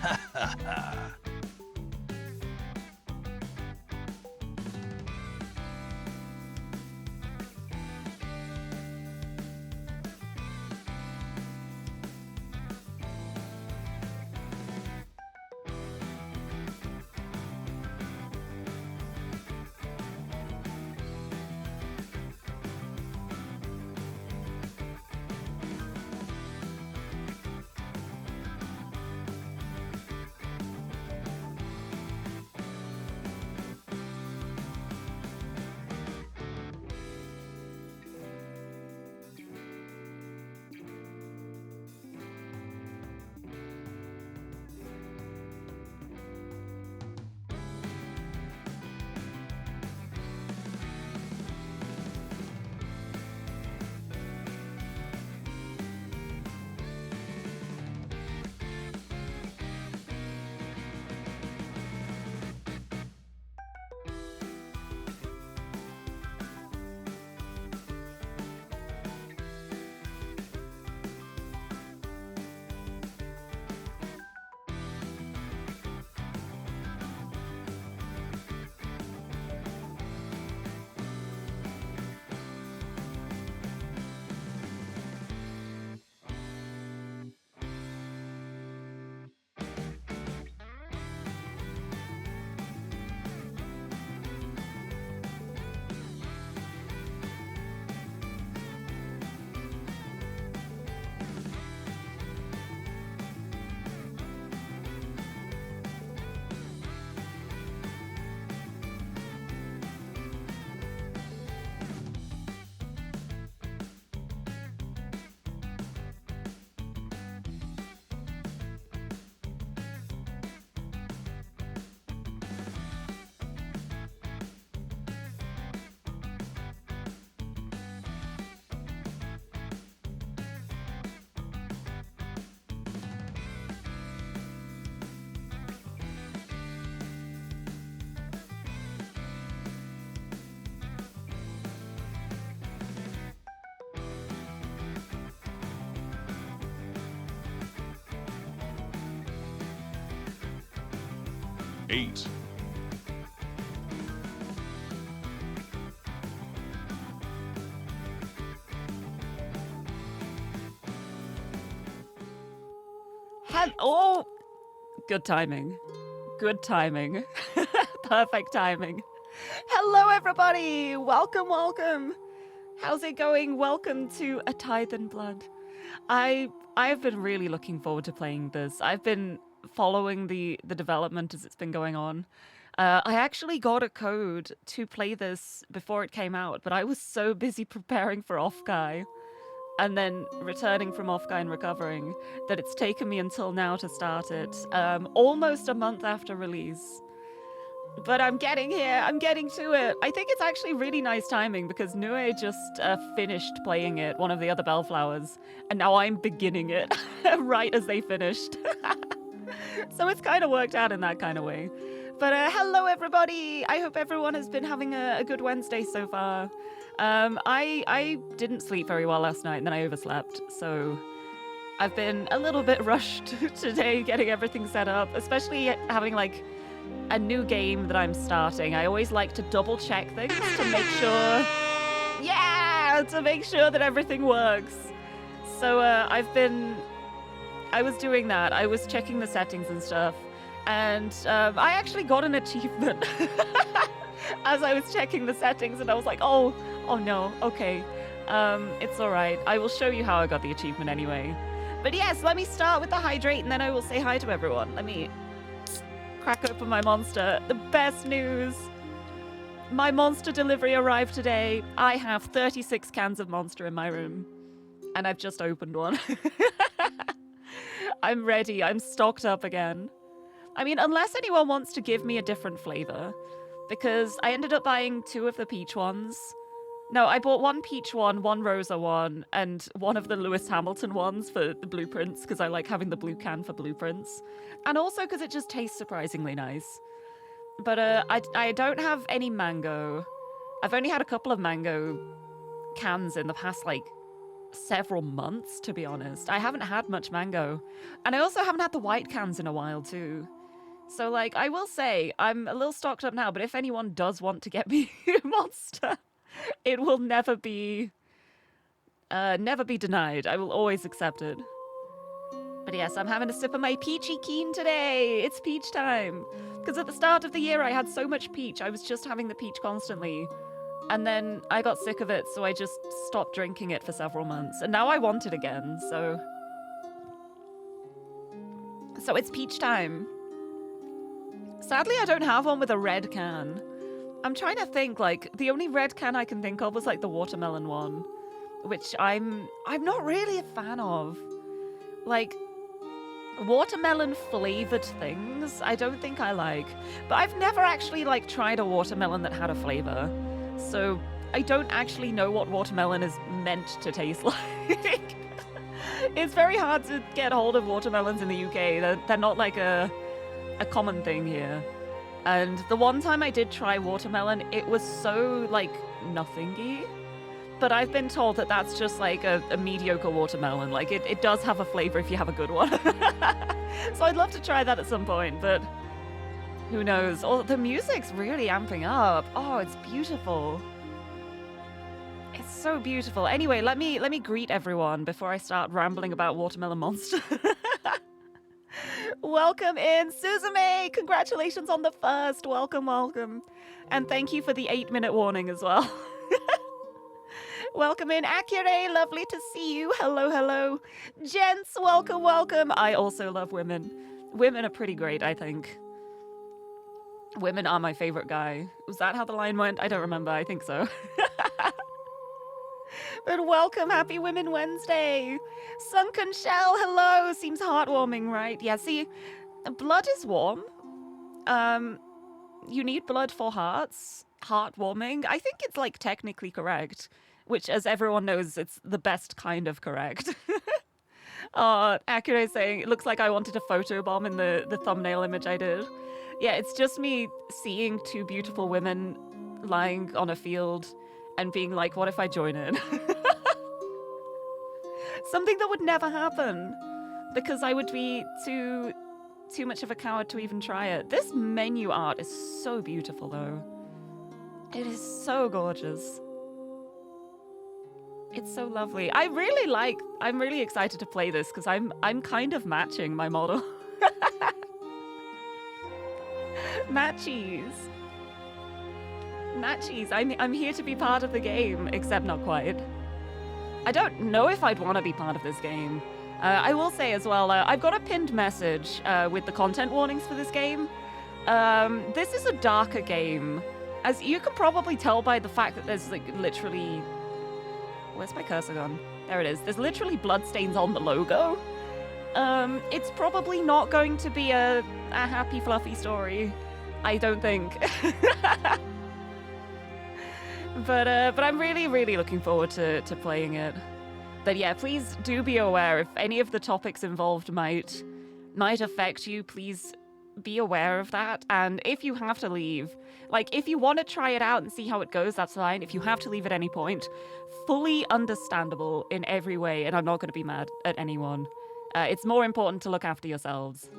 Ha ha ha. 8. Oh, good timing. Good timing. Perfect timing. Hello, everybody. Welcome, welcome. How's it going? Welcome to A Tithe in Blood. I've been really looking forward to playing this. I've been following the development as it's been going on. I actually got a code to play this before it came out, but I was so busy preparing for Off-Guy and then returning from Off-Guy and recovering that it's taken me until now to start it, almost a month after release. But I'm getting here. I'm getting to it. I think it's actually really nice timing because Nue just finished playing it, one of the other Bellflowers, and now I'm beginning it right as they finished. So it's kind of worked out in that kind of way. But hello, everybody. I hope everyone has been having a good Wednesday so far. I didn't sleep very well last night, and then I overslept, so I've been a little bit rushed today getting everything set up, especially having like a new game that I'm starting. I always like to double check things to make sure, to make sure that everything works. So I was doing that. I was checking the settings and stuff, and I actually got an achievement as I was checking the settings, and I was like, oh no, okay, it's all right. I will show you how I got the achievement anyway. But yes, let me start with the hydrate, and then I will say hi to everyone. Let me crack open my monster. The best news. My monster delivery arrived today. I have 36 cans of monster in my room, and I've just opened one. I'm ready. I'm stocked up again. I mean, unless anyone wants to give me a different flavor, because I ended up buying 2 of the peach ones. No, I bought 1 peach one Rosa one, and 1 of the Lewis Hamilton ones for the blueprints, because I like having the blue can for blueprints. And also because it just tastes surprisingly nice. But I don't have any mango. I've only had a couple of mango cans in the past, like, several months, to be honest. I haven't had much mango. And I also haven't had the white cans in a while, too. So, like, I will say, I'm a little stocked up now, but if anyone does want to get me Monster, it will never be denied. I will always accept it. But yes, I'm having a sip of my peachy keen today. It's peach time. Because at the start of the year, I had so much peach. I was just having the peach constantly. And then I got sick of it, so I just stopped drinking it for several months. And now I want it again, so it's peach time. Sadly, I don't have one with a red can. I'm trying to think, like, the only red can I can think of was, like, the watermelon one, which I'm not really a fan of. Like, watermelon flavored things, I don't think I like. But I've never actually, like, tried a watermelon that had a flavor. So I don't actually know what watermelon is meant to taste like. It's very hard to get hold of watermelons in the UK. They're not like a common thing here. And the one time I did try watermelon, it was so, like, nothingy. But I've been told that that's just, like, a mediocre watermelon. Like, it does have a flavor if you have a good one. So I'd love to try that at some point, but who knows? Oh, the music's really amping up. Oh, it's beautiful. It's so beautiful. Anyway, let me greet everyone before I start rambling about Watermelon Monster. Welcome in, Suzume! Congratulations on the first. Welcome, welcome. And thank you for the 8-minute warning as well. Welcome in, Akire. Lovely to see you. Hello, hello. Gents, welcome, welcome. I also love women. Women are pretty great, I think. Women are my favorite guy. Was that how the line went? I don't remember. I think so. But welcome. Happy Women Wednesday. Sunken Shell, hello. Seems heartwarming, right? Yeah, see, blood is warm. You need blood for hearts. Heartwarming. I think it's, like, technically correct. Which, as everyone knows, it's the best kind of correct. Akira saying, it looks like I wanted a photobomb in the thumbnail image I did. Yeah, it's just me seeing two beautiful women lying on a field and being like, what if I join in? Something that would never happen because I would be too much of a coward to even try it. This menu art is so beautiful, though. It is so gorgeous. It's so lovely. I'm really excited to play this because I'm kind of matching my model. Matchies. I'm here to be part of the game, except not quite. I don't know if I'd want to be part of this game. I will say as well, I've got a pinned message with the content warnings for this game. This is a darker game. As you can probably tell by the fact that there's, like, literally... Where's my cursor gone? There it is. There's literally bloodstains on the logo. It's probably not going to be a happy, fluffy story. I don't think. But I'm really, really looking forward to playing it. But yeah, please do be aware if any of the topics involved might affect you, please be aware of that. And if you have to leave, like, if you want to try it out and see how it goes, that's fine. If you have to leave at any point, fully understandable in every way, and I'm not going to be mad at anyone. It's more important to look after yourselves.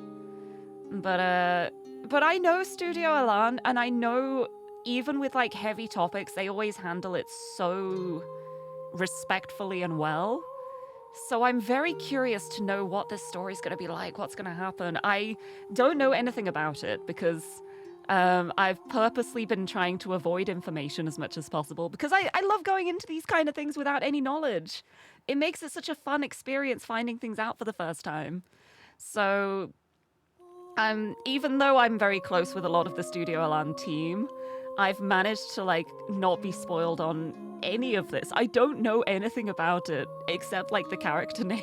But I know Studio Elan, and I know even with, like, heavy topics, they always handle it so respectfully and well. So I'm very curious to know what this story's going to be like, what's going to happen. I don't know anything about it because I've purposely been trying to avoid information as much as possible because I love going into these kind of things without any knowledge. It makes it such a fun experience finding things out for the first time. So even though I'm very close with a lot of the Studio Elan team, I've managed to, like, not be spoiled on any of this. I don't know anything about it except, like, the character names.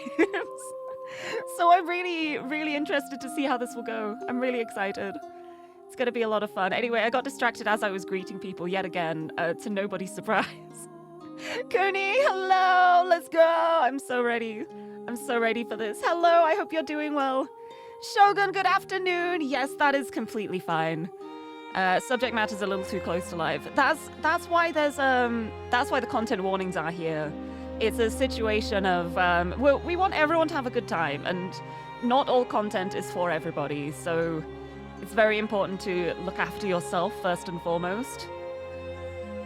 So I'm really, really interested to see how this will go. I'm really excited. It's going to be a lot of fun. Anyway, I got distracted as I was greeting people yet again, to nobody's surprise. Cooney, hello, let's go. I'm so ready. I'm so ready for this. Hello, I hope you're doing well. Shogun, good afternoon. Yes, that is completely fine. Subject matter's a little too close to live. That's why there's that's why the content warnings are here, it's a situation of we want everyone to have a good time, and not all content is for everybody, so it's very important to look after yourself first and foremost.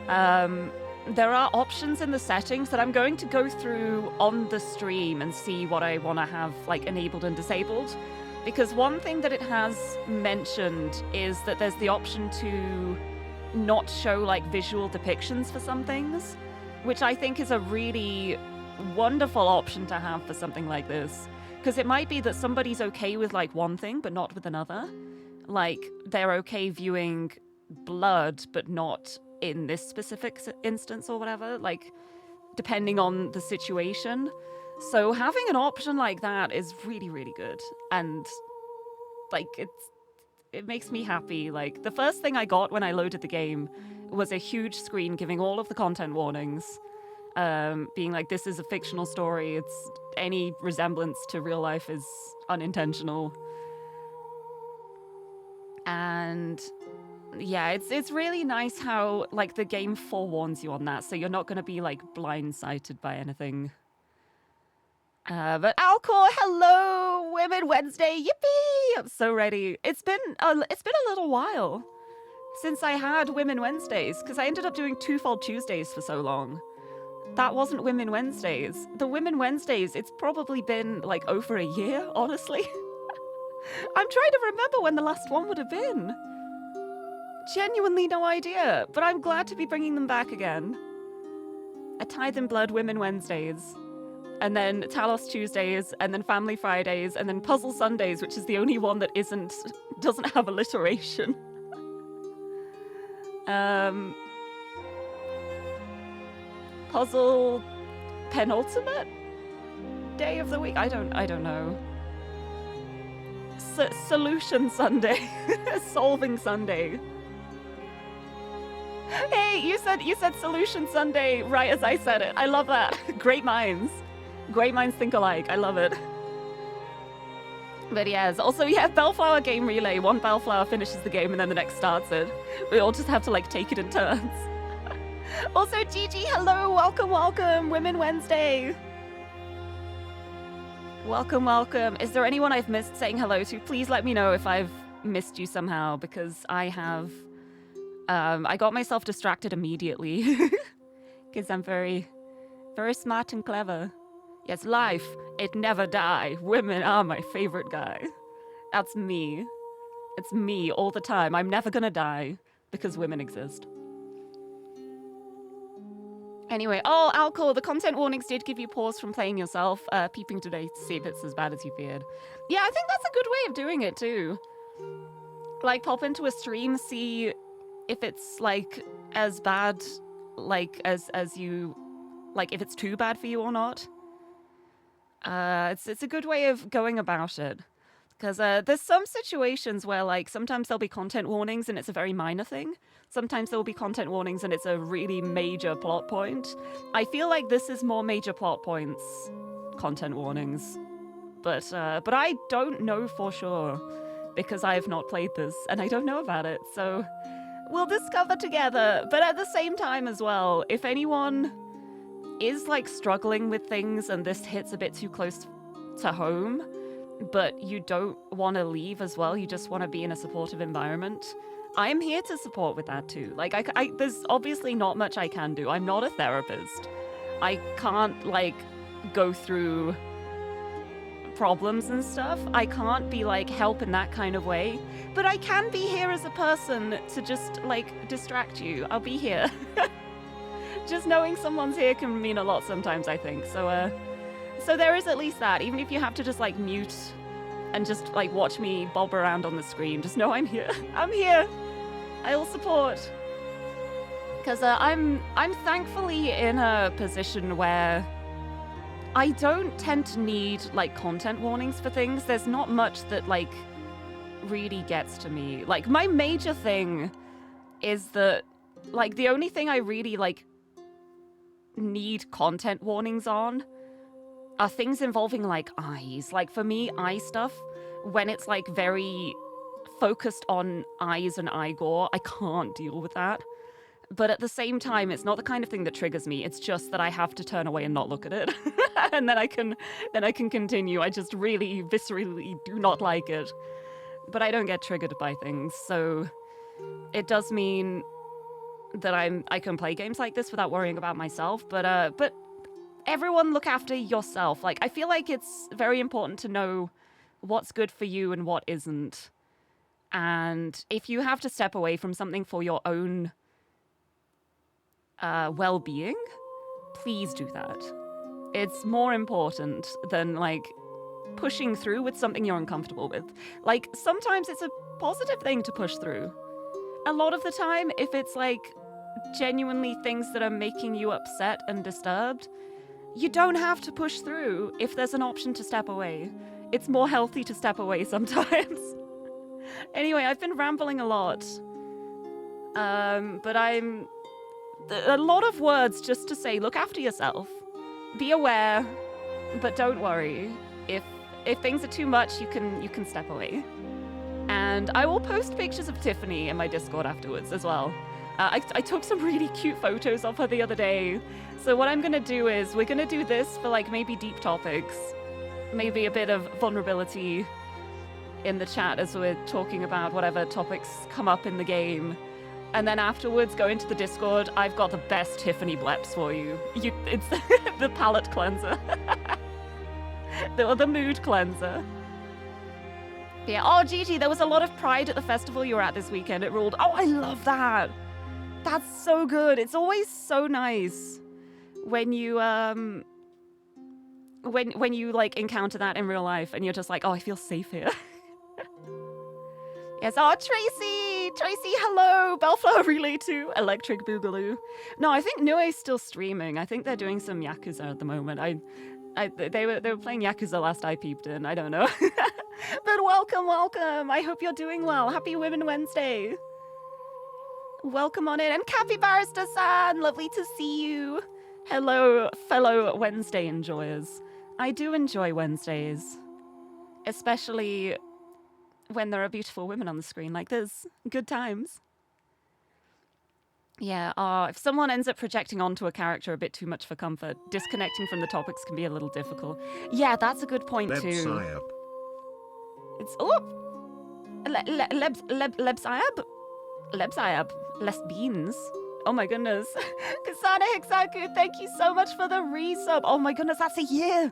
There are options in the settings that I'm going to go through on the stream and see what I want to have like enabled and disabled, because one thing that it has mentioned is that there's the option to not show like visual depictions for some things, which I think is a really wonderful option to have for something like this, because it might be that somebody's okay with like one thing but not with another. Like they're okay viewing blood but not in this specific instance or whatever, like depending on the situation. So having an option like that is really, really good, and like it makes me happy. Like the first thing I got when I loaded the game was a huge screen giving all of the content warnings, being like, this is a fictional story, it's any resemblance to real life is unintentional. And yeah, it's really nice how like the game forewarns you on that, so you're not going to be like blindsided by anything. But Alcor, hello, Women Wednesday, yippee! I'm so ready. It's been a little while since I had Women Wednesdays, because I ended up doing Twofold Tuesdays for so long. That wasn't Women Wednesdays. The Women Wednesdays, it's probably been like over a year, honestly. I'm trying to remember when the last one would have been. Genuinely no idea, but I'm glad to be bringing them back again. A Tithe in Blood Women Wednesdays, and then Talos Tuesdays, and then Family Fridays, and then Puzzle Sundays, which is the only one that doesn't have alliteration. Puzzle penultimate day of the week. I don't know. Solution Sunday, Solving Sunday. Hey, you said Solution Sunday right as I said it. I love that. Great minds think alike. I love it. But yes, also yeah, Bellflower Game Relay. One Bellflower finishes the game and then the next starts it. We all just have to like take it in turns. Also, Gigi, hello, welcome, Women Wednesday. Welcome. Is there anyone I've missed saying hello to? Please let me know if I've missed you somehow, because I have. I got myself distracted immediately because I'm very, very smart and clever. Yes, life, it never die. Women are my favorite guy. That's me. It's me all the time. I'm never gonna die because women exist. Anyway, Alcohol, the content warnings did give you pause from playing yourself, peeping today to see if it's as bad as you feared. Yeah, I think that's a good way of doing it too. Like, pop into a stream, see if it's like as bad, like as you, like if it's too bad for you or not. It's a good way of going about it, because there's some situations where like sometimes there'll be content warnings and it's a very minor thing. Sometimes there'll be content warnings and it's a really major plot point. I feel like this is more major plot points, content warnings, but I don't know for sure because I have not played this and I don't know about it. So we'll discover together. But at the same time as well, if anyone is like struggling with things and this hits a bit too close to home, but you don't want to leave as well, you just want to be in a supportive environment, I'm here to support with that too. Like, there's obviously not much I can do. I'm not a therapist. I can't like go through problems and stuff. I can't be like help in that kind of way, but I can be here as a person to just like distract you. I'll be here. Just knowing someone's here can mean a lot sometimes, I think. So there is at least that. Even if you have to just like mute and just like watch me bob around on the screen, just know I'm here. I'm here. I'll support. Because I'm thankfully in a position where I don't tend to need like content warnings for things. There's not much that like really gets to me. Like my major thing is that like the only thing I really like need content warnings on are things involving like eyes. Like for me, eye stuff, when it's like very focused on eyes and eye gore, I can't deal with that But at the same time, it's not the kind of thing that triggers me. It's just that I have to turn away and not look at it. And then I can continue. I just really viscerally do not like it. But I don't get triggered by things. So it does mean that I can play games like this without worrying about myself. But everyone look after yourself. Like, I feel like it's very important to know what's good for you and what isn't. And if you have to step away from something for your own well-being, please do that. It's more important than, like, pushing through with something you're uncomfortable with. Like, sometimes it's a positive thing to push through. A lot of the time, if it's, like, genuinely things that are making you upset and disturbed, you don't have to push through if there's an option to step away. It's more healthy to step away sometimes. Anyway, I've been rambling a lot. But I'm... A lot of words just to say, look after yourself. Be aware, but don't worry. If things are too much, you can step away. And I will post pictures of Tiffany in my Discord afterwards as well. I took some really cute photos of her the other day. So what I'm going to do is, we're going to do this for, like, maybe deep topics. Maybe a bit of vulnerability in the chat as we're talking about whatever topics come up in the game. And then afterwards, go into the Discord. I've got the best Tiffany bleps for you. It's the palette cleanser. the mood cleanser. Yeah. Oh, Gigi, there was a lot of pride at the festival you were at this weekend. It ruled. Oh, I love that. That's so good. It's always so nice when you when you, like, encounter that in real life and you're just like, oh, I feel safe here. Yes. Oh, Tracy, hello. Bellflower Relay to Electric Boogaloo. No, I think Nue's still streaming. I think they're doing some Yakuza at the moment. They were playing Yakuza last I peeped in. I don't know. But welcome. I hope you're doing well. Happy Women Wednesday. Welcome on in. And Cappy Barrister-san, lovely to see you. Hello, fellow Wednesday enjoyers. I do enjoy Wednesdays, especially when there are beautiful women on the screen like this. Good times. Yeah, if someone ends up projecting onto a character a bit too much for comfort, disconnecting from the topics can be a little difficult. Yeah, that's a good point too. It's Lebsayab. Less beans. Oh my goodness. Kasana Hiksaku, thank you so much for the resub. Oh my goodness, that's a year.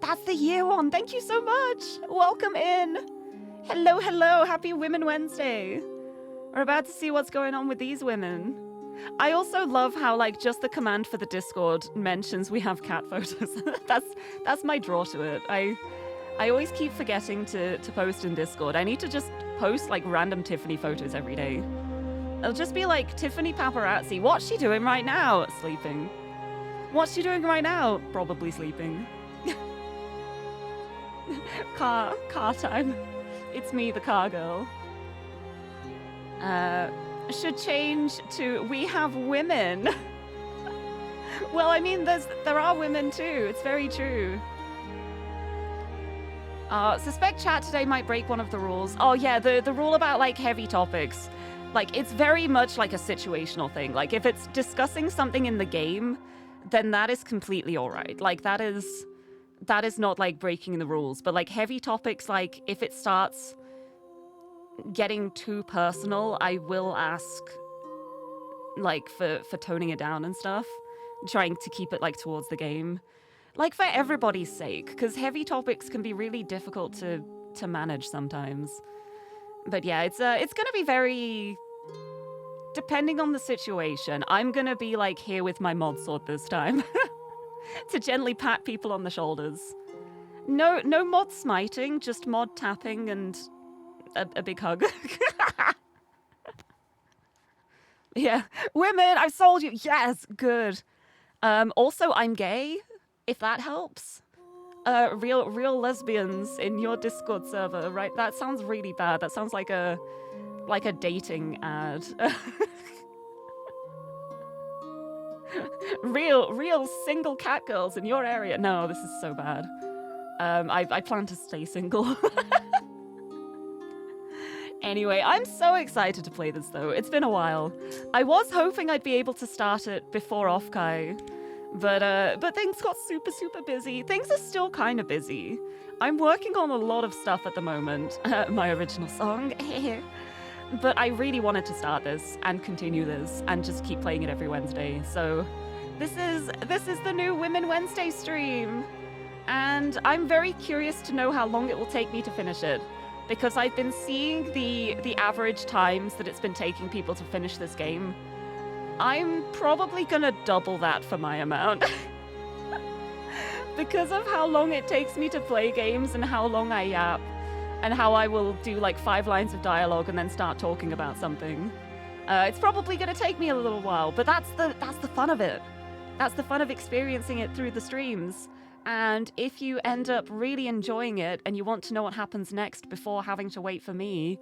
That's the year one. Thank you so much. Welcome in. Hello. Happy Women Wednesday. We're about to see what's going on with these women. I also love how, like, just the command for the Discord mentions we have cat photos. That's my draw to it. I always keep forgetting to post in Discord. I need to just post, like, random Tiffany photos every day. It'll just be like, Tiffany Paparazzi, what's she doing right now? Sleeping. What's she doing right now? Probably sleeping. Car time. It's me, the car girl. Should change to we have women. Well, I mean, there are women too. It's very true. Suspect chat today might break one of the rules. Oh yeah, the rule about, like, heavy topics. Like, it's very much like a situational thing. Like, if it's discussing something in the game, then that is completely all right. Like, that is not, like, breaking the rules. But, like, heavy topics, like, if it starts getting too personal, I will ask, like, for toning it down and stuff. Trying to keep it, like, towards the game. Like, for everybody's sake. Because heavy topics can be really difficult to manage sometimes. But yeah, it's gonna be very... Depending on the situation, I'm gonna be, like, here with my mod sword this time. To gently pat people on the shoulders. No mod smiting, just mod tapping and a big hug. Yeah. Women, I sold you. Yes, good. Also, I'm gay, if that helps. Real lesbians in your Discord server, right? That sounds really bad. That sounds like a dating ad. real single cat girls in your area. No, this is so bad. I plan to stay single. Anyway, I'm so excited to play this though. It's been a while. I was hoping I'd be able to start it before Offkai, but things got super busy. Things are still kind of busy. I'm working on a lot of stuff at the moment. My original song. But I really wanted to start this and continue this and just keep playing it every Wednesday. So this is the new Women Wednesday stream. And I'm very curious to know how long it will take me to finish it, because I've been seeing the average times that it's been taking people to finish this game. I'm probably gonna double that for my amount. Because of how long it takes me to play games and how long I yap, and how I will do like 5 lines of dialogue and then start talking about something. It's probably gonna take me a little while, but that's the fun of it. That's the fun of experiencing it through the streams. And if you end up really enjoying it and you want to know what happens next before having to wait for me,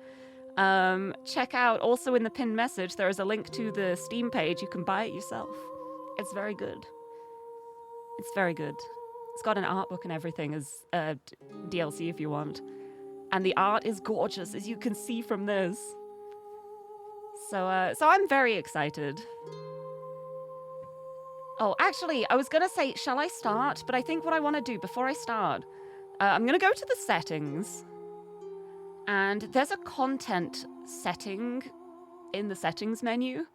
check out, also in the pinned message, there is a link to the Steam page. You can buy it yourself. It's very good. It's very good. It's got an art book and everything as DLC if you want. And the art is gorgeous, as you can see from this. So I'm very excited. Oh, actually, I was gonna say, shall I start? But I think what I want to do before I start, I'm gonna go to the settings. And there's a content setting in the settings menu.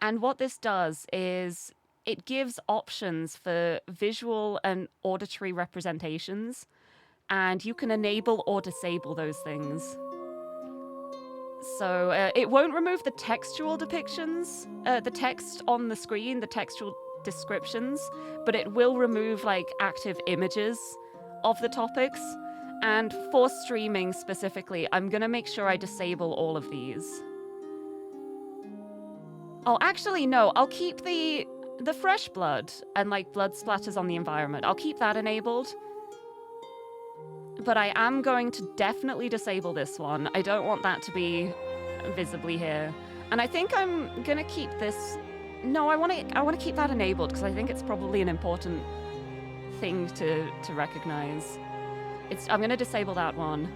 And what this does is it gives options for visual and auditory representations. And you can enable or disable those things. So it won't remove the textual depictions, the text on the screen, the textual descriptions, but it will remove like active images of the topics. And for streaming specifically, I'm gonna make sure I disable all of these. Oh, actually no, I'll keep the fresh blood and like blood splatters on the environment. I'll keep that enabled. But I am going to definitely disable this one. I don't want that to be visibly here. And I think I'm gonna keep this. No, I want to keep that enabled because I think it's probably an important thing to recognize. I'm gonna disable that one.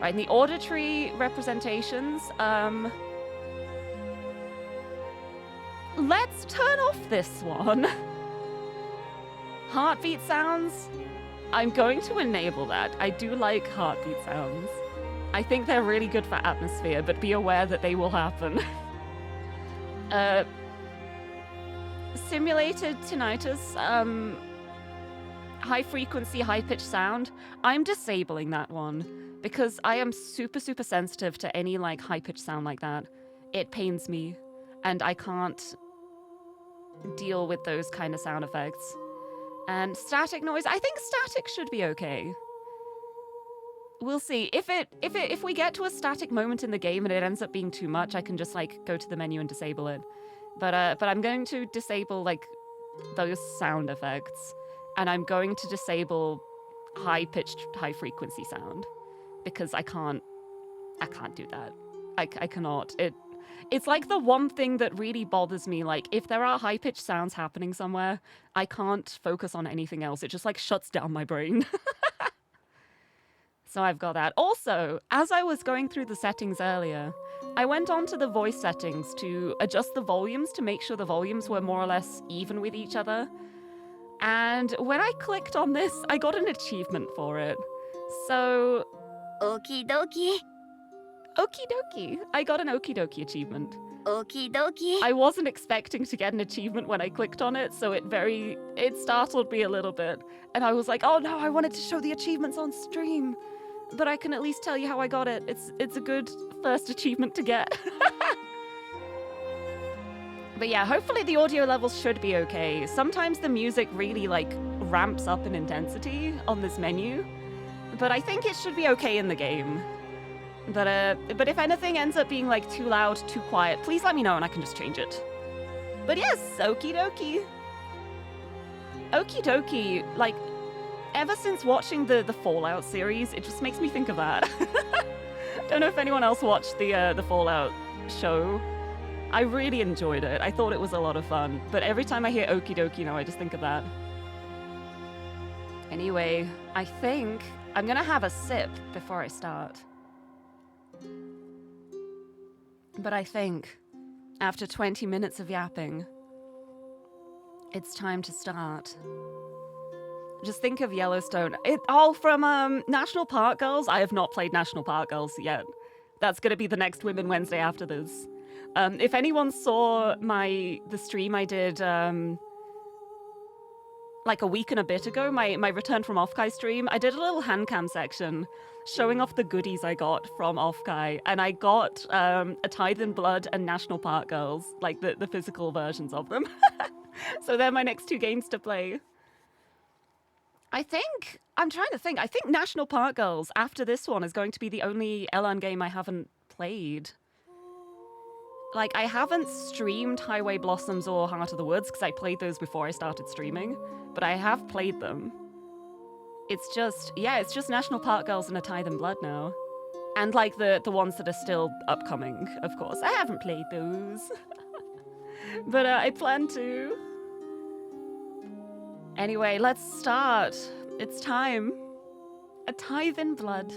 Right, and the auditory representations. Let's turn off this one. Heartbeat sounds. I'm going to enable that. I do like heartbeat sounds. I think they're really good for atmosphere, but be aware that they will happen. Simulated tinnitus, high frequency, high pitched sound. I'm disabling that one because I am super sensitive to any like high pitched sound like that. It pains me and I can't deal with those kind of sound effects. And static noise, I think static should be okay. We'll see. If we get to a static moment in the game and it ends up being too much, I can just like go to the menu and disable it. But I'm going to disable like those sound effects, and I'm going to disable high-pitched, high-frequency sound because I can't do that. I cannot. It's like the one thing that really bothers me. Like if there are high-pitched sounds happening somewhere, I can't focus on anything else. It just like shuts down my brain. So I've got that. Also, as I was going through the settings earlier, I went on to the voice settings to adjust the volumes to make sure the volumes were more or less even with each other. And when I clicked on this, I got an achievement for it. So... Okie dokie. Okie dokie. I got an okie dokie achievement. Okie dokie. I wasn't expecting to get an achievement when I clicked on it, so it startled me a little bit. And I was like, oh no, I wanted to show the achievements on stream. But I can at least tell you how I got it. It's a good first achievement to get. But yeah, hopefully the audio levels should be okay. Sometimes the music really like ramps up in intensity on this menu. But I think it should be okay in the game. But if anything ends up being like too loud, too quiet, please let me know and I can just change it. But yes, okie dokie. Okie dokie, like, ever since watching the Fallout series, it just makes me think of that. Don't know if anyone else watched the Fallout show. I really enjoyed it. I thought it was a lot of fun. But every time I hear okie dokie now, I just think of that. Anyway, I think I'm gonna have a sip before I start. But I think, after 20 minutes of yapping, it's time to start. Just think of Yellowstone. From National Park Girls. I have not played National Park Girls yet. That's going to be the next Women Wednesday after this. If anyone saw the stream I did like a week and a bit ago, my return from Offkai stream, I did a little handcam section showing off the goodies I got from Offkai, and I got A Tithe in Blood and National Park Girls, like the physical versions of them. So they're my next 2 games to play. I'm trying to think, I think National Park Girls, after this one, is going to be the only Elan game I haven't played. Like, I haven't streamed Highway Blossoms or Heart of the Woods, because I played those before I started streaming, but I have played them. It's just National Park Girls and A Tithe in Blood now. And, like, the ones that are still upcoming, of course. I haven't played those. But I plan to. Anyway, let's start. It's time. A Tithe in Blood.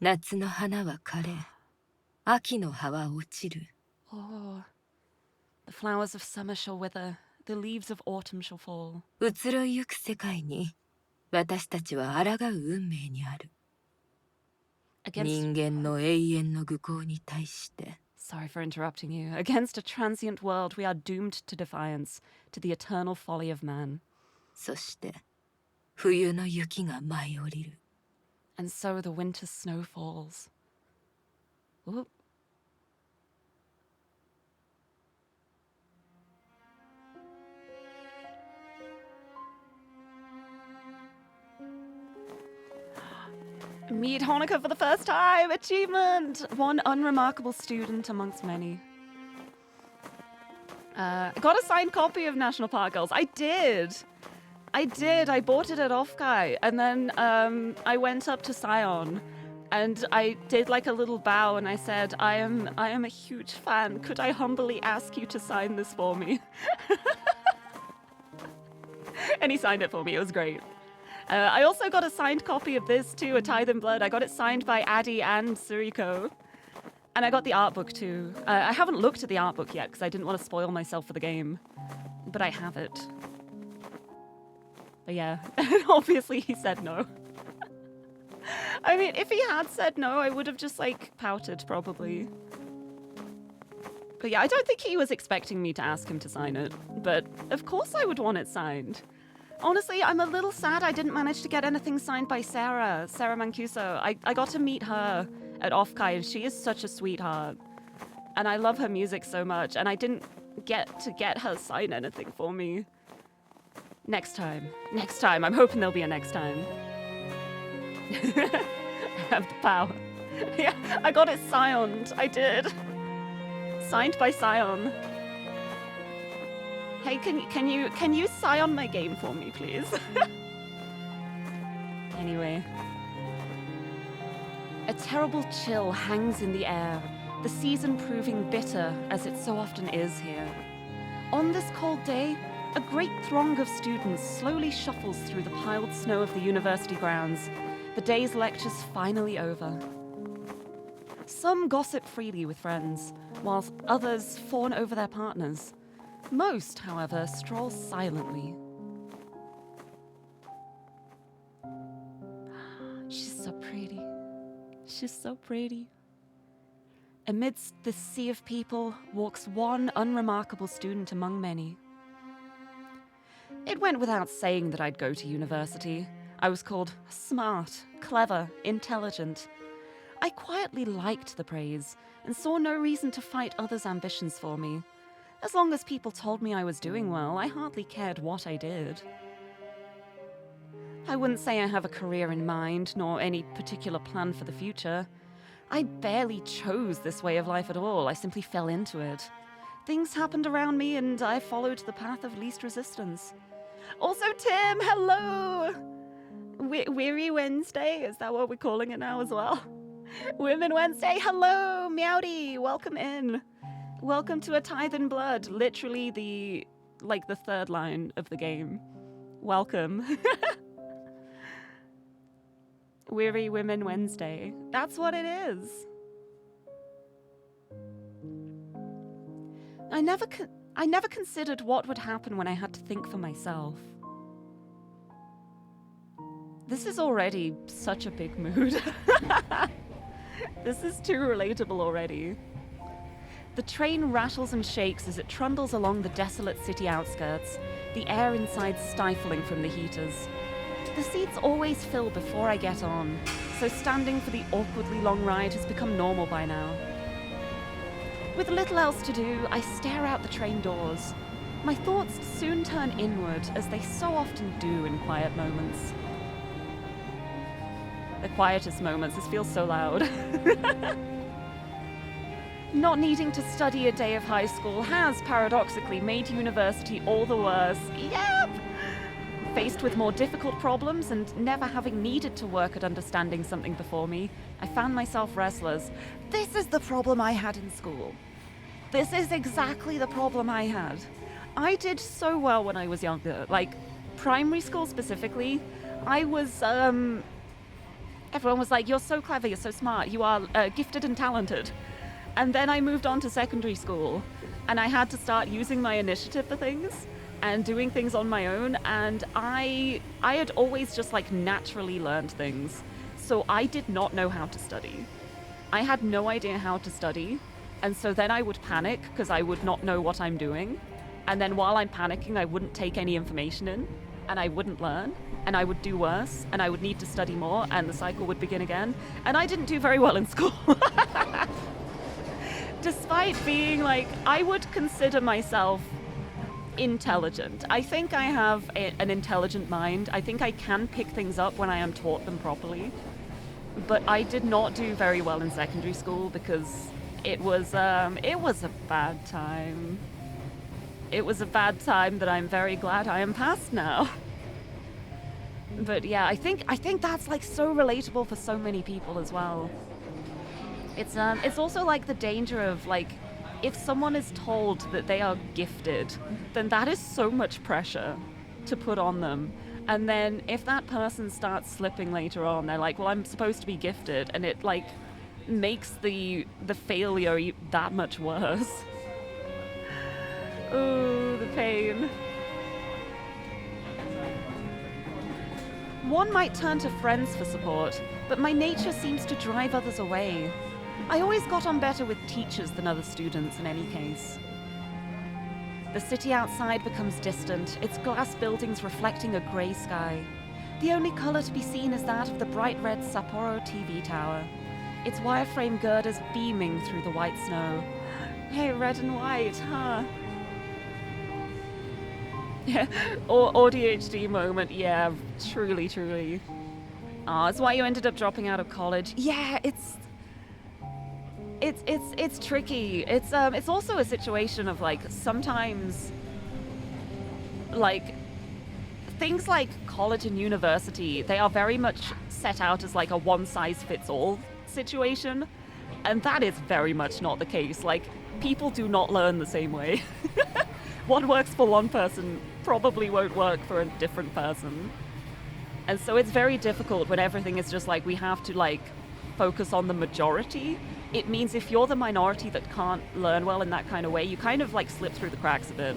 夏の花は枯れ、秋の葉は落ちる。 Oh, the flowers of summer shall wither, the leaves of autumn shall fall. 移ろいゆく世界に、私たちは抗う運命にある。人間の永遠の愚行に対して。 Sorry for interrupting you. Against a transient world, we are doomed to defiance, to the eternal folly of man. そして、冬の雪が舞い降りる。 And so the winter snow falls. Ooh. Meet Honoka for the first time! Achievement! One unremarkable student amongst many. I got a signed copy of National Park Girls. I did! I bought it at Offkai, and then I went up to Scion, and I did like a little bow, and I said, I am a huge fan. Could I humbly ask you to sign this for me? And he signed it for me. It was great. I also got a signed copy of this too, A Tithe in Blood. I got it signed by Addy and Suriko. And I got the art book too. I haven't looked at the art book yet because I didn't want to spoil myself for the game. But I have it. But yeah, obviously he said no. I mean, if he had said no, I would have just like pouted probably. But yeah, I don't think he was expecting me to ask him to sign it. But of course I would want it signed. Honestly, I'm a little sad I didn't manage to get anything signed by Sarah Mancuso. I got to meet her at Offkai, and she is such a sweetheart. And I love her music so much, and I didn't get to get her sign anything for me. Next time. I'm hoping there'll be a next time. I have the power. Yeah, I got it signed. I did. Signed by Scion. Hey, can you Scion my game for me, please? Anyway. A terrible chill hangs in the air, the season proving bitter as it so often is here. On this cold day, a great throng of students slowly shuffles through the piled snow of the university grounds, the day's lectures finally over. Some gossip freely with friends, whilst others fawn over their partners. Most, however, stroll silently. She's so pretty. She's so pretty. Amidst this sea of people walks one unremarkable student among many. It went without saying that I'd go to university. I was called smart, clever, intelligent. I quietly liked the praise and saw no reason to fight others' ambitions for me. As long as people told me I was doing well, I hardly cared what I did. I wouldn't say I have a career in mind, nor any particular plan for the future. I barely chose this way of life at all. I simply fell into it. Things happened around me, and I followed the path of least resistance. Also, Tim, hello! Weary Wednesday, is that what we're calling it now as well? Women Wednesday, hello, Meowdy, welcome in. Welcome to A Tithe in Blood, literally the third line of the game. Welcome. Weary Women Wednesday. That's what it is. I never considered what would happen when I had to think for myself. This is already such a big mood. This is too relatable already. The train rattles and shakes as it trundles along the desolate city outskirts, the air inside stifling from the heaters. The seats always fill before I get on, so standing for the awkwardly long ride has become normal by now. With little else to do, I stare out the train doors. My thoughts soon turn inward, as they so often do in quiet moments. The quietest moments, this feels so loud. Not needing to study a day of high school has, paradoxically, made university all the worse. Yep! Faced with more difficult problems and never having needed to work at understanding something before me, I found myself restless. This is the problem I had in school. This is exactly the problem I had. I did so well when I was younger. Like, primary school specifically, I was, everyone was like, you're so clever, you're so smart, you are gifted and talented. And then I moved on to secondary school, and I had to start using my initiative for things and doing things on my own, and I had always just like naturally learned things. So I did not know how to study. I had no idea how to study, and so then I would panic because I would not know what I'm doing. And then while I'm panicking, I wouldn't take any information in, and I wouldn't learn, and I would do worse, and I would need to study more, and the cycle would begin again. And I didn't do very well in school. Despite being like, I would consider myself intelligent. I think I have an intelligent mind. I think I can pick things up when I am taught them properly. But I did not do very well in secondary school because it was a bad time. It was a bad time that I'm very glad I am past now. But yeah, I think that's like so relatable for so many people as well. It's also like the danger of like, if someone is told that they are gifted, then that is so much pressure to put on them. And then if that person starts slipping later on, they're like, well, I'm supposed to be gifted, and it like makes the failure that much worse. Ooh, the pain. One might turn to friends for support, but my nature seems to drive others away. I always got on better with teachers than other students in any case. The city outside becomes distant, its glass buildings reflecting a grey sky. The only colour to be seen is that of the bright red Sapporo TV tower, its wireframe girders beaming through the white snow. Hey, red and white, huh? Yeah, or ADHD moment, yeah, truly, truly. Oh, it's why you ended up dropping out of college. Yeah, it's tricky. It's also a situation of like, sometimes like things like college and university, they are very much set out as like a one-size-fits-all situation, and that is very much not the case. Like, people do not learn the same way. What works for one person probably won't work for a different person. And so it's very difficult when everything is just like, we have to like focus on the majority. It means if you're the minority that can't learn well in that kind of way, you kind of like slip through the cracks a bit.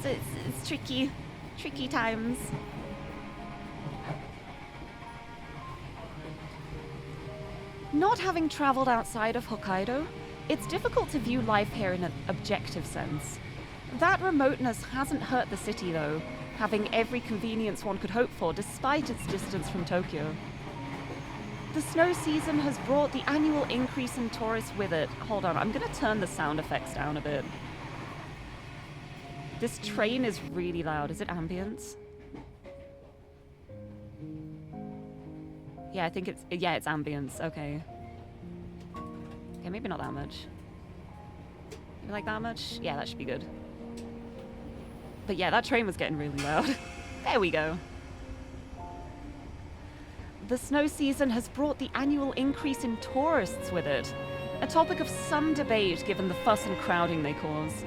It's tricky times. Not having traveled outside of Hokkaido, it's difficult to view life here in an objective sense. That remoteness hasn't hurt the city though, having every convenience one could hope for despite its distance from Tokyo. The snow season has brought the annual increase in tourists with it. Hold on, I'm gonna turn the sound effects down a bit. This train is really loud. Is it ambience? Yeah, I think it's ambience. Okay. Okay, maybe not that much. Maybe like that much? Yeah, that should be good. But yeah, that train was getting really loud. There we go. The snow season has brought the annual increase in tourists with it, a topic of some debate given the fuss and crowding they cause.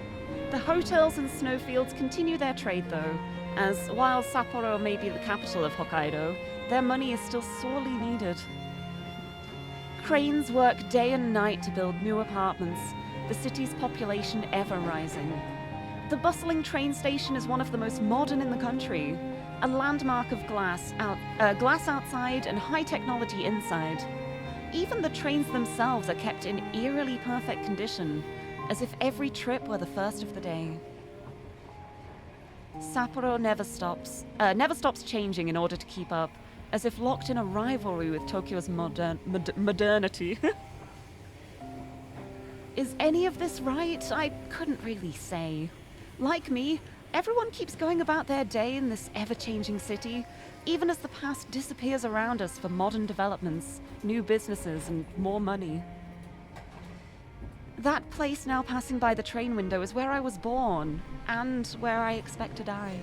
The hotels and snowfields continue their trade though, as while Sapporo may be the capital of Hokkaido, their money is still sorely needed. Cranes work day and night to build new apartments, the city's population ever rising. The bustling train station is one of the most modern in the country, a landmark of glass outside and high technology inside. Even the trains themselves are kept in eerily perfect condition, as if every trip were the first of the day. Sapporo never stops changing in order to keep up, as if locked in a rivalry with Tokyo's modernity. Is any of this right? I couldn't really say. Like me, everyone keeps going about their day in this ever-changing city, even as the past disappears around us for modern developments, new businesses, and more money. That place now passing by the train window is where I was born, and where I expect to die.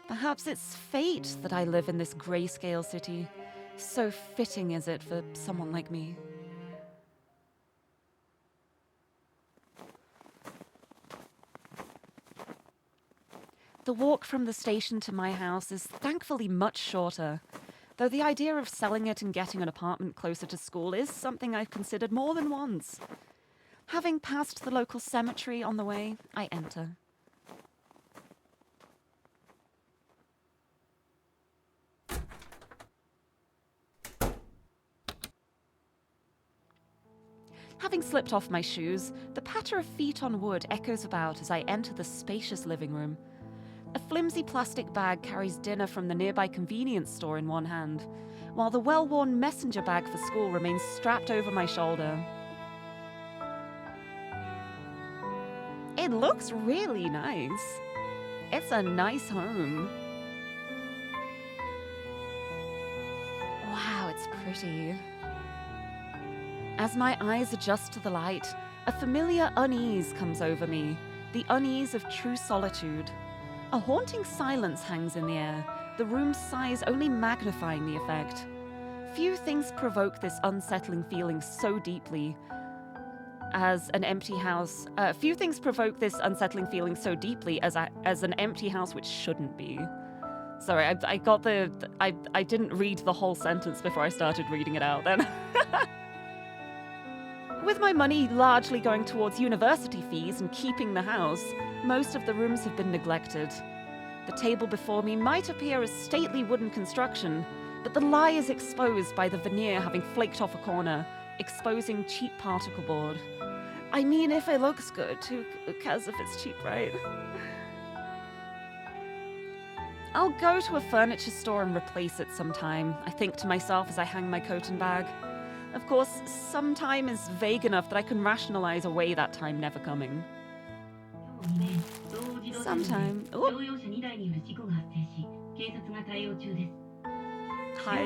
Perhaps it's fate that I live in this grayscale city. So fitting is it for someone like me. The walk from the station to my house is thankfully much shorter, though the idea of selling it and getting an apartment closer to school is something I've considered more than once. Having passed the local cemetery on the way, I enter. Having slipped off my shoes, the patter of feet on wood echoes about as I enter the spacious living room. A flimsy plastic bag carries dinner from the nearby convenience store in one hand, while the well-worn messenger bag for school remains strapped over my shoulder. It looks really nice. It's a nice home. Wow, it's pretty. As my eyes adjust to the light, a familiar unease comes over me, the unease of true solitude. A haunting silence hangs in the air, the room's size only magnifying the effect. Few things provoke this unsettling feeling so deeply as an empty house. Few things provoke this unsettling feeling so deeply as an empty house which shouldn't be. Sorry, I didn't read the whole sentence before I started reading it out then. With my money largely going towards university fees and keeping the house, most of the rooms have been neglected. The table before me might appear as stately wooden construction, but the lie is exposed by the veneer having flaked off a corner, exposing cheap particle board. I mean, if it looks good, who cares if it's cheap, right? I'll go to a furniture store and replace it sometime, I think to myself as I hang my coat and bag. Of course, sometime is vague enough that I can rationalize away that time never coming. Sometime. Oh. Hi.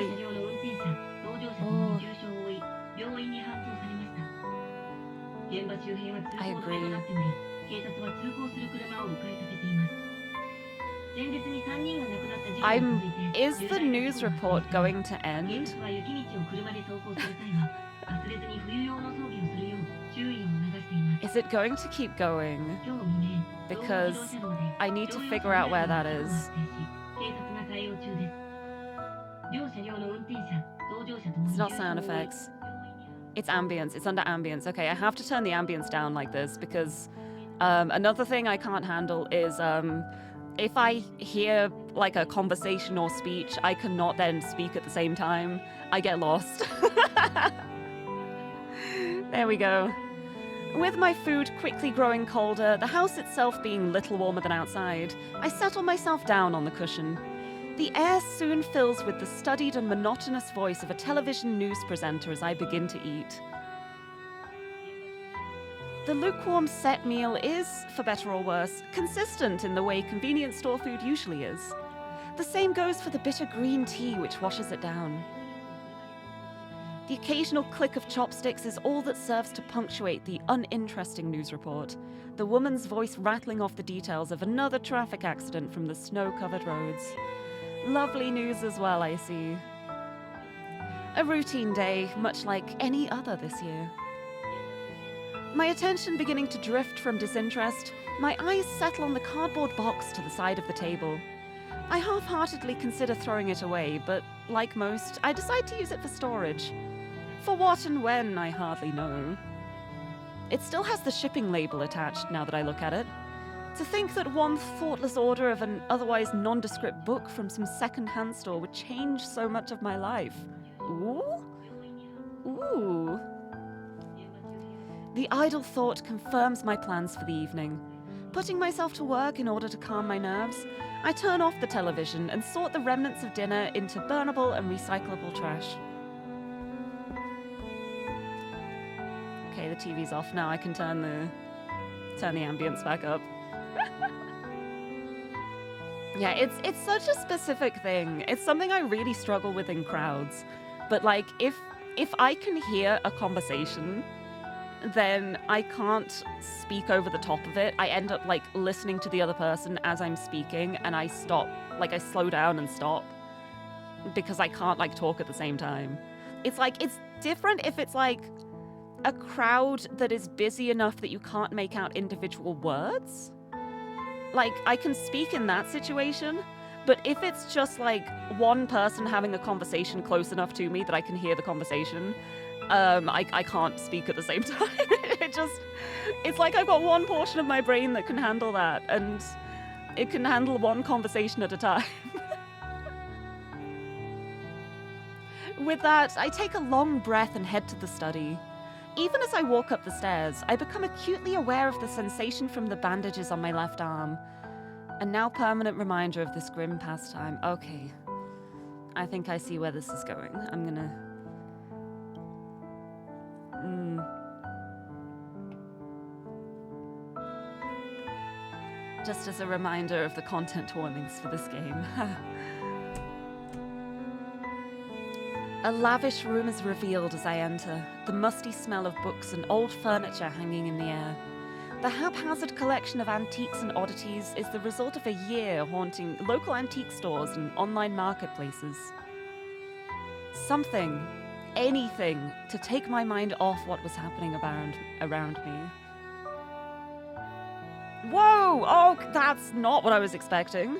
Oh. I agree. Is the news report going to end? Is it going to keep going? Because I need to figure out where that is. It's not sound effects. It's ambience. It's under ambience. Okay, I have to turn the ambience down like this because another thing I can't handle is if I hear like a conversation or speech, I cannot then speak at the same time. I get lost. There we go. With my food quickly growing colder, the house itself being little warmer than outside, I settle myself down on the cushion. The air soon fills with the studied and monotonous voice of a television news presenter as I begin to eat. The lukewarm set meal is, for better or worse, consistent in the way convenience store food usually is. The same goes for the bitter green tea which washes it down. The occasional click of chopsticks is all that serves to punctuate the uninteresting news report, the woman's voice rattling off the details of another traffic accident from the snow-covered roads. Lovely news as well, I see. A routine day, much like any other this year. My attention beginning to drift from disinterest, my eyes settle on the cardboard box to the side of the table. I half-heartedly consider throwing it away, but like most, I decide to use it for storage. For what and when, I hardly know. It still has the shipping label attached now that I look at it. To think that one thoughtless order of an otherwise nondescript book from some second-hand store would change so much of my life. Ooh? Ooh. The idle thought confirms my plans for the evening. Putting myself to work in order to calm my nerves, I turn off the television and sort the remnants of dinner into burnable and recyclable trash. Okay, the TV's off now. I can turn the ambience back up. Yeah, it's such a specific thing. It's something I really struggle with in crowds. But like, if I can hear a conversation, then I can't speak over the top of it. I end up like listening to the other person as I'm speaking, and I stop, like I slow down and stop because I can't like talk at the same time. It's like, it's different if it's like a crowd that is busy enough that you can't make out individual words. Like, I can speak in that situation, but if it's just like one person having a conversation close enough to me that I can hear the conversation, I can't speak at the same time. It's like I've got one portion of my brain that can handle that, and it can handle one conversation at a time. With that, I take a long breath and head to the study. Even as I walk up the stairs, I become acutely aware of the sensation from the bandages on my left arm. A now permanent reminder of this grim pastime. Okay. I think I see where this is going. I'm gonna... Just as a reminder of the content warnings for this game. A lavish room is revealed as I enter, the musty smell of books and old furniture hanging in the air. The haphazard collection of antiques and oddities is the result of a year haunting local antique stores and online marketplaces. Something, anything, to take my mind off what was happening around me. Whoa! Oh, that's not what I was expecting.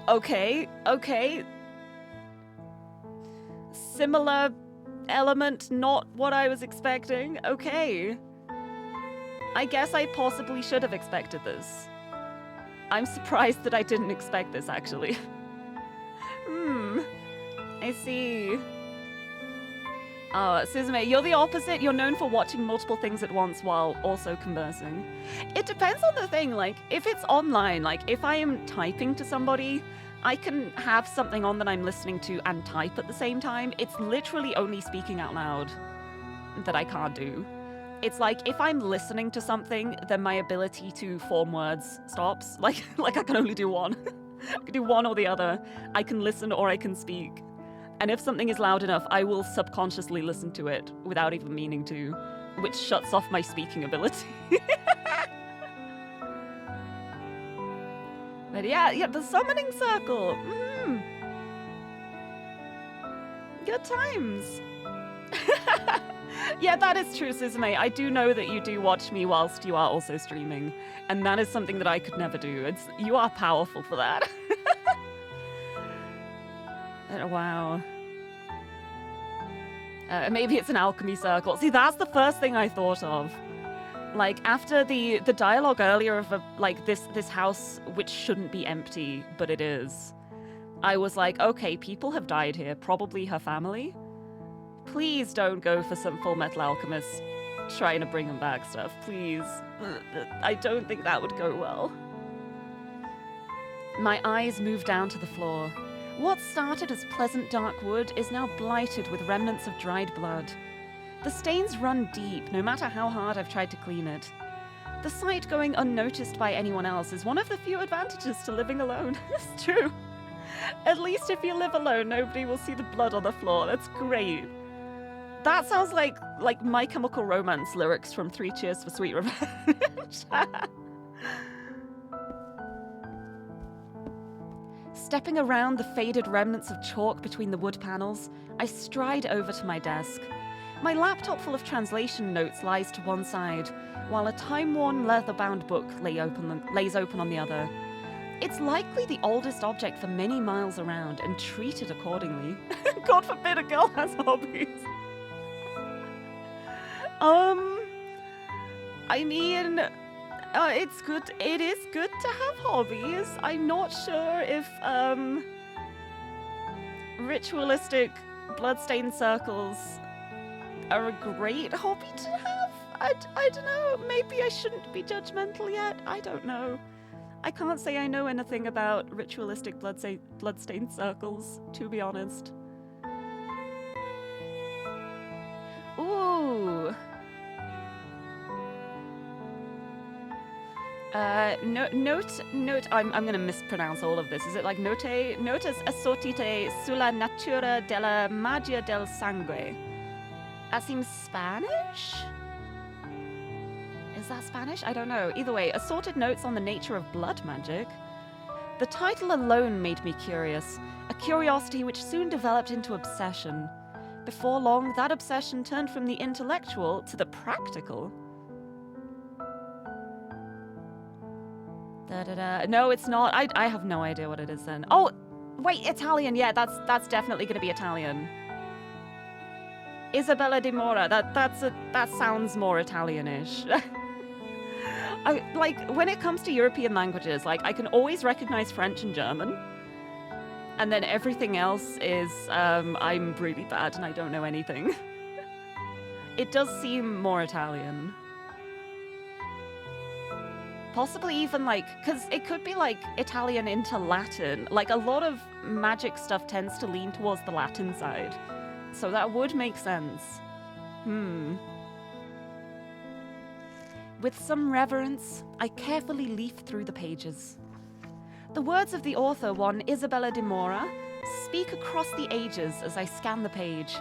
Okay. Similar element, not what I was expecting. Okay. I guess I possibly should have expected this. I'm surprised that I didn't expect this, actually. I see. Suzume, you're the opposite. You're known for watching multiple things at once while also conversing. It depends on the thing. Like, if it's online, like, if I am typing to somebody, I can have something on that I'm listening to and type at the same time. It's literally only speaking out loud that I can't do. It's like, if I'm listening to something, then my ability to form words stops. Like I can only do one. I can do one or the other. I can listen or I can speak. And if something is loud enough, I will subconsciously listen to it without even meaning to, which shuts off my speaking ability. But yeah, the summoning circle. Good times. Yeah, that is true, Suzume. I do know that you do watch me whilst you are also streaming, and that is something that I could never do. You are powerful for that. Wow. Maybe it's an alchemy circle. See, that's the first thing I thought of. Like, after the dialogue earlier of this house which shouldn't be empty, but it is, I was like, okay, people have died here, probably her family. Please don't go for some Full Metal Alchemist trying to bring them back stuff, please. I don't think that would go well. My eyes move down to the floor. What started as pleasant dark wood is now blighted with remnants of dried blood. The stains run deep, no matter how hard I've tried to clean it. The sight going unnoticed by anyone else is one of the few advantages to living alone. It's true. At least if you live alone, nobody will see the blood on the floor. That's great. That sounds like My Chemical Romance lyrics from 3 Cheers for Sweet Revenge. Stepping around the faded remnants of chalk between the wood panels, I stride over to my desk. My laptop full of translation notes lies to one side, while a time-worn leather-bound book lays open on the other. It's likely the oldest object for many miles around and treated accordingly. God forbid a girl has hobbies. I mean, it's good. It is good to have hobbies. I'm not sure if ritualistic bloodstained circles are a great hobby to have. I don't know. Maybe I shouldn't be judgmental yet. I don't know. I can't say I know anything about ritualistic bloodstained circles, to be honest. Ooh. Note, I'm gonna mispronounce all of this. Is it like notas assortite sulla natura della magia del sangue? That seems Spanish? Is that Spanish? I don't know. Either way, assorted notes on the nature of blood magic. The title alone made me curious, a curiosity which soon developed into obsession. Before long, that obsession turned from the intellectual to the practical. No, it's not. I have no idea what it is then. Oh, wait, Italian. Yeah, that's definitely going to be Italian. Isabella di Mora. That sounds more Italianish. When it comes to European languages, I can always recognize French and German. And then everything else is, I'm really bad and I don't know anything. It does seem more Italian. Possibly even because it could be Italian into Latin. A lot of magic stuff tends to lean towards the Latin side. So that would make sense. With some reverence, I carefully leafed through the pages. The words of the author, one Isabella di Mora, speak across the ages as I scan the page.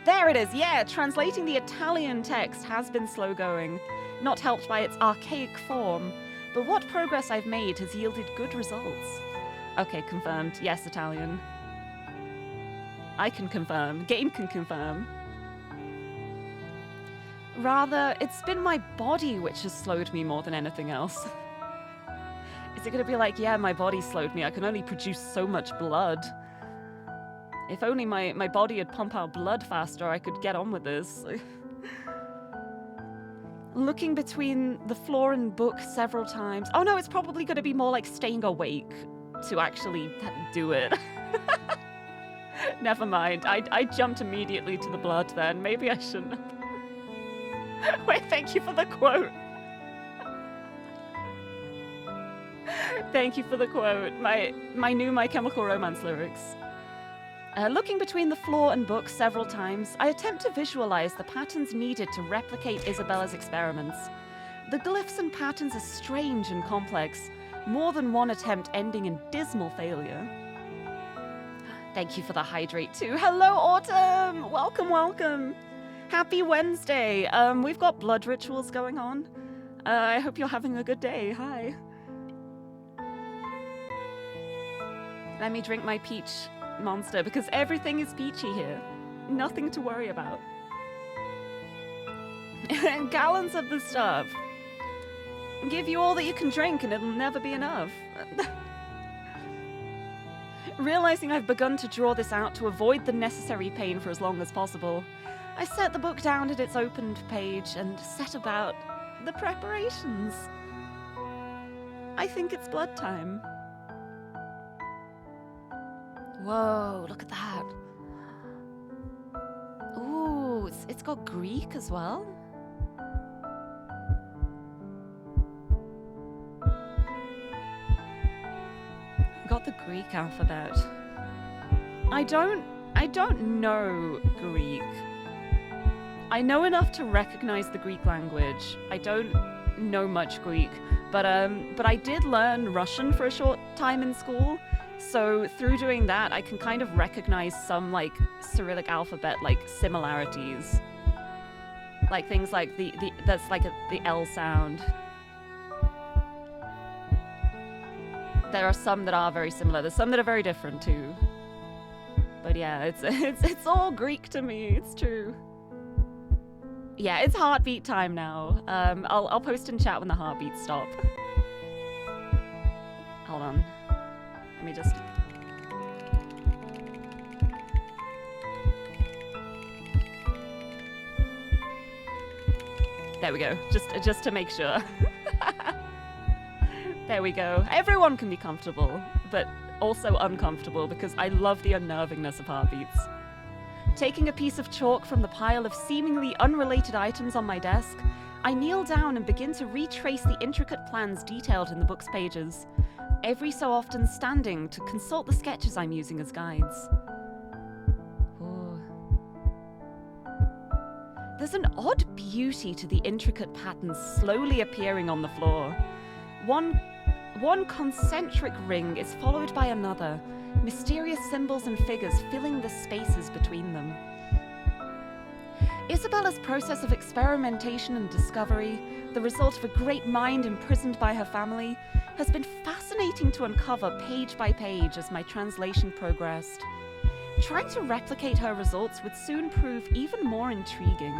There it is, yeah! Translating the Italian text has been slow going, not helped by its archaic form, but what progress I've made has yielded good results. Okay, confirmed. Yes, Italian. I can confirm. Game can confirm. Rather, it's been my body which has slowed me more than anything else. Is it going to be yeah, my body slowed me. I can only produce so much blood. If only my body would pump out blood faster, I could get on with this. Looking between the floor and book several times. Oh no, it's probably going to be more staying awake to actually do it. Never mind. I jumped immediately to the blood then. Maybe I shouldn't have. Wait, thank you for the quote. Thank you for the quote. My new My Chemical Romance lyrics. Looking between the floor and book several times, I attempt to visualize the patterns needed to replicate Isabella's experiments. The glyphs and patterns are strange and complex, more than one attempt ending in dismal failure. Thank you for the hydrate too. Hello, Autumn! Welcome, welcome. Happy Wednesday. We've got blood rituals going on. I hope you're having a good day. Hi. Let me drink my peach monster because everything is peachy here. Nothing to worry about. And gallons of the stuff. Give you all that you can drink and it'll never be enough. Realizing I've begun to draw this out to avoid the necessary pain for as long as possible, I set the book down at its opened page and set about the preparations. I think it's blood time. Whoa, look at that. Ooh, it's got Greek as well. Got the Greek alphabet. I don't know Greek. I know enough to recognize the Greek language. I don't know much Greek, but I did learn Russian for a short time in school. So through doing that, I can kind of recognize some Cyrillic alphabet similarities. Things like that's the L sound. There are some that are very similar. There's some that are very different too. But yeah, it's all Greek to me. It's true. Yeah, it's heartbeat time now. I'll post in chat when the heartbeats stop. Hold on. Let me just... There we go. Just to make sure. There we go. Everyone can be comfortable, but also uncomfortable because I love the unnervingness of heartbeats. Taking a piece of chalk from the pile of seemingly unrelated items on my desk, I kneel down and begin to retrace the intricate plans detailed in the book's pages, every so often standing to consult the sketches I'm using as guides. There's an odd beauty to the intricate patterns slowly appearing on the floor. One concentric ring is followed by another, mysterious symbols and figures filling the spaces between them. Isabella's process of experimentation and discovery, the result of a great mind imprisoned by her family, has been fascinating to uncover page by page as my translation progressed. Trying to replicate her results would soon prove even more intriguing.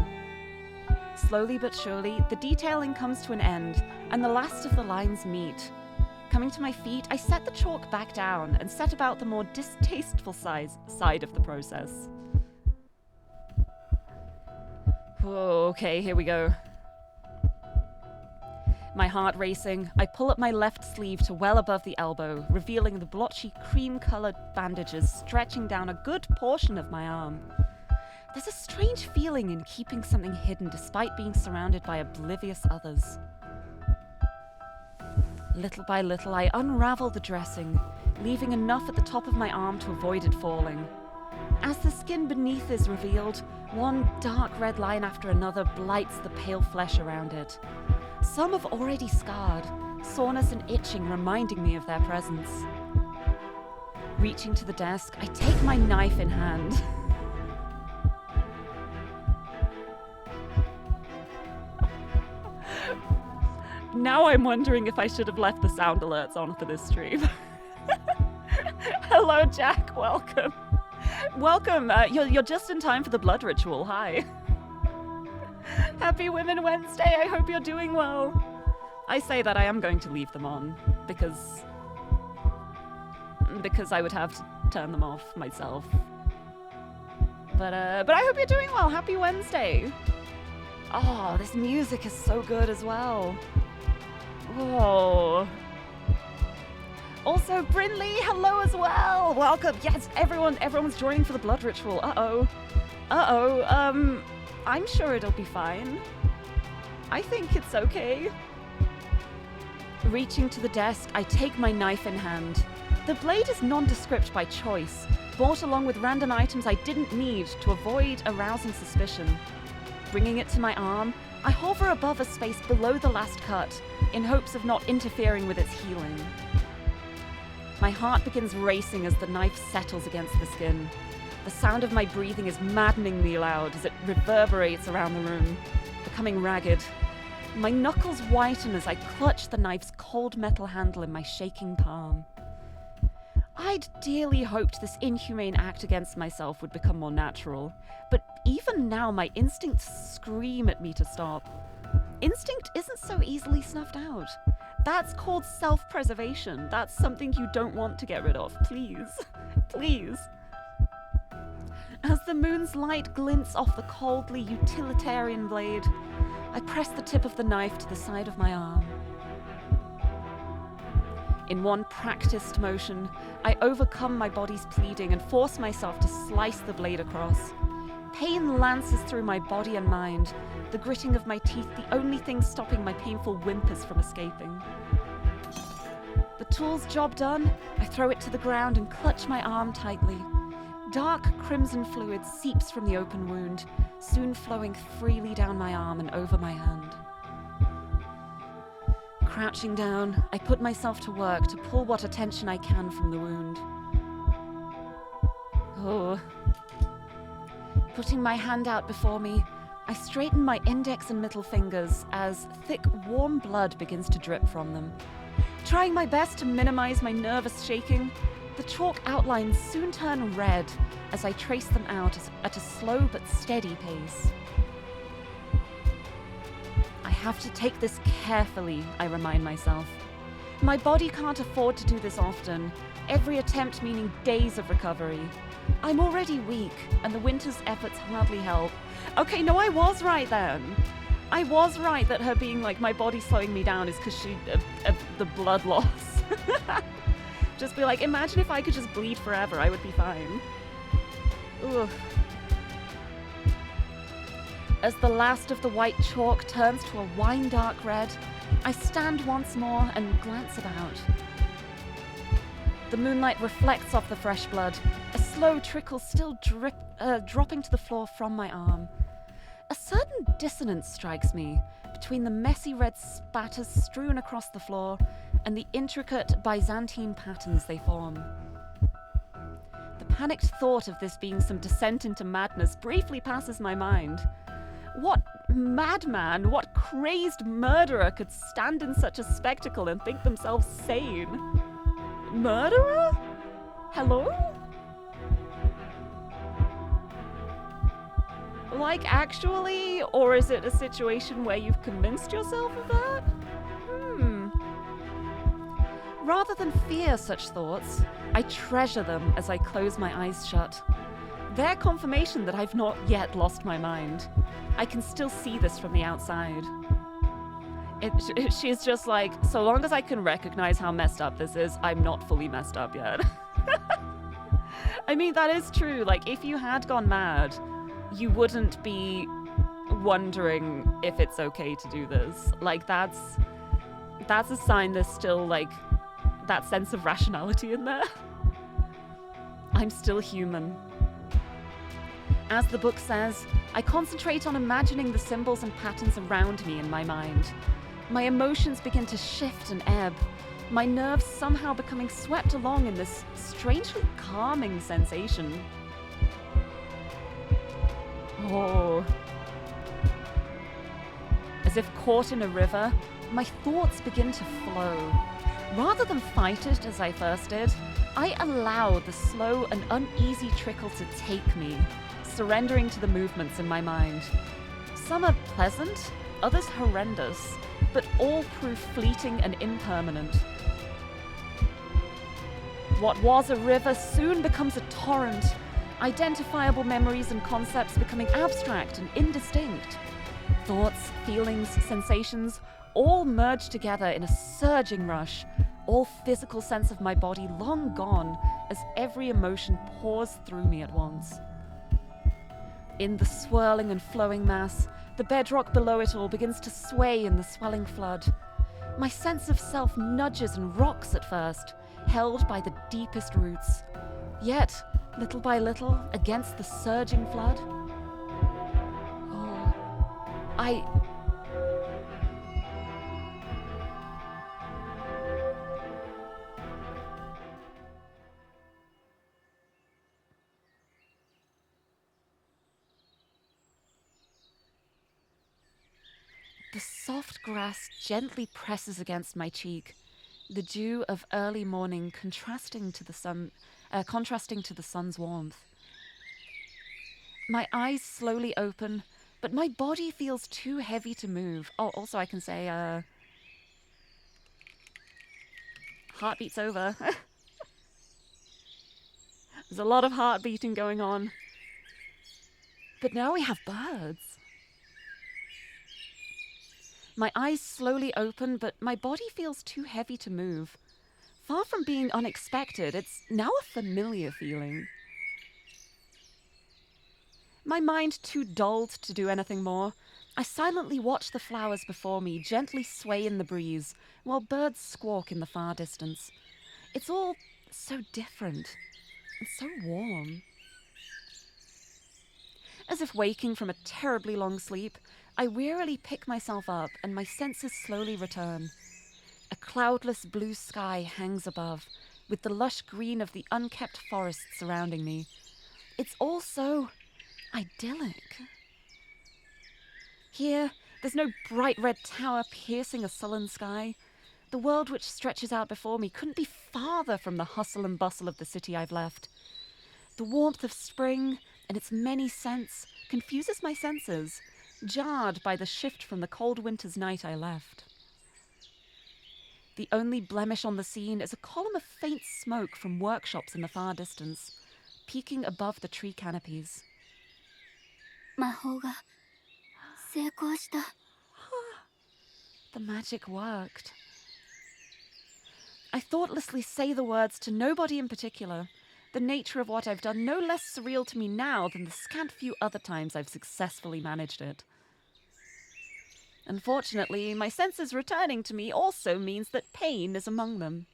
Slowly but surely, the detailing comes to an end, and the last of the lines meet. Coming to my feet, I set the chalk back down and set about the more distasteful side of the process. Whoa, okay, here we go. My heart racing, I pull up my left sleeve to well above the elbow, revealing the blotchy cream-colored bandages stretching down a good portion of my arm. There's a strange feeling in keeping something hidden despite being surrounded by oblivious others. Little by little, I unravel the dressing, leaving enough at the top of my arm to avoid it falling. As the skin beneath is revealed, one dark red line after another blights the pale flesh around it. Some have already scarred, soreness and itching reminding me of their presence. Reaching to the desk, I take my knife in hand. Now I'm wondering if I should have left the sound alerts on for this stream. Hello, Jack. Welcome. Welcome. You're just in time for the blood ritual. Hi. Happy Women Wednesday. I hope you're doing well. I say that I am going to leave them on because I would have to turn them off myself. But I hope you're doing well. Happy Wednesday. Oh, this music is so good as well. Oh. Also, Brinley, hello as well. Welcome. Yes, everyone's joining for the blood ritual. I'm sure it'll be fine. I think it's okay. Reaching to the desk, I take my knife in hand. The blade is nondescript by choice, bought along with random items I didn't need to avoid arousing suspicion. Bringing it to my arm, I hover above a space below the last cut, in hopes of not interfering with its healing. My heart begins racing as the knife settles against the skin. The sound of my breathing is maddeningly loud as it reverberates around the room, becoming ragged. My knuckles whiten as I clutch the knife's cold metal handle in my shaking palm. I'd dearly hoped this inhumane act against myself would become more natural, but even now my instincts scream at me to stop. Instinct isn't so easily snuffed out. That's called self-preservation. That's something you don't want to get rid of. Please. Please. As the moon's light glints off the coldly utilitarian blade, I press the tip of the knife to the side of my arm. In one practiced motion, I overcome my body's pleading and force myself to slice the blade across. Pain lances through my body and mind, the gritting of my teeth the only thing stopping my painful whimpers from escaping. The tool's job done, I throw it to the ground and clutch my arm tightly. Dark crimson fluid seeps from the open wound, soon flowing freely down my arm and over my hand. Crouching down, I put myself to work to pull what attention I can from the wound. Oh. Putting my hand out before me, I straighten my index and middle fingers as thick, warm blood begins to drip from them. Trying my best to minimize my nervous shaking, the chalk outlines soon turn red as I trace them out at a slow but steady pace. I have to take this carefully, I remind myself. My body can't afford to do this often, every attempt meaning days of recovery. I'm already weak, and the winter's efforts hardly help. Okay, no, I was right then. I was right that her being like, my body slowing me down is because of the blood loss. Just be like, imagine if I could just bleed forever, I would be fine. Ugh. As the last of the white chalk turns to a wine-dark red, I stand once more and glance about. The moonlight reflects off the fresh blood, a slow trickle still dropping to the floor from my arm. A certain dissonance strikes me between the messy red spatters strewn across the floor and the intricate Byzantine patterns they form. The panicked thought of this being some descent into madness briefly passes my mind. What madman, what crazed murderer could stand in such a spectacle and think themselves sane? Murderer? Hello? Like, actually? Or is it a situation where you've convinced yourself of that? Rather than fear such thoughts, I treasure them as I close my eyes shut. They're confirmation that I've not yet lost my mind. I can still see this from the outside. She's just like, so long as I can recognize how messed up this is, I'm not fully messed up yet. I mean, that is true. Like, if you had gone mad, you wouldn't be wondering if it's okay to do this. Like, that's a sign there's still, like, that sense of rationality in there. I'm still human. As the book says, I concentrate on imagining the symbols and patterns around me in my mind. My emotions begin to shift and ebb, my nerves somehow becoming swept along in this strangely calming sensation. Oh. As if caught in a river, my thoughts begin to flow. Rather than fight it as I first did, I allow the slow and uneasy trickle to take me, surrendering to the movements in my mind. Some are pleasant, others horrendous, but all prove fleeting and impermanent. What was a river soon becomes a torrent, identifiable memories and concepts becoming abstract and indistinct. Thoughts, feelings, sensations, all merge together in a surging rush, all physical sense of my body long gone as every emotion pours through me at once. In the swirling and flowing mass, the bedrock below it all begins to sway in the swelling flood. My sense of self nudges and rocks at first, held by the deepest roots. Yet, little by little, against the surging flood, the soft grass gently presses against my cheek, the dew of early morning contrasting to the sun's warmth. My eyes slowly open, but my body feels too heavy to move. Oh, also I can say, heartbeat's over. There's a lot of heart beating going on. But now we have birds. My eyes slowly open, but my body feels too heavy to move. Far from being unexpected, it's now a familiar feeling. My mind too dulled to do anything more, I silently watch the flowers before me gently sway in the breeze, while birds squawk in the far distance. It's all so different and so warm. As if waking from a terribly long sleep, I wearily pick myself up and my senses slowly return. A cloudless blue sky hangs above, with the lush green of the unkept forest surrounding me. It's all so idyllic. Here, there's no bright red tower piercing a sullen sky. The world which stretches out before me couldn't be farther from the hustle and bustle of the city I've left. The warmth of spring and its many scents confuses my senses, jarred by the shift from the cold winter's night I left. The only blemish on the scene is a column of faint smoke from workshops in the far distance, peeking above the tree canopies. 魔法が成功した。 The magic worked. I thoughtlessly say the words to nobody in particular, the nature of what I've done no less surreal to me now than the scant few other times I've successfully managed it. Unfortunately, my senses returning to me also means that pain is among them.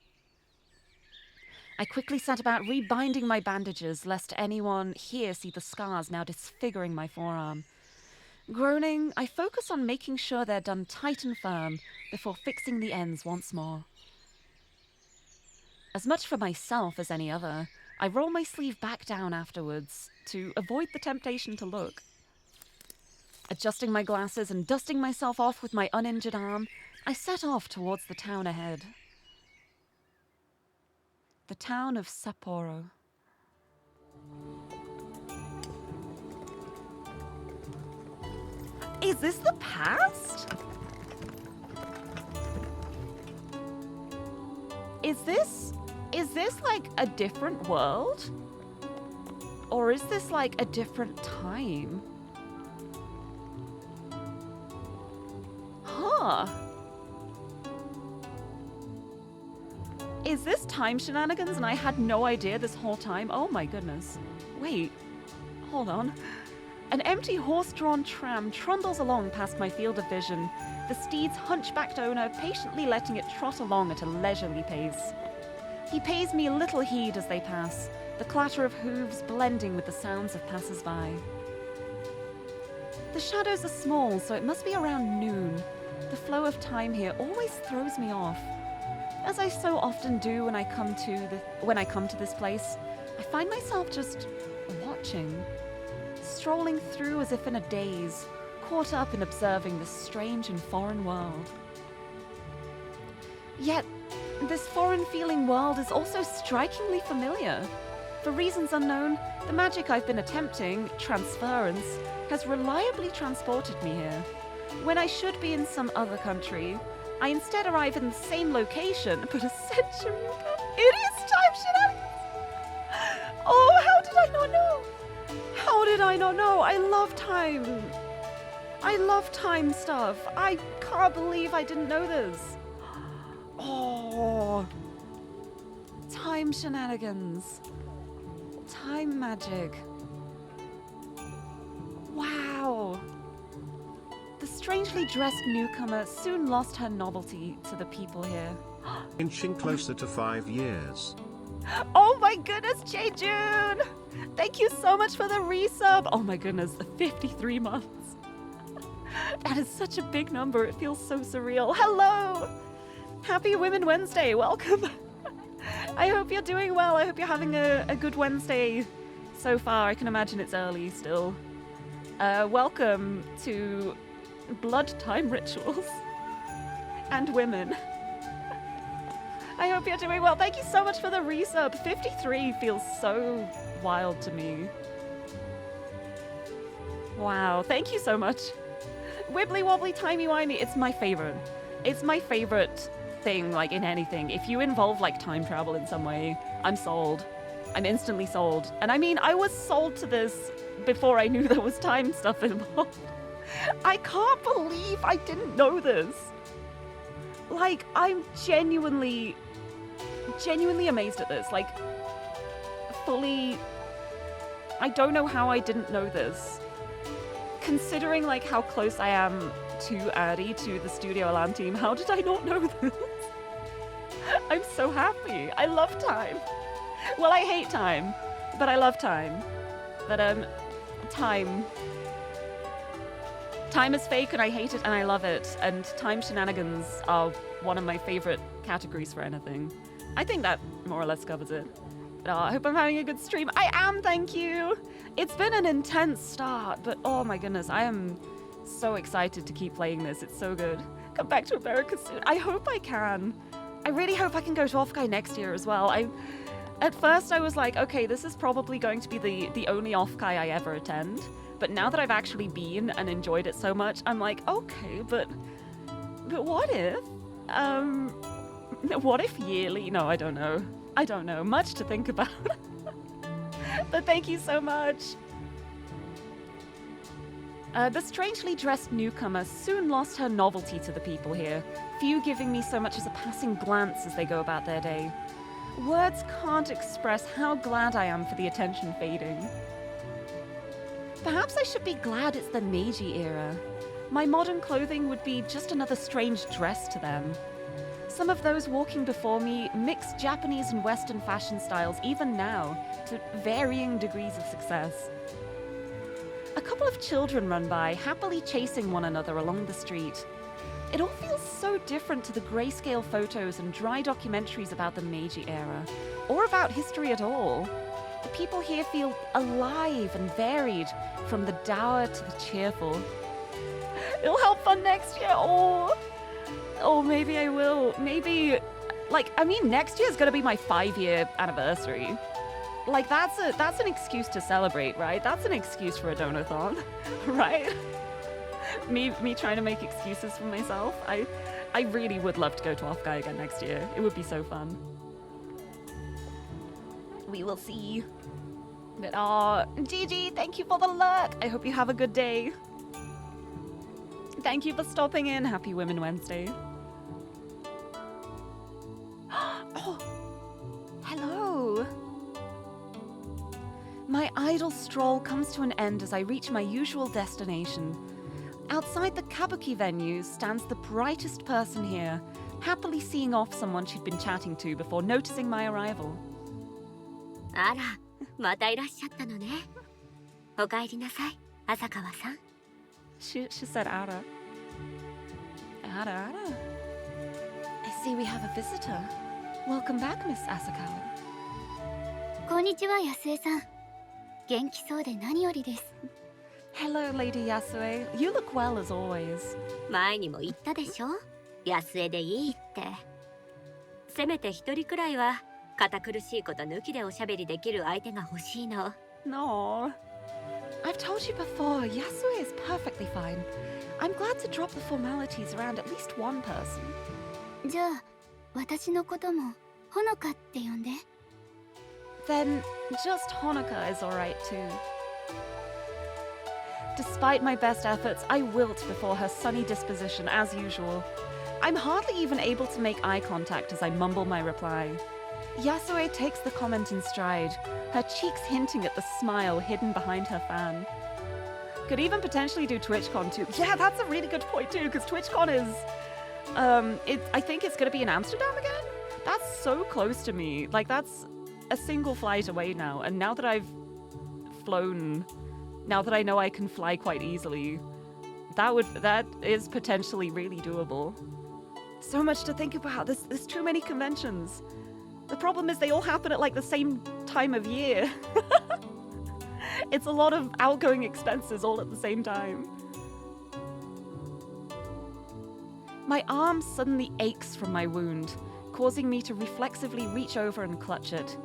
I quickly set about rebinding my bandages, lest anyone here see the scars now disfiguring my forearm. Groaning, I focus on making sure they're done tight and firm before fixing the ends once more. As much for myself as any other, I roll my sleeve back down afterwards to avoid the temptation to look. Adjusting my glasses and dusting myself off with my uninjured arm, I set off towards the town ahead. The town of Sapporo. Is this the past? Is this like a different world? Or is this like a different time? Huh. Is this time shenanigans and I had no idea this whole time? Oh my goodness. Wait, hold on. An empty horse-drawn tram trundles along past my field of vision, the steed's hunchbacked owner patiently letting it trot along at a leisurely pace. He pays me little heed as they pass, the clatter of hooves blending with the sounds of passers-by. The shadows are small, so it must be around noon. The flow of time here always throws me off. As I so often do when I come to this place, I find myself just watching, strolling through as if in a daze, caught up in observing this strange and foreign world. Yet, this foreign-feeling world is also strikingly familiar. For reasons unknown, the magic I've been attempting, transference, has reliably transported me here. When I should be in some other country, I instead arrive in the same location, but a century ago. It is time shenanigans! Oh, how did I not know? How did I not know? I love time. I love time stuff. I can't believe I didn't know this. Oh, time shenanigans. Time magic. Wow. The strangely dressed newcomer soon lost her novelty to the people here. Inching closer to 5 years. Oh my goodness, Jae-Jun! Thank you so much for the resub. Oh my goodness, the 53 months. That is such a big number. It feels so surreal. Hello! Happy Women Wednesday. Welcome. I hope you're doing well. I hope you're having a good Wednesday so far. I can imagine it's early still. Welcome to blood time rituals and women. I hope you're doing well. Thank you so much for the resub. 53 feels so wild to me. Wow, thank you so much. Wibbly wobbly timey wimey. It's my favorite. It's my favorite thing, like in anything. If you involve like time travel in some way, I'm sold. I'm instantly sold. And I mean, I was sold to this before I knew there was time stuff involved. I can't believe I didn't know this. Like, I'm genuinely amazed at this. Like, fully, I don't know how I didn't know this. Considering like how close I am to Addy, to the Studio Alan team, how did I not know this? I'm so happy. I love time. Well, I hate time, but I love time. But time is fake and I hate it and I love it. And time shenanigans are one of my favorite categories for anything. I think that more or less covers it. But I hope I'm having a good stream. I am, thank you. It's been an intense start, but oh my goodness, I am so excited to keep playing this. It's so good. Come back to America soon. I hope I can. I really hope I can go to Offkai next year as well. At first I was like, okay, this is probably going to be the only Offkai I ever attend. But now that I've actually been and enjoyed it so much, I'm like, okay, but what if What if yearly? No, I don't know. I don't know. Much to think about. But thank you so much. The strangely dressed newcomer soon lost her novelty to the people here, few giving me so much as a passing glance as they go about their day. Words can't express how glad I am for the attention fading. Perhaps I should be glad it's the Meiji era. My modern clothing would be just another strange dress to them. Some of those walking before me mix Japanese and Western fashion styles even now, to varying degrees of success. A couple of children run by, happily chasing one another along the street. It all feels so different to the grayscale photos and dry documentaries about the Meiji era, or about history at all. The people here feel alive and varied, from the dour to the cheerful. It'll help fun next year. Oh, maybe I will. Maybe, next year's gonna be my 5-year anniversary. Like, that's an excuse to celebrate, right? That's an excuse for a donathon, right? Me trying to make excuses for myself. I really would love to go to Off-Guy again next year. It would be so fun. We will see. But Gigi, thank you for the lurk. I hope you have a good day. Thank you for stopping in. Happy Women Wednesday. Oh, hello. My idle stroll comes to an end as I reach my usual destination. Outside the kabuki venue stands the brightest person here, happily seeing off someone she'd been chatting to before noticing my arrival. あら、またいらっしゃったのね。お帰りなさい、浅川さん。She said Ara. Ara. I see we have a visitor. Welcome back, Miss Asakawa. こんにちは、安江さん。元気そうで何よりです。Hello, Lady Yasue. You look well as always. 前にも言ったでしょ。安江でいいって。せめて一人くらいは堅苦しいこと抜きでおしゃべりできる相手が欲しいの。No. I've told you before, Yasue is perfectly fine. I'm glad to drop the formalities around at least one person. じゃあ、私のこともほのかって呼んで。Then just Honoka is alright too. Despite my best efforts, I wilt before her sunny disposition as usual. I'm hardly even able to make eye contact as I mumble my reply. Yasue takes the comment in stride, her cheeks hinting at the smile hidden behind her fan. Could even potentially do TwitchCon too. Yeah, that's a really good point too, because TwitchCon is... I think it's going to be in Amsterdam again? That's so close to me. Like, that's a single flight away now. And now that I've flown, now that I know I can fly quite easily, that is potentially really doable. So much to think about. There's too many conventions. The problem is they all happen at like the same time of year. It's a lot of outgoing expenses all at the same time. My arm suddenly aches from my wound, causing me to reflexively reach over and clutch it.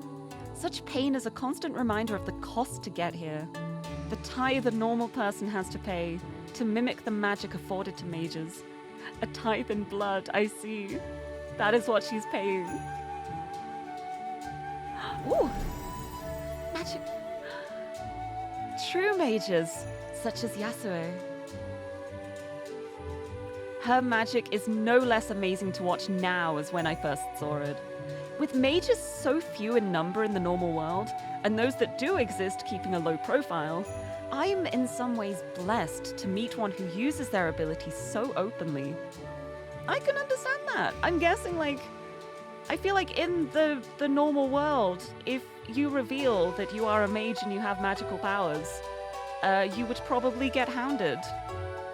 Such pain is a constant reminder of the cost to get here. The tithe a normal person has to pay to mimic the magic afforded to mages. A tithe in blood, I see. That is what she's paying. Ooh! Magic. True mages, such as Yasue. Her magic is no less amazing to watch now as when I first saw it. With mages so few in number in the normal world, and those that do exist keeping a low profile, I'm in some ways blessed to meet one who uses their abilities so openly. I can understand that. I'm guessing, I feel like in the normal world, if you reveal that you are a mage and you have magical powers, you would probably get hounded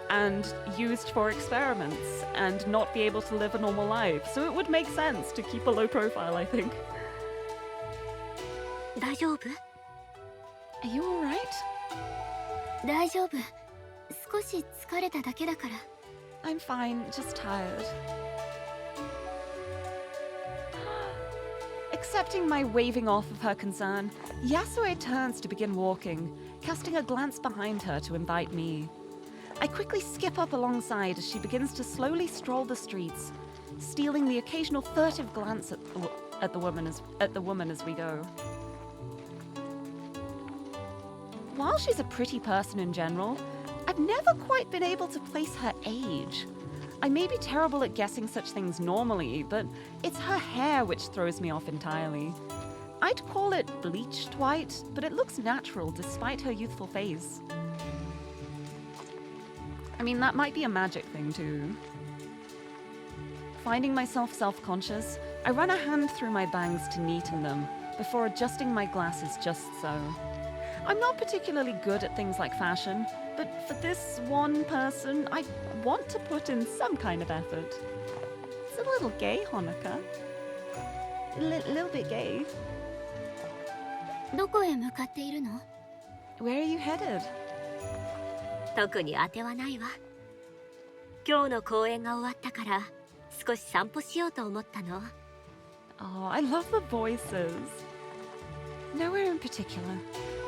and used for experiments and not be able to live a normal life. So it would make sense to keep a low profile, I think. 大丈夫? Are you alright? 大丈夫。少し疲れただけだから。I'm fine, just tired. Accepting my waving off of her concern, Yasue turns to begin walking, casting a glance behind her to invite me. I quickly skip up alongside as she begins to slowly stroll the streets, stealing the occasional furtive glance at the woman as we go. While she's a pretty person in general, I've never quite been able to place her age. I may be terrible at guessing such things normally, but it's her hair which throws me off entirely. I'd call it bleached white, but it looks natural despite her youthful face. I mean, that might be a magic thing too. Finding myself self-conscious, I run a hand through my bangs to neaten them before adjusting my glasses just so. I'm not particularly good at things like fashion, but for this one person, I want to put in some kind of effort. It's a little gay, Honoka. A little bit gay. どこへ向かっているの? Where are you headed? 特に当てはないわ。今日の公演が終わったから少し散歩しようと思ったの。Oh, I love the voices. Nowhere in particular.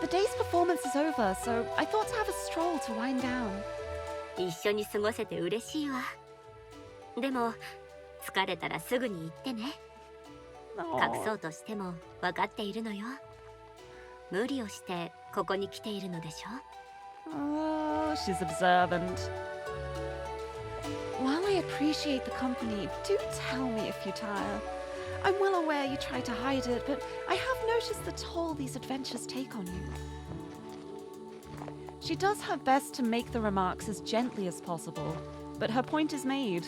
The day's performance is over, so I thought to have a stroll to wind down. 一緒に過ごせて嬉しいわ。でも疲れたらすぐに行ってね。隠そうとしても分かっているのよ。無理をしてここに来ているのでしょ? Oh, she's observant. While I appreciate the company, do tell me if you tire. I'm well aware you try to hide it, but I have noticed the toll these adventures take on you. She does her best to make the remarks as gently as possible, but her point is made.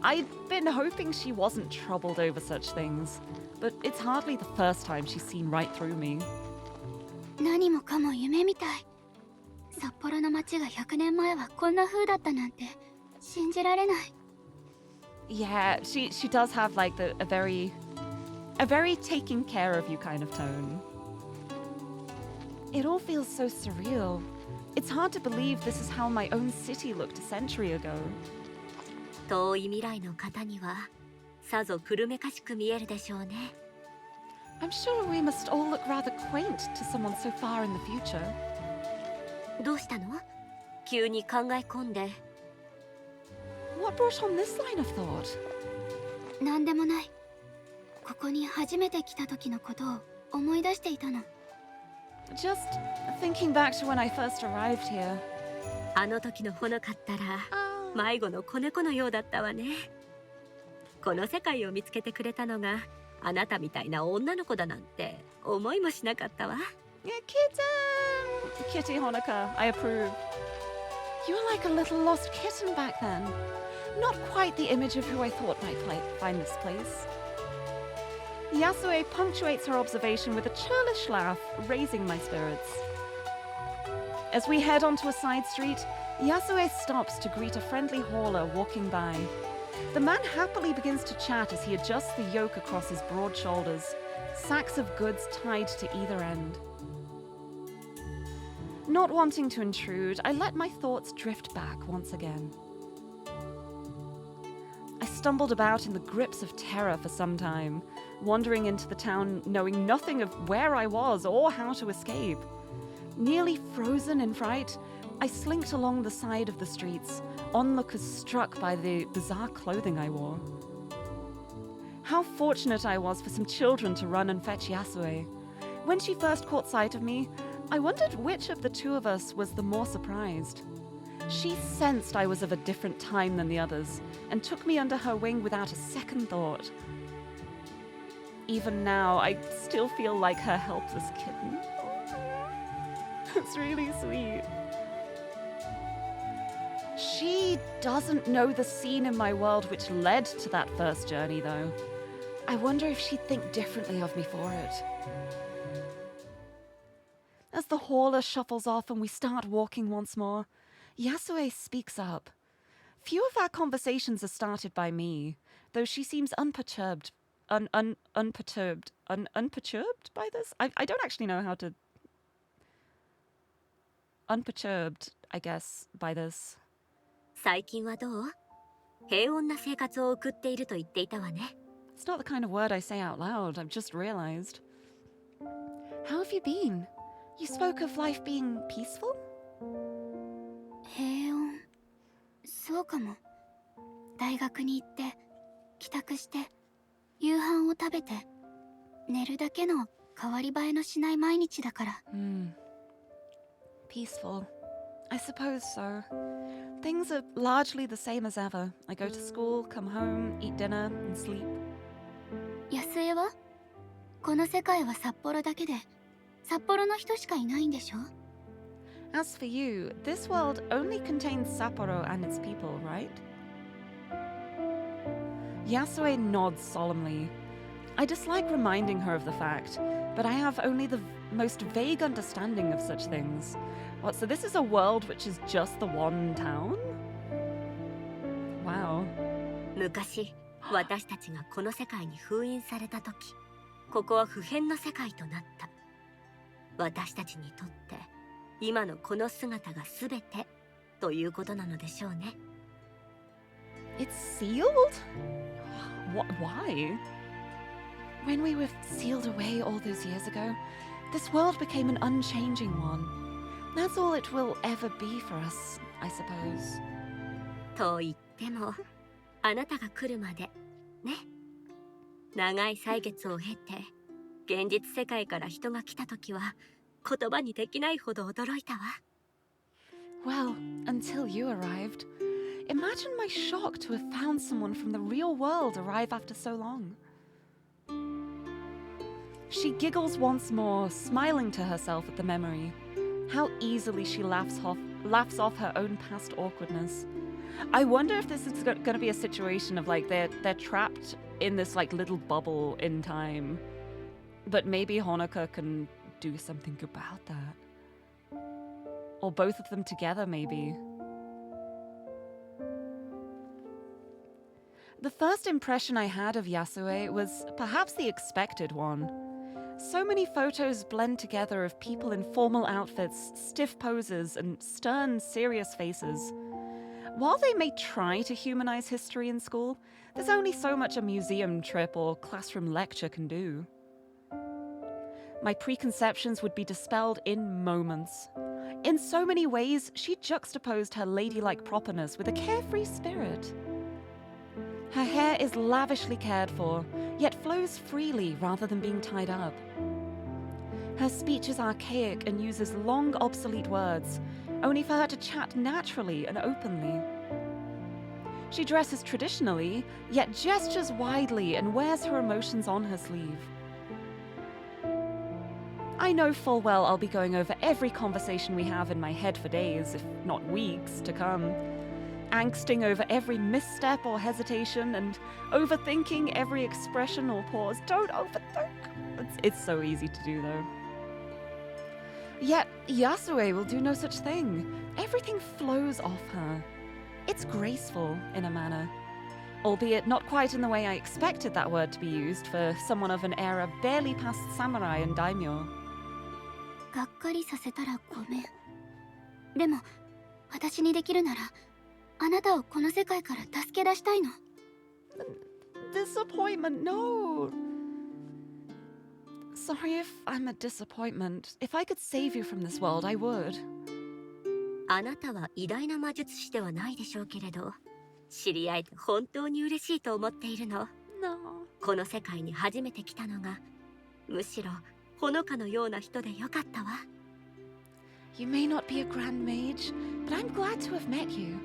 I'd been hoping she wasn't troubled over such things, but it's hardly the first time she's seen right through me. 何もかも夢みたい。札幌の街が100年前はこんな風だったなんて信じられない。Yeah, she does have like a very taking care of you kind of tone. It all feels so surreal. It's hard to believe this is how my own city looked a century ago. 遠い未来の方にはさぞ古めかしく見えるでしょうね。I'm sure we must all look rather quaint to someone so far in the future. どうしたの？急に考え込んで。What brought on this line of thought? なんでもない。ここに初めて来た時のことを思い出していたの。Just thinking back to when I first arrived here. あの時のほのかったら迷子の子猫のようだったわね。この世界を見つけてくれたのがあなたみたいな女の子だなんて思いもしなかったわ。Yeah, kitten! Kitty Honoka, I approve. You were like a little lost kitten back then. Not quite the image of who I thought might find this place. Yasue punctuates her observation with a churlish laugh, raising my spirits. As we head onto a side street, Yasue stops to greet a friendly hauler walking by. The man happily begins to chat as he adjusts the yoke across his broad shoulders, sacks of goods tied to either end. Not wanting to intrude, I let my thoughts drift back once again. I stumbled about in the grips of terror for some time, wandering into the town knowing nothing of where I was or how to escape. Nearly frozen in fright, I slinked along the side of the streets, onlookers struck by the bizarre clothing I wore. How fortunate I was for some children to run and fetch Yasue. When she first caught sight of me, I wondered which of the two of us was the more surprised. She sensed I was of a different time than the others, and took me under her wing without a second thought. Even now, I still feel like her helpless kitten. It's really sweet. She doesn't know the scene in my world which led to that first journey, though. I wonder if she'd think differently of me for it. As the hauler shuffles off and we start walking once more, Yasue speaks up. Few of our conversations are started by me, though she seems unperturbed by this? I don't actually know how to... Unperturbed, I guess, by this. 最近はどう？平穏な生活を送っていると言っていたわね。It's not the kind of word I say out loud, I've just realized. How have you been? You spoke of life being peaceful? 平穏。そうかも。大学に行って帰宅して夕飯を食べて寝るだけの変わり映えのしない毎日だから。Peaceful. I suppose so. Things are largely the same as ever. I go to school, come home, eat dinner, and sleep. 安江はこの世界は札幌だけで札幌の人しかいないんでしょ？ As for you, this world only contains Sapporo and its people, right? Yasue nods solemnly. I dislike reminding her of the fact, but I have only the most vague understanding of such things. What, so this is a world which is just the one town? Wow. 昔、私たちがこの世界に封印された時、ここは不変の世界となった。私たちにとって今のこの姿が全てということなのでしょうね。It's sealed? Why? When we were sealed away all those years ago, this world became an unchanging one. That's all it will ever be for us, I suppose. と言っても、あなたが来るまで、ね。長い歳月を経て、現実世界から人が来た時は、言葉にできないほど驚いたわ。Well, until you arrived. Imagine my shock to have found someone from the real world arrive after so long. She giggles once more, smiling to herself at the memory. How easily she laughs off her own past awkwardness. I wonder if this is going to be a situation of like they're trapped in this like little bubble in time, but maybe Honoka can do something about that, or both of them together maybe. The first impression I had of Yasue was perhaps the expected one. So many photos blend together of people in formal outfits, stiff poses, and stern, serious faces. While they may try to humanize history in school, there's only so much a museum trip or classroom lecture can do. My preconceptions would be dispelled in moments. In so many ways, she juxtaposed her ladylike properness with a carefree spirit. Her hair is lavishly cared for, yet flows freely rather than being tied up. Her speech is archaic and uses long, obsolete words, only for her to chat naturally and openly. She dresses traditionally, yet gestures widely and wears her emotions on her sleeve. I know full well I'll be going over every conversation we have in my head for days, if not weeks, to come. Angsting over every misstep or hesitation and overthinking every expression or pause. Don't overthink! It's so easy to do, though. Yet, Yasue will do no such thing. Everything flows off her. It's graceful, in a manner. Albeit not quite in the way I expected that word to be used for someone of an era barely past samurai and daimyo. がっかりさせたらごめん。でも、私にできるなら、あなたをこの世界から助け出したいの。Disappointment, no! Sorry if I'm a disappointment. If I could save you from this world, I would. あなたは偉大な魔術師ではないでしょうけれど、知り合えて本当に嬉しいと思っているの。No. この世界に初めて来たのが、むしろほのかのような人でよかったわ。You may not be a grand mage, but I'm glad to have met you.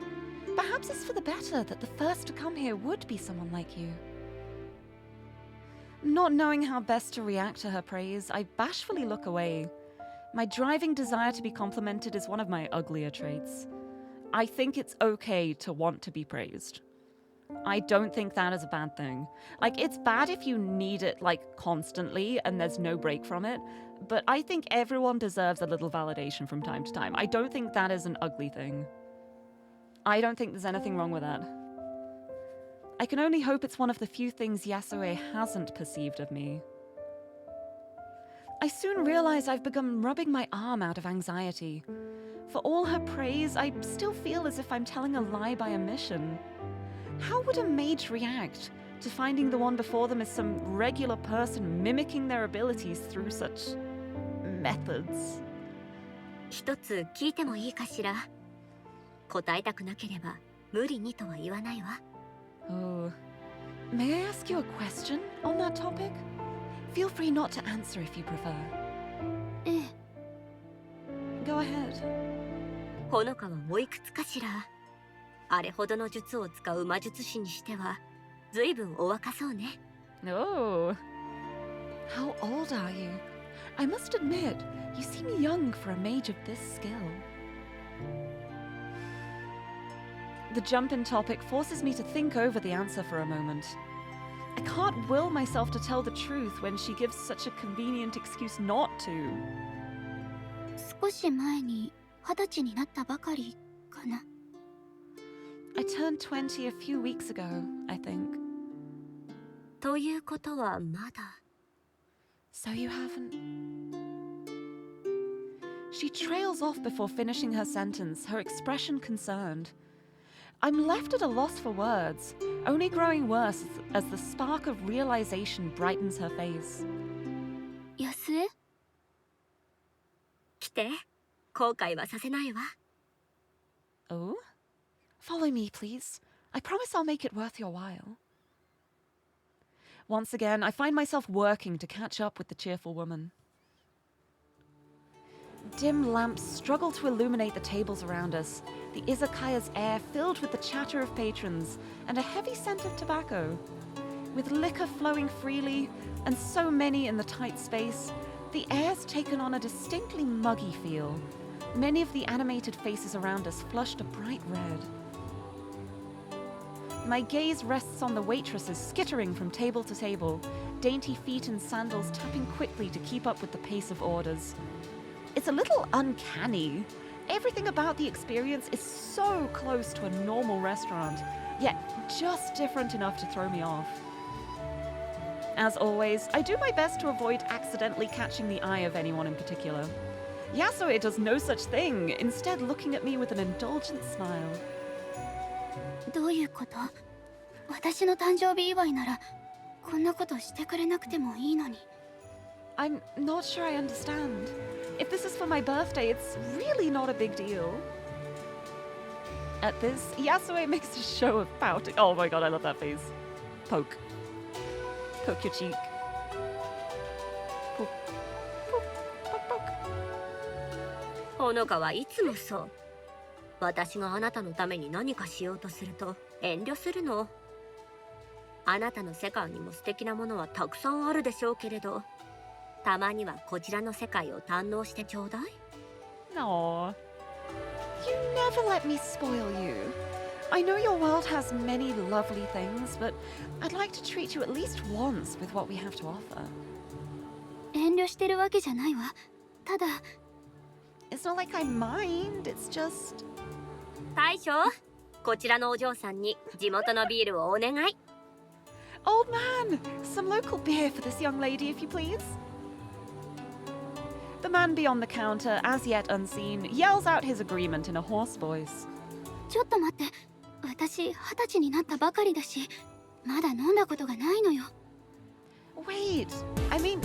Perhaps it's for the better that the first to come here would be someone like you. Not knowing how best to react to her praise, I bashfully look away. My driving desire to be complimented is one of my uglier traits. I think it's okay to want to be praised. I don't think that is a bad thing. Like, it's bad if you need it, like, constantly and there's no break from it, but I think everyone deserves a little validation from time to time. I don't think that is an ugly thing. I don't think there's anything wrong with that. I can only hope it's one of the few things Yasue hasn't perceived of me. I soon realize I've begun rubbing my arm out of anxiety. For all her praise, I still feel as if I'm telling a lie by omission. How would a mage react to finding the one before them as some regular person mimicking their abilities through such methods? 一つ聞いてもいいかしら。答えたくなければ無理にとは言わないわ。 Oh. May I ask you a question on that topic? Feel free not to answer if you prefer. ええ、 Go ahead. ほのかはおいくつかしら。あれほどの術を使う魔術師にしては随分お若そうね。 Oh. How old are you? I must admit, you seem young for a mage of this skill. The jump in topic forces me to think over the answer for a moment. I can't will myself to tell the truth when she gives such a convenient excuse not to. 少し前に20歳になったばかりかな。 I turned 20 a few weeks ago, I think. ということはまだ。 So you haven't... She trails off before finishing her sentence, her expression concerned. I'm left at a loss for words, only growing worse as the spark of realization brightens her face. 安江、来て、後悔はさせないわ。 Oh? Follow me, please. I promise I'll make it worth your while. Once again, I find myself working to catch up with the cheerful woman. Dim lamps struggle to illuminate the tables around us, the izakaya's air filled with the chatter of patrons and a heavy scent of tobacco. With liquor flowing freely and so many in the tight space, the air's taken on a distinctly muggy feel. Many of the animated faces around us flushed a bright red. My gaze rests on the waitresses skittering from table to table, dainty feet in sandals tapping quickly to keep up with the pace of orders. It's a little uncanny. Everything about the experience is so close to a normal restaurant, yet just different enough to throw me off. As always, I do my best to avoid accidentally catching the eye of anyone in particular. Yasue does no such thing, instead looking at me with an indulgent smile. どういうこと？私の誕生日祝いならこんなことしてくれなくてもいいのに。 I'm not sure I understand. If this is for my birthday, it's really not a big deal. At this, Yasue makes a show of pouting. Oh my god, I love that face. Poke. Poke your cheek. Poke. Poke. Poke. Poke. ほのかはいつもそう。私があなたのために何かしようとすると遠慮するの。あなたの世界にも素敵なものはたくさんあるでしょうけれど、たまにはこちらの世界を堪能してちょうだい。 Aww. You never let me spoil you. I know your world has many lovely things, but I'd like to treat you at least once with what we have to offer. 遠慮してるわけじゃないわ。ただ、 It's not like I mind, it's just... 大将、こちらのお嬢さんに地元のビールをお願い。 Old man, some local beer for this young lady, if you please. The man beyond the counter, as yet unseen, yells out his agreement in a hoarse voice. ちょっと待って。私20歳になったばかりだし、まだ飲んだことがないのよ。 Wait, I mean,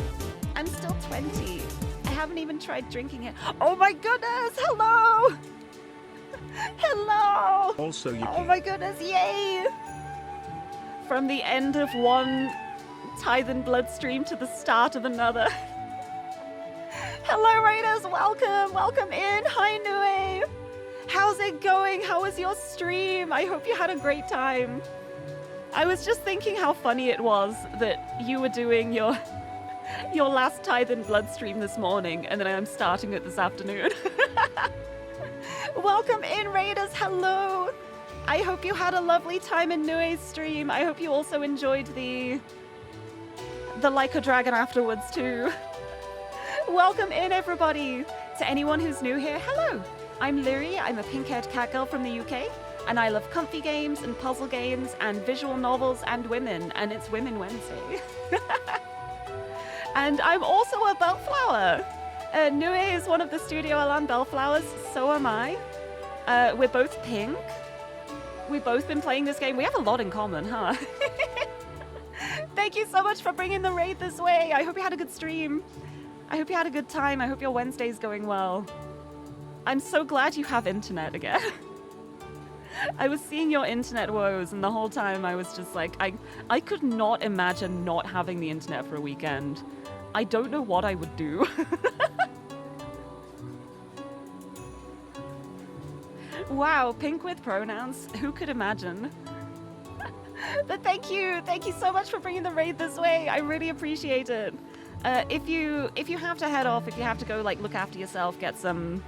I'm still 20. I haven't even tried drinking it. Oh my goodness, hello! Hello! Also, Yuki. Oh my goodness, yay! From the end of one Tithe In Blood stream to the start of another. Hello, Raiders, welcome! Welcome in! Hi, Nue! How's it going? How was your stream? I hope you had a great time. I was just thinking how funny it was that you were doing your last Tithe In Blood stream this morning, and then I'm starting it this afternoon. Welcome in, Raiders. Hello. I hope you had a lovely time in Nue's stream. I hope you also enjoyed the Like a Dragon afterwards too. Welcome in, everybody. To anyone who's new here, hello. I'm Lirie. I'm a pink-haired cat girl from the UK, and I love comfy games and puzzle games and visual novels and women, and it's Women Wednesday. And I'm also a bellflower. Nue is one of the Studio Alan bellflowers, so am I. We're both pink. We've both been playing this game. We have a lot in common, huh? Thank you so much for bringing the raid this way. I hope you had a good stream. I hope you had a good time. I hope your Wednesday's going well. I'm so glad you have internet again. I was seeing your internet woes, and the whole time I was just like, I could not imagine not having the internet for a weekend. I don't know what I would do. Wow, pink with pronouns. Who could imagine? But thank you so much for bringing the raid this way. I really appreciate it. If you have to head off, if you have to go like look after yourself, get some,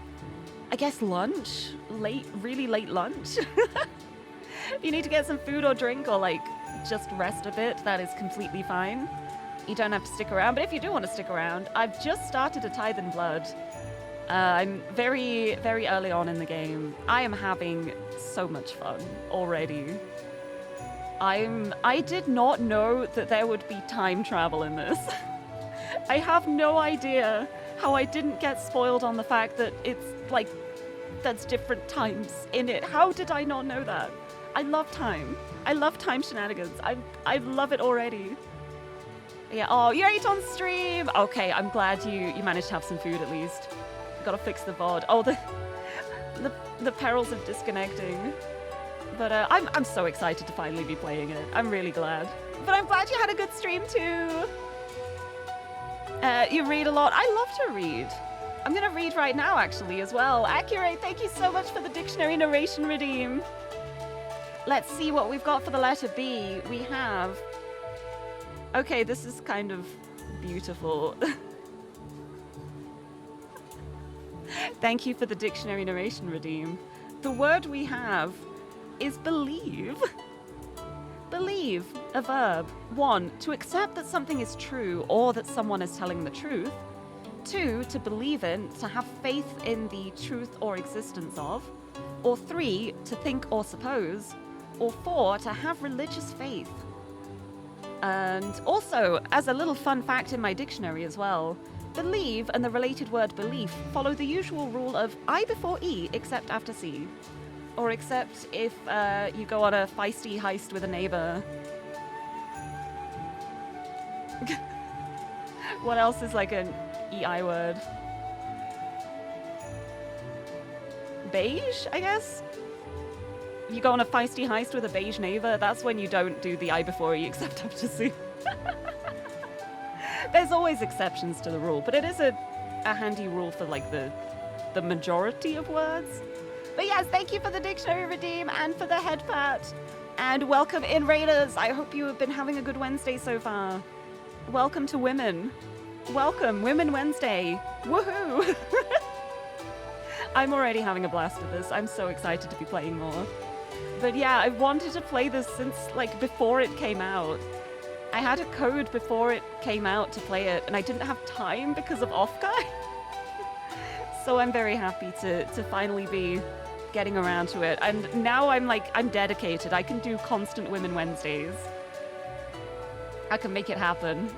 I guess, lunch, really late lunch. If you need to get some food or drink or like just rest a bit, that is completely fine. You don't have to stick around, but if you do want to stick around, I've just started A Tithe In Blood. I'm very, very early on in the game. I am having so much fun already. I did not know that there would be time travel in this. I have no idea how I didn't get spoiled on the fact that it's like, there's different times in it. How did I not know that? I love time. I love time shenanigans. I love it already. Yeah, oh, you're 8 on stream! Okay, I'm glad you managed to have some food at least. Gotta fix the VOD. Oh, the perils of disconnecting. But I'm so excited to finally be playing it. I'm really glad. But I'm glad you had a good stream too. You read a lot. I love to read. I'm gonna read right now actually as well. Accurate, thank you so much for the dictionary narration redeem. Let's see what we've got for the letter B. We have... Okay, this is kind of beautiful. Thank you for the dictionary narration redeem. The word we have is believe. Believe, a verb. 1, to accept that something is true or that someone is telling the truth. 2, to believe in, to have faith in the truth or existence of. Or 3, to think or suppose. Or 4, to have religious faith. And also, as a little fun fact in my dictionary as well, believe and the related word belief follow the usual rule of I before E except after C. Or except if you go on a feisty heist with a neighbor. What else is like an EI word? Beige, I guess? You go on a feisty heist with a beige neighbor, that's when you don't do the I before E except after C. There's always exceptions to the rule, but it is a handy rule for like the majority of words. But yes, thank you for the dictionary redeem and for the head pat. And welcome in, Raiders. I hope you have been having a good Wednesday so far. Welcome to Women. Welcome, Women Wednesday. Woohoo! I'm already having a blast with this. I'm so excited to be playing more. But yeah, I wanted to play this since like before it came out. I had a code before it came out to play it, and I didn't have time because of Off-Guy. So I'm very happy to finally be getting around to it. And now I'm dedicated. I can do constant Women Wednesdays. I can make it happen.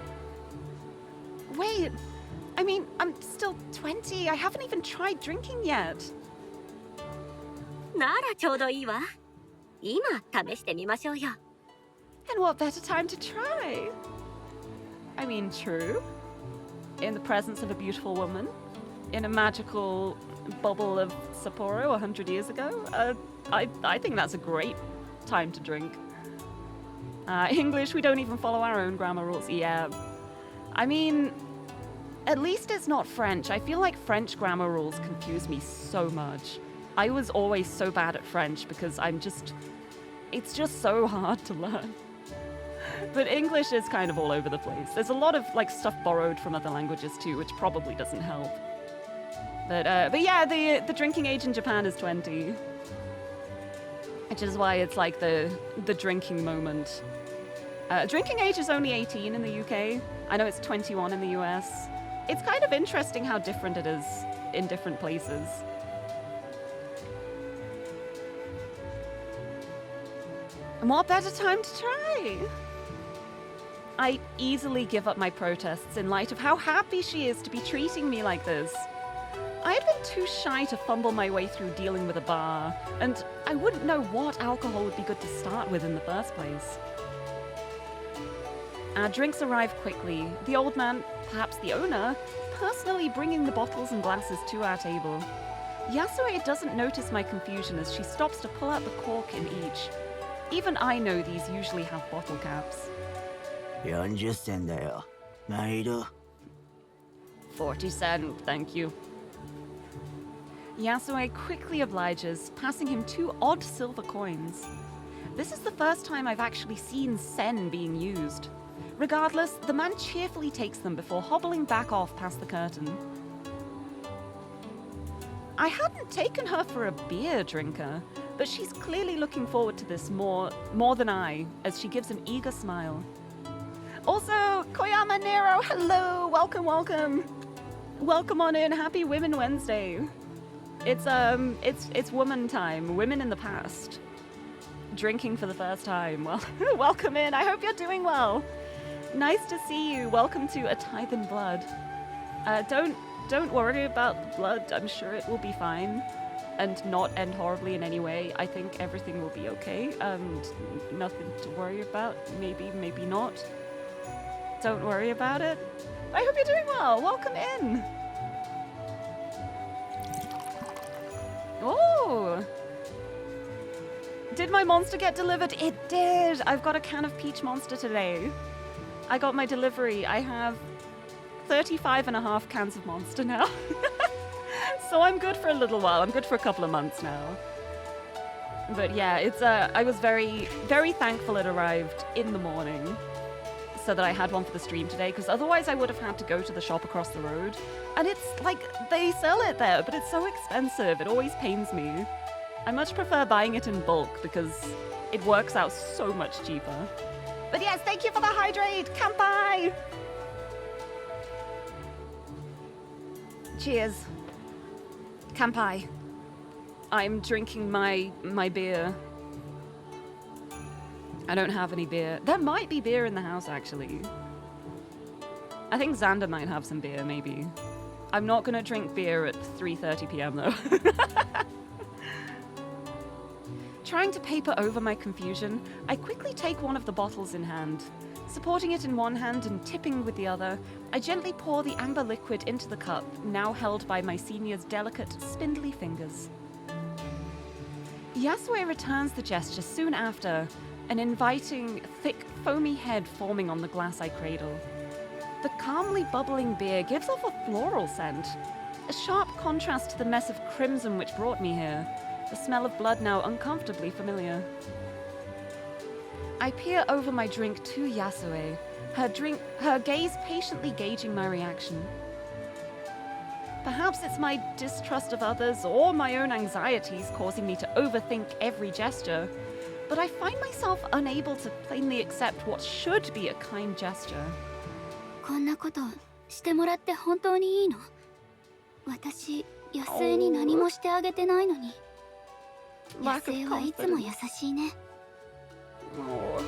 Wait, I mean, I'm still 20. I haven't even tried drinking yet. ならちょうどいいわ。今試してみましょうよ。 And what better time to try? I mean, true. In the presence of a beautiful woman. In a magical bubble of Sapporo 100 years ago. I think that's a great time to drink. English, we don't even follow our own grammar rules. Yeah. I mean, at least it's not French. I feel like French grammar rules confuse me so much. I was always so bad at French because it's just so hard to learn. But English is kind of all over the place. There's a lot of like stuff borrowed from other languages too, which probably doesn't help. But yeah, the drinking age in Japan is 20. Which is why it's like the drinking moment. Drinking age is only 18 in the UK. I know it's 21 in the US. It's kind of interesting how different it is in different places. And what better time to try? I easily give up my protests in light of how happy she is to be treating me like this. I had been too shy to fumble my way through dealing with a bar, and I wouldn't know what alcohol would be good to start with in the first place. Our drinks arrive quickly, the old man, perhaps the owner, personally bringing the bottles and glasses to our table. Yasue doesn't notice my confusion as she stops to pull out the cork in each. Even I know these usually have bottle caps. 40銭だよ。毎度。 40 sen, thank you. Yasue quickly obliges, passing him 2 odd silver coins. This is the first time I've actually seen sen being used. Regardless, the man cheerfully takes them before hobbling back off past the curtain. I hadn't taken her for a beer drinker, but she's clearly looking forward to this more than I, as she gives an eager smile. Also, Koyama Nero, hello, welcome. Welcome on in, happy Women Wednesday. It's woman time, women in the past. Drinking for the first time. Well, welcome in. I hope you're doing well. Nice to see you. Welcome to A Tithe In Blood. Don't worry about the blood. I'm sure it will be fine and not end horribly in any way. I think everything will be okay. Nothing to worry about. Maybe not. Don't worry about it. I hope you're doing well. Welcome in. Oh. Did my monster get delivered? It did! I've got a can of peach monster today. I got my delivery. I have 35.5 cans of monster now. So I'm good for a little while. I'm good for a couple of months now. But yeah, it's I was very, very thankful it arrived in the morning so that I had one for the stream today, because otherwise I would have had to go to the shop across the road. And it's like, they sell it there, but it's so expensive. It always pains me. I much prefer buying it in bulk because it works out so much cheaper. But yes, thank you for the hydrate! Kanpai! Cheers. Kanpai. I'm drinking my beer. I don't have any beer. There might be beer in the house, actually. I think Xander might have some beer, maybe. I'm not gonna drink beer at 3:30 p.m. though. Trying to paper over my confusion, I quickly take one of the bottles in hand. Supporting it in one hand and tipping with the other, I gently pour the amber liquid into the cup, now held by my senior's delicate, spindly fingers. Yasue returns the gesture soon after, an inviting, thick, foamy head forming on the glass I cradle. The calmly bubbling beer gives off a floral scent, a sharp contrast to the mess of crimson which brought me here, the smell of blood now uncomfortably familiar. I peer over my drink to Yasue, her gaze patiently gauging my reaction. Perhaps it's my distrust of others or my own anxieties causing me to overthink every gesture, but I find myself unable to plainly accept what should be a kind gesture. こんなことしてもらって本当にいいの？私、安江に何もしてあげてないのに。安江はいつも優しいね。Oh.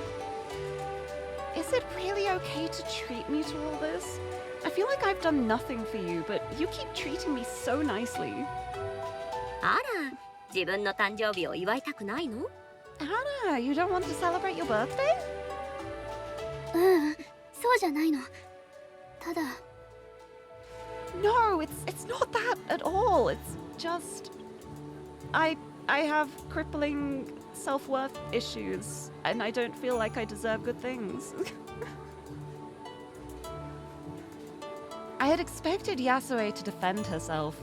Is it really okay to treat me to all this? I feel like I've done nothing for you, but you keep treating me so nicely. あら、自分の誕生日を祝いたくないの？ Anna, you don't want to celebrate your birthday? そうじゃないの。ただ。No, it's not that at all. It's just I have crippling self-worth issues, and I don't feel like I deserve good things. I had expected Yasue to defend herself.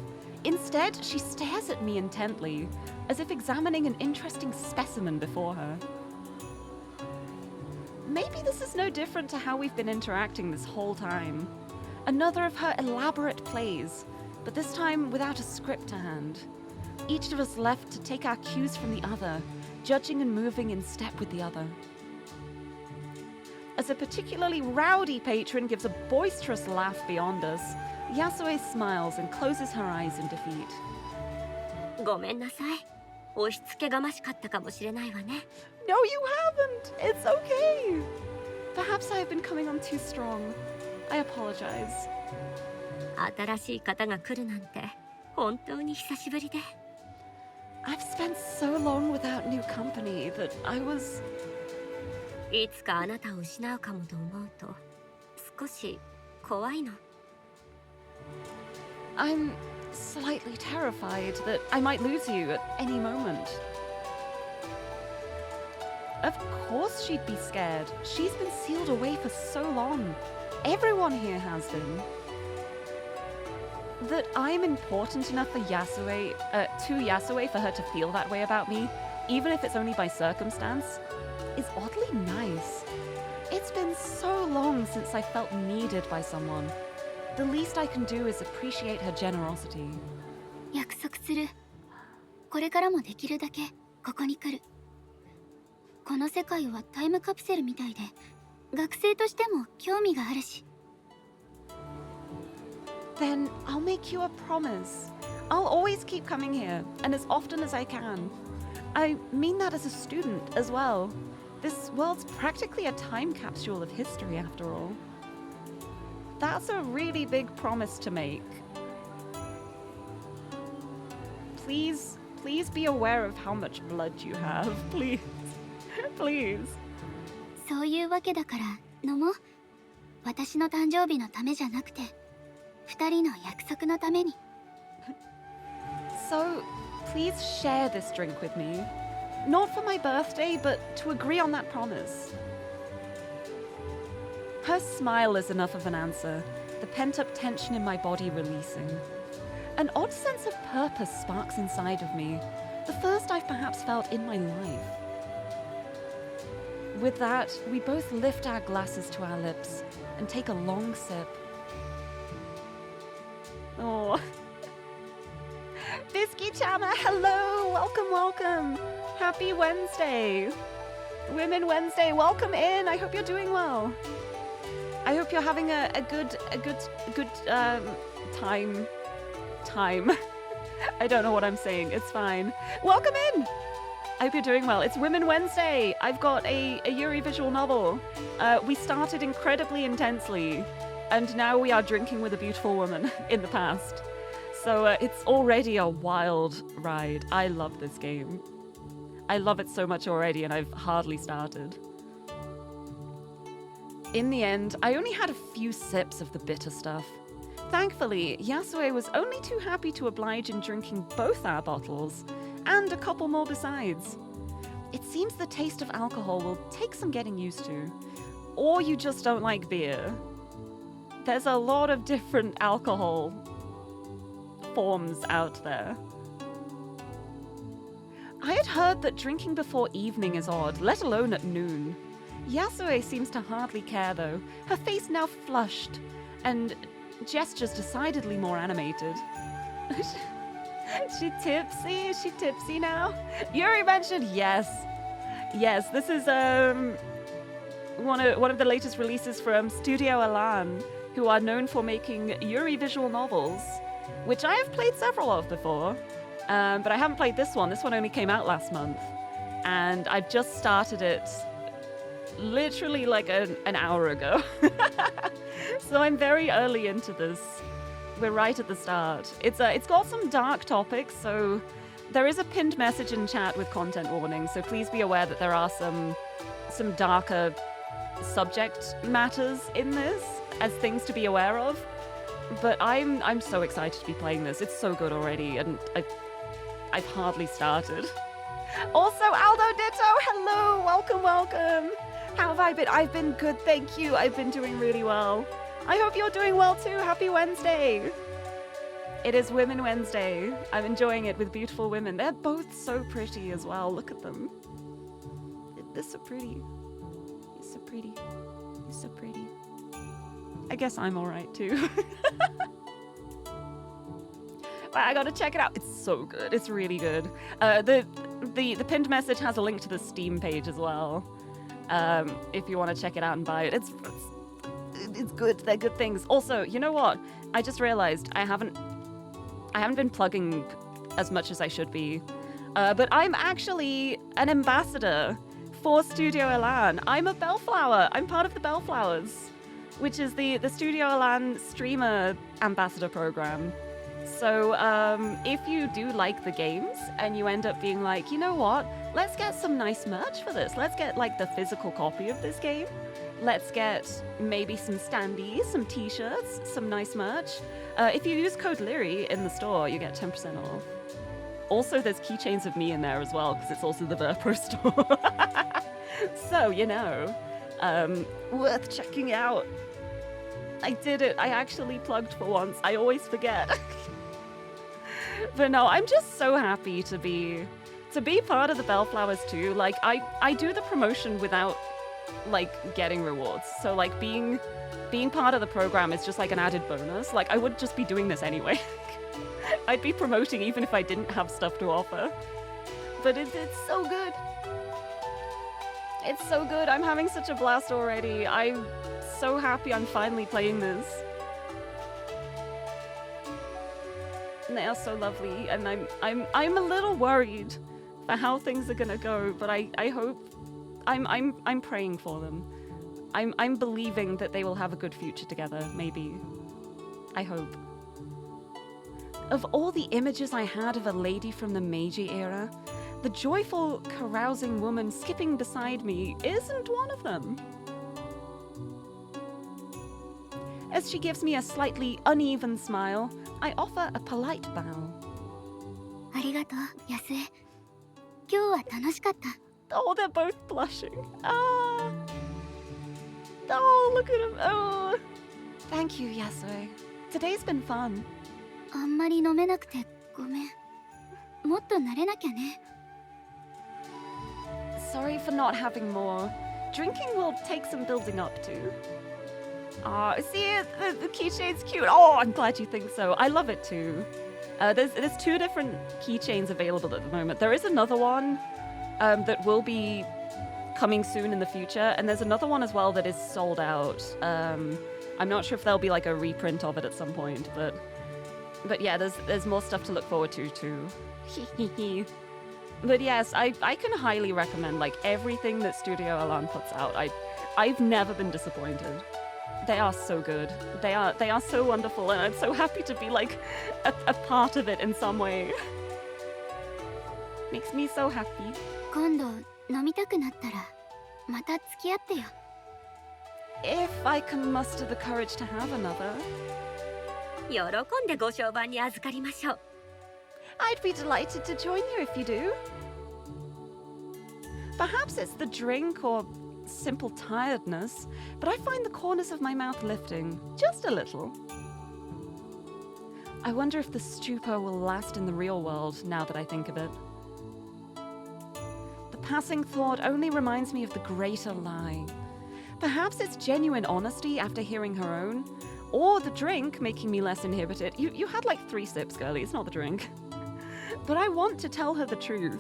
Instead, she stares at me intently, as if examining an interesting specimen before her. Maybe this is no different to how we've been interacting this whole time. Another of her elaborate plays, but this time without a script to hand. Each of us left to take our cues from the other, judging and moving in step with the other. As a particularly rowdy patron gives a boisterous laugh beyond us, Yasue smiles and closes her eyes in defeat. ごめんなさい。押し付けがましかったかもしれないわね。No, you haven't! It's okay! Perhaps I have been coming on too strong. I apologize. 新しい方が来るなんて本当に久しぶりで。I've spent so long without new company that I was... いつかあなたを失うかもと思うと少し怖いの。I'm slightly terrified that I might lose you at any moment. Of course she'd be scared. She's been sealed away for so long. Everyone here has been. That I'm important enough for Yasue for her to feel that way about me, even if it's only by circumstance, is oddly nice. It's been so long since I felt needed by someone. The least I can do is appreciate her generosity. 約束する。これからもできるだけここに来る。この世界はタイムカプセルみたいで、学生としても興味があるし。Then I'll make you a promise. I'll always keep coming here, and as often as I can. I mean that as a student as well. This world's practically a time capsule of history after all. That's a really big promise to make. Please be aware of how much blood you have. Please. Please. そういうわけだから飲もう。私の誕生日のためじゃなくて、二人の約束のために。So, please share this drink with me. Not for my birthday, but to agree on that promise. Her smile is enough of an answer, the pent-up tension in my body releasing. An odd sense of purpose sparks inside of me, the first I've perhaps felt in my life. With that, we both lift our glasses to our lips and take a long sip. Oh. Bisky-chama, hello! Welcome, welcome! Happy Wednesday! Women Wednesday, welcome in! I hope you're doing well. I hope you're having a good time. I don't know what I'm saying, it's fine. Welcome in! I hope you're doing well. It's Women Wednesday! I've got a Yuri visual novel. We started incredibly intensely, and now we are drinking with a beautiful woman in the past. So it's already a wild ride. I love this game. I love it so much already, and I've hardly started. In the end, I only had a few sips of the bitter stuff. Thankfully, Yasue was only too happy to oblige in drinking both our bottles, and a couple more besides. It seems the taste of alcohol will take some getting used to. Or you just don't like beer. There's a lot of different alcohol forms out there. I had heard that drinking before evening is odd, let alone at noon. Yasue seems to hardly care though, her face now flushed, and gestures decidedly more animated. She tipsy now? Yuri mentioned yes. Yes, this is one of the latest releases from Studio Elan, who are known for making Yuri visual novels, which I have played several of before, but I haven't played this one. This one only came out last month, and I've just started it literally like an hour ago. So I'm very early into this. We're right at the start. It's got some dark topics, so there is a pinned message in chat with content warnings, so please be aware that there are some darker subject matters in this as things to be aware of. But I'm so excited to be playing this. It's so good already, and I've hardly started. Also, Aldo Ditto, hello, welcome. How have I been? I've been good, thank you. I've been doing really well. I hope you're doing well too. Happy Wednesday. It is Women Wednesday. I'm enjoying it with beautiful women. They're both so pretty as well. Look at them. They're so pretty. You're so pretty. You're so pretty. I guess I'm alright too. I gotta check it out. It's so good. It's really good. The pinned message has a link to the Steam page as well. If you want to check it out and buy it. It's good. They're good things. Also, you know what? I just realized I haven't been plugging as much as I should be. But I'm actually an ambassador for Studio Elan. I'm a Bellflower. I'm part of the Bellflowers, which is the Studio Elan streamer ambassador program. So if you do like the games and you end up being like, you know what, let's get some nice merch for this. Let's get like the physical copy of this game. let's get maybe some standees, some t-shirts, some nice merch. If you use code Lirie in the store, you get 10% off. Also, there's keychains of me in there as well, because it's also the Verpro store. So, you know, worth checking out. I did it. I actually plugged for once. I always forget. But no, I'm just so happy to be part of the Bellflowers too. Like, I do the promotion without, like, getting rewards. So, like, being part of the program is just, like, an added bonus. Like, I would just be doing this anyway. I'd be promoting even if I didn't have stuff to offer. But it's so good. It's so good. I'm having such a blast already. I'm so happy I'm finally playing this. And they are so lovely, and I'm a little worried for how things are gonna go, but I hope I'm praying for them. I'm believing that they will have a good future together, maybe. I hope. Of all the images I had of a lady from the Meiji era, the joyful, carousing woman skipping beside me isn't one of them. As she gives me a slightly uneven smile, I offer a polite bow. ありがとう、安江。今日は楽しかった。 Oh, they're both blushing. Ah. Oh, look at him. Oh. Thank you, Yasue. Today's been fun. あんまり飲めなくてごめん。もっと慣れなきゃね。 Sorry for not having more. Drinking will take some building up to. See, the keychain's cute. Oh, I'm glad you think so. I love it too. There's 2 different keychains available at the moment. There is another one that will be coming soon in the future, and there's another one as well that is sold out. I'm not sure if there'll be like a reprint of it at some point, but yeah, there's more stuff to look forward to too. But yes, I can highly recommend like everything that Studio Alan puts out. I've never been disappointed. They are so good. They are so wonderful, and I'm so happy to be like a part of it in some way. Makes me so happy. 今度飲みたくなったらまた付き合ってよ。 If I can muster the courage to have another. 喜んでご相伴に預かりましょう。 I'd be delighted to join you if you do. Perhaps it's the drink or simple tiredness, but I find the corners of my mouth lifting, just a little. I wonder if the stupor will last in the real world now that I think of it. The passing thought only reminds me of the greater lie. Perhaps it's genuine honesty after hearing her own, or the drink making me less inhibited. You had like 3 sips, girlie, it's not the drink. But I want to tell her the truth.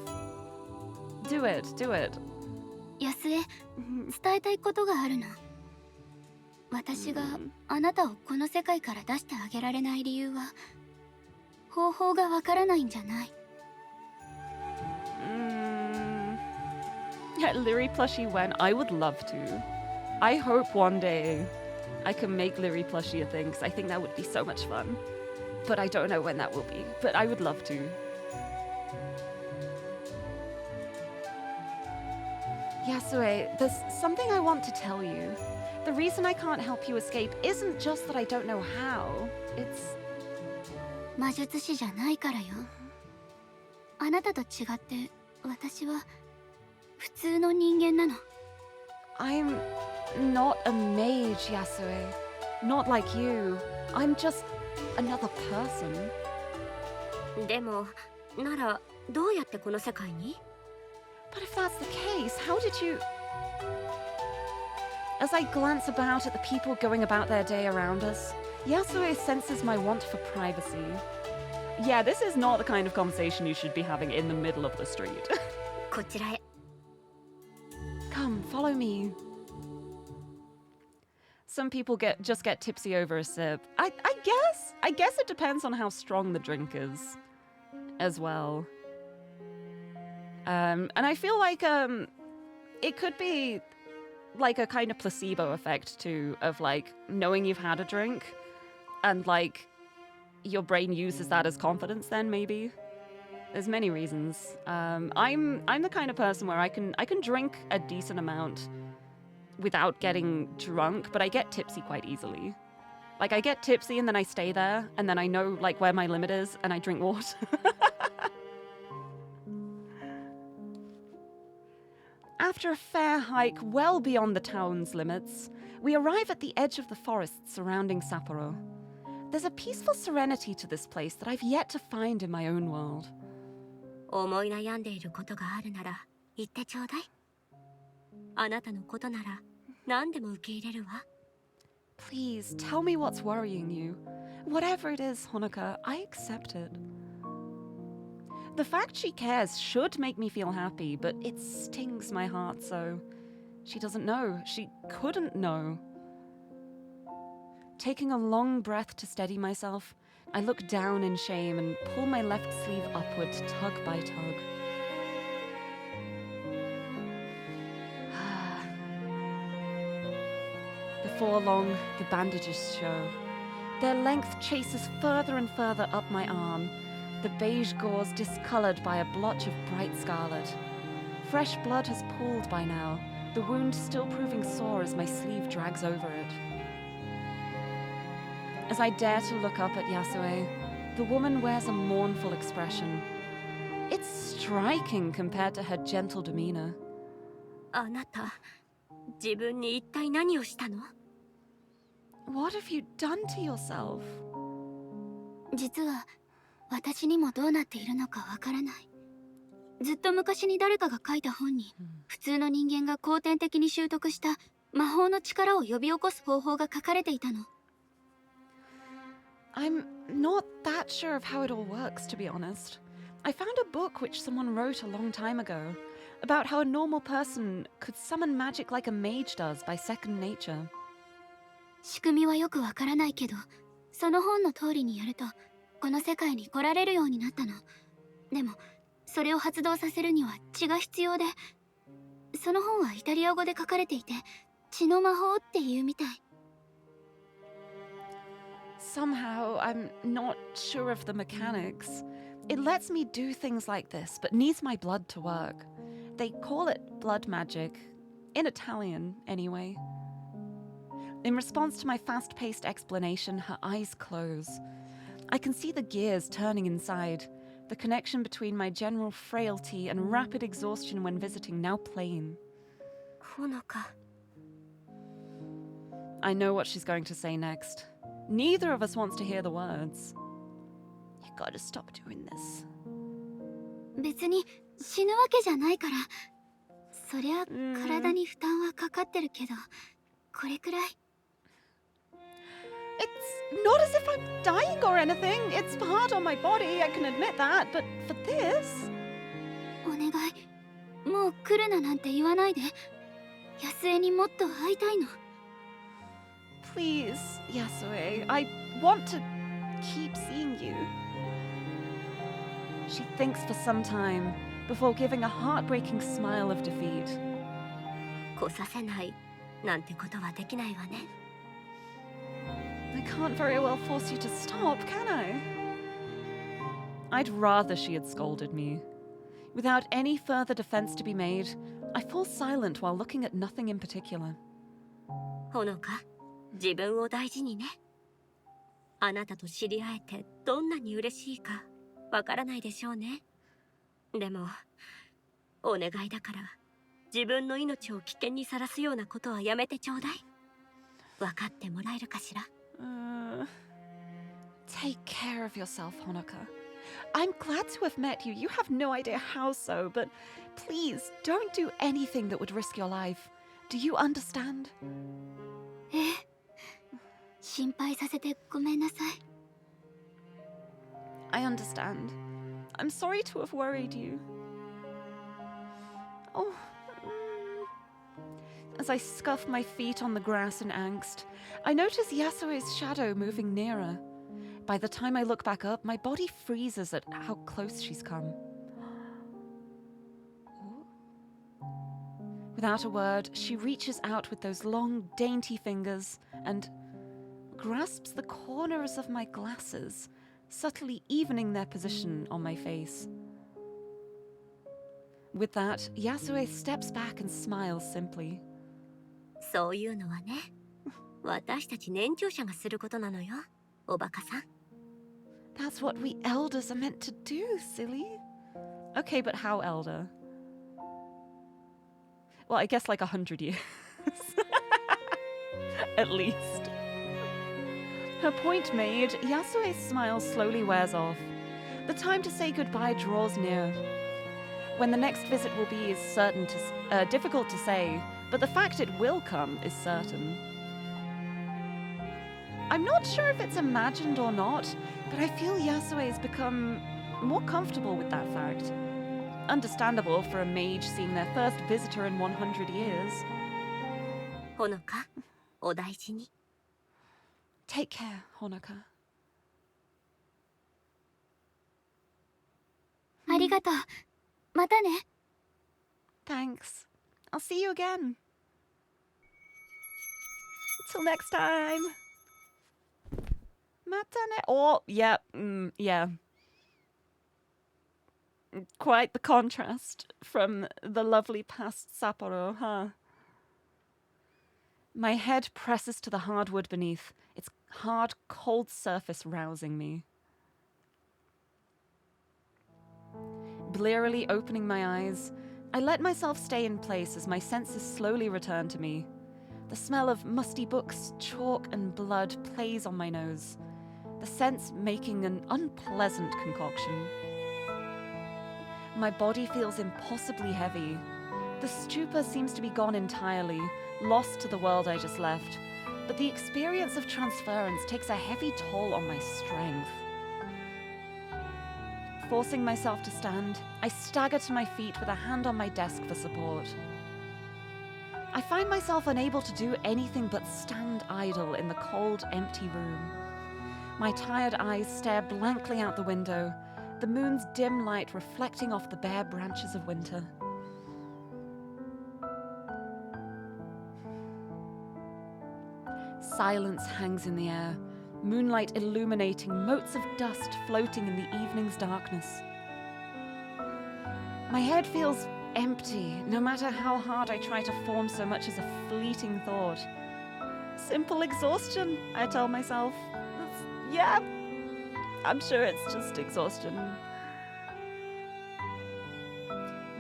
Do it, do it. 安江、伝えたいことがあるの。私があなたをこの世界から出してあげられない理由は、方法がわからないんじゃない。Lirie plushie when? I would love to. I hope one day I can make Lirie plushie a thing, because I think that would be so much fun. But I don't know when that will be. But I would love to. Yasue, there's something I want to tell you. The reason I can't help you escape isn't just that I don't know how. It's... 魔術師じゃないからよ。あなたと違って私は普通の人間なの。 I'm not a mage, Yasue. Not like you. I'm just another person. でも、ならどうやってこの世界に？ But if that's the case, how did you... As I glance about at the people going about their day around us, Yasue senses my want for privacy. Yeah, this is not the kind of conversation you should be having in the middle of the street. こちらへ。 Come, follow me. Some people just get tipsy over a sip. I guess it depends on how strong the drink is, as well. And I feel like it could be like a kind of placebo effect too, of like knowing you've had a drink, and like your brain uses that as confidence. Then maybe there's many reasons. I'm the kind of person where I can drink a decent amount without getting drunk, but I get tipsy quite easily. Like, I get tipsy and then I stay there, and then I know, like, where my limit is, and I drink water. After a fair hike well beyond the town's limits, we arrive at the edge of the forest surrounding Sapporo. There's a peaceful serenity to this place that I've yet to find in my own world. 思い悩んでいることがあるなら言ってちょうだい。あなたのことなら何でも受け入れるわ。Please, tell me what's worrying you. Whatever it is, Honoka, I accept it. The fact she cares should make me feel happy, but it stings my heart so. She doesn't know. She couldn't know. Taking a long breath to steady myself, I look down in shame and pull my left sleeve upward, tug by tug. Before long, the bandages show. Their length chases further and further up my arm, the beige gauze discolored by a blotch of bright scarlet. Fresh blood has pooled by now, the wound still proving sore as my sleeve drags over it. As I dare to look up at Yasue, the woman wears a mournful expression. It's striking compared to her gentle demeanor. あなた、自分に一体何をしたの？ What have you done to yourself? 実は私にもどうなっているのかわからない。ずっと昔に誰かが書いた本に、普通の人間が後天的に習得した魔法の力を呼び起こす方法が書かれていたの。I'm not that sure of how it all works, to be honest. I found a book which someone wrote a long time ago about how a normal person could summon magic like a mage does by second nature. 仕組みはよくわからないけど、その本の通りにやると、この世界に来られるようになったの。でも、それを発動させるには血が必要で、その本はイタリア語で書かれていて、血の魔法っていうみたい。Somehow, I'm not sure of the mechanics. It lets me do things like this, but needs my blood to work. They call it blood magic. In Italian, anyway. In response to my fast-paced explanation, her eyes close. I can see the gears turning inside, the connection between my general frailty and rapid exhaustion when visiting now plain. ほのか。 I know what she's going to say next. Neither of us wants to hear the words. You gotta stop doing this. 別に死ぬわけじゃないから。そりゃ体に負担はかかってるけど、これくらい。It's not as if I'm dying or anything. It's hard on my body, I can admit that. But for this... お願い。もう来るななんて言わないで。安江にもっと会いたいの。Please, Yasue, I want to keep seeing you. She thinks for some time before giving a heartbreaking smile of defeat. 来させないなんてことはできないわね。 I can't very well force you to stop, can I? I'd rather she had scolded me. Without any further defense to be made, I fall silent while looking at nothing in particular. ほのか、自分を大事にね。あなたと知り合えてどんなに嬉しいかわからないでしょうね。でも、お願いだから自分の命を危険にさらすようなことはやめてちょうだい。わかってもらえるかしら。Take care of yourself, Honoka. I'm glad to have met you. You have no idea how so, but please don't do anything that would risk your life. Do you understand? ええ。心配させてごめんなさい。I understand. I'm sorry to have worried you. Oh. As I scuff my feet on the grass in angst, I notice Yasue's shadow moving nearer. By the time I look back up, my body freezes at how close she's come. Without a word, she reaches out with those long, dainty fingers and grasps the corners of my glasses, subtly evening their position on my face. With that, Yasue steps back and smiles simply. そういうのはね、私たち年長者がすることなのよ、おバカさん。That's what we elders are meant to do, silly. Okay, but how elder? Well, I guess like 100 years. At least. Her point made, Yasue's smile slowly wears off. The time to say goodbye draws near. When the next visit will be is difficult to say, but the fact it will come is certain. I'm not sure if it's imagined or not, but I feel Yasue's become more comfortable with that fact. Understandable for a mage seeing their first visitor in 100 years. ほのか、お大事に。Take care, Honoka. ありがとう。またね。Thanks. I'll see you again. Till next time. Matane. Oh, yeah, yeah. Quite the contrast from the lovely past Sapporo, huh? My head presses to the hardwood beneath, its hard, cold surface rousing me. Blearily opening my eyes, I let myself stay in place as my senses slowly return to me. The smell of musty books, chalk, and blood plays on my nose, the scents making an unpleasant concoction. My body feels impossibly heavy. The stupor seems to be gone entirely, lost to the world I just left, but the experience of transference takes a heavy toll on my strength. Forcing myself to stand, I stagger to my feet with a hand on my desk for support. I find myself unable to do anything but stand idle in the cold, empty room. My tired eyes stare blankly out the window, the moon's dim light reflecting off the bare branches of winter. Silence hangs in the air, moonlight illuminating motes of dust floating in the evening's darkness. My head feels empty, no matter how hard I try to form so much as a fleeting thought. Simple exhaustion, I tell myself. Yeah, I'm sure it's just exhaustion.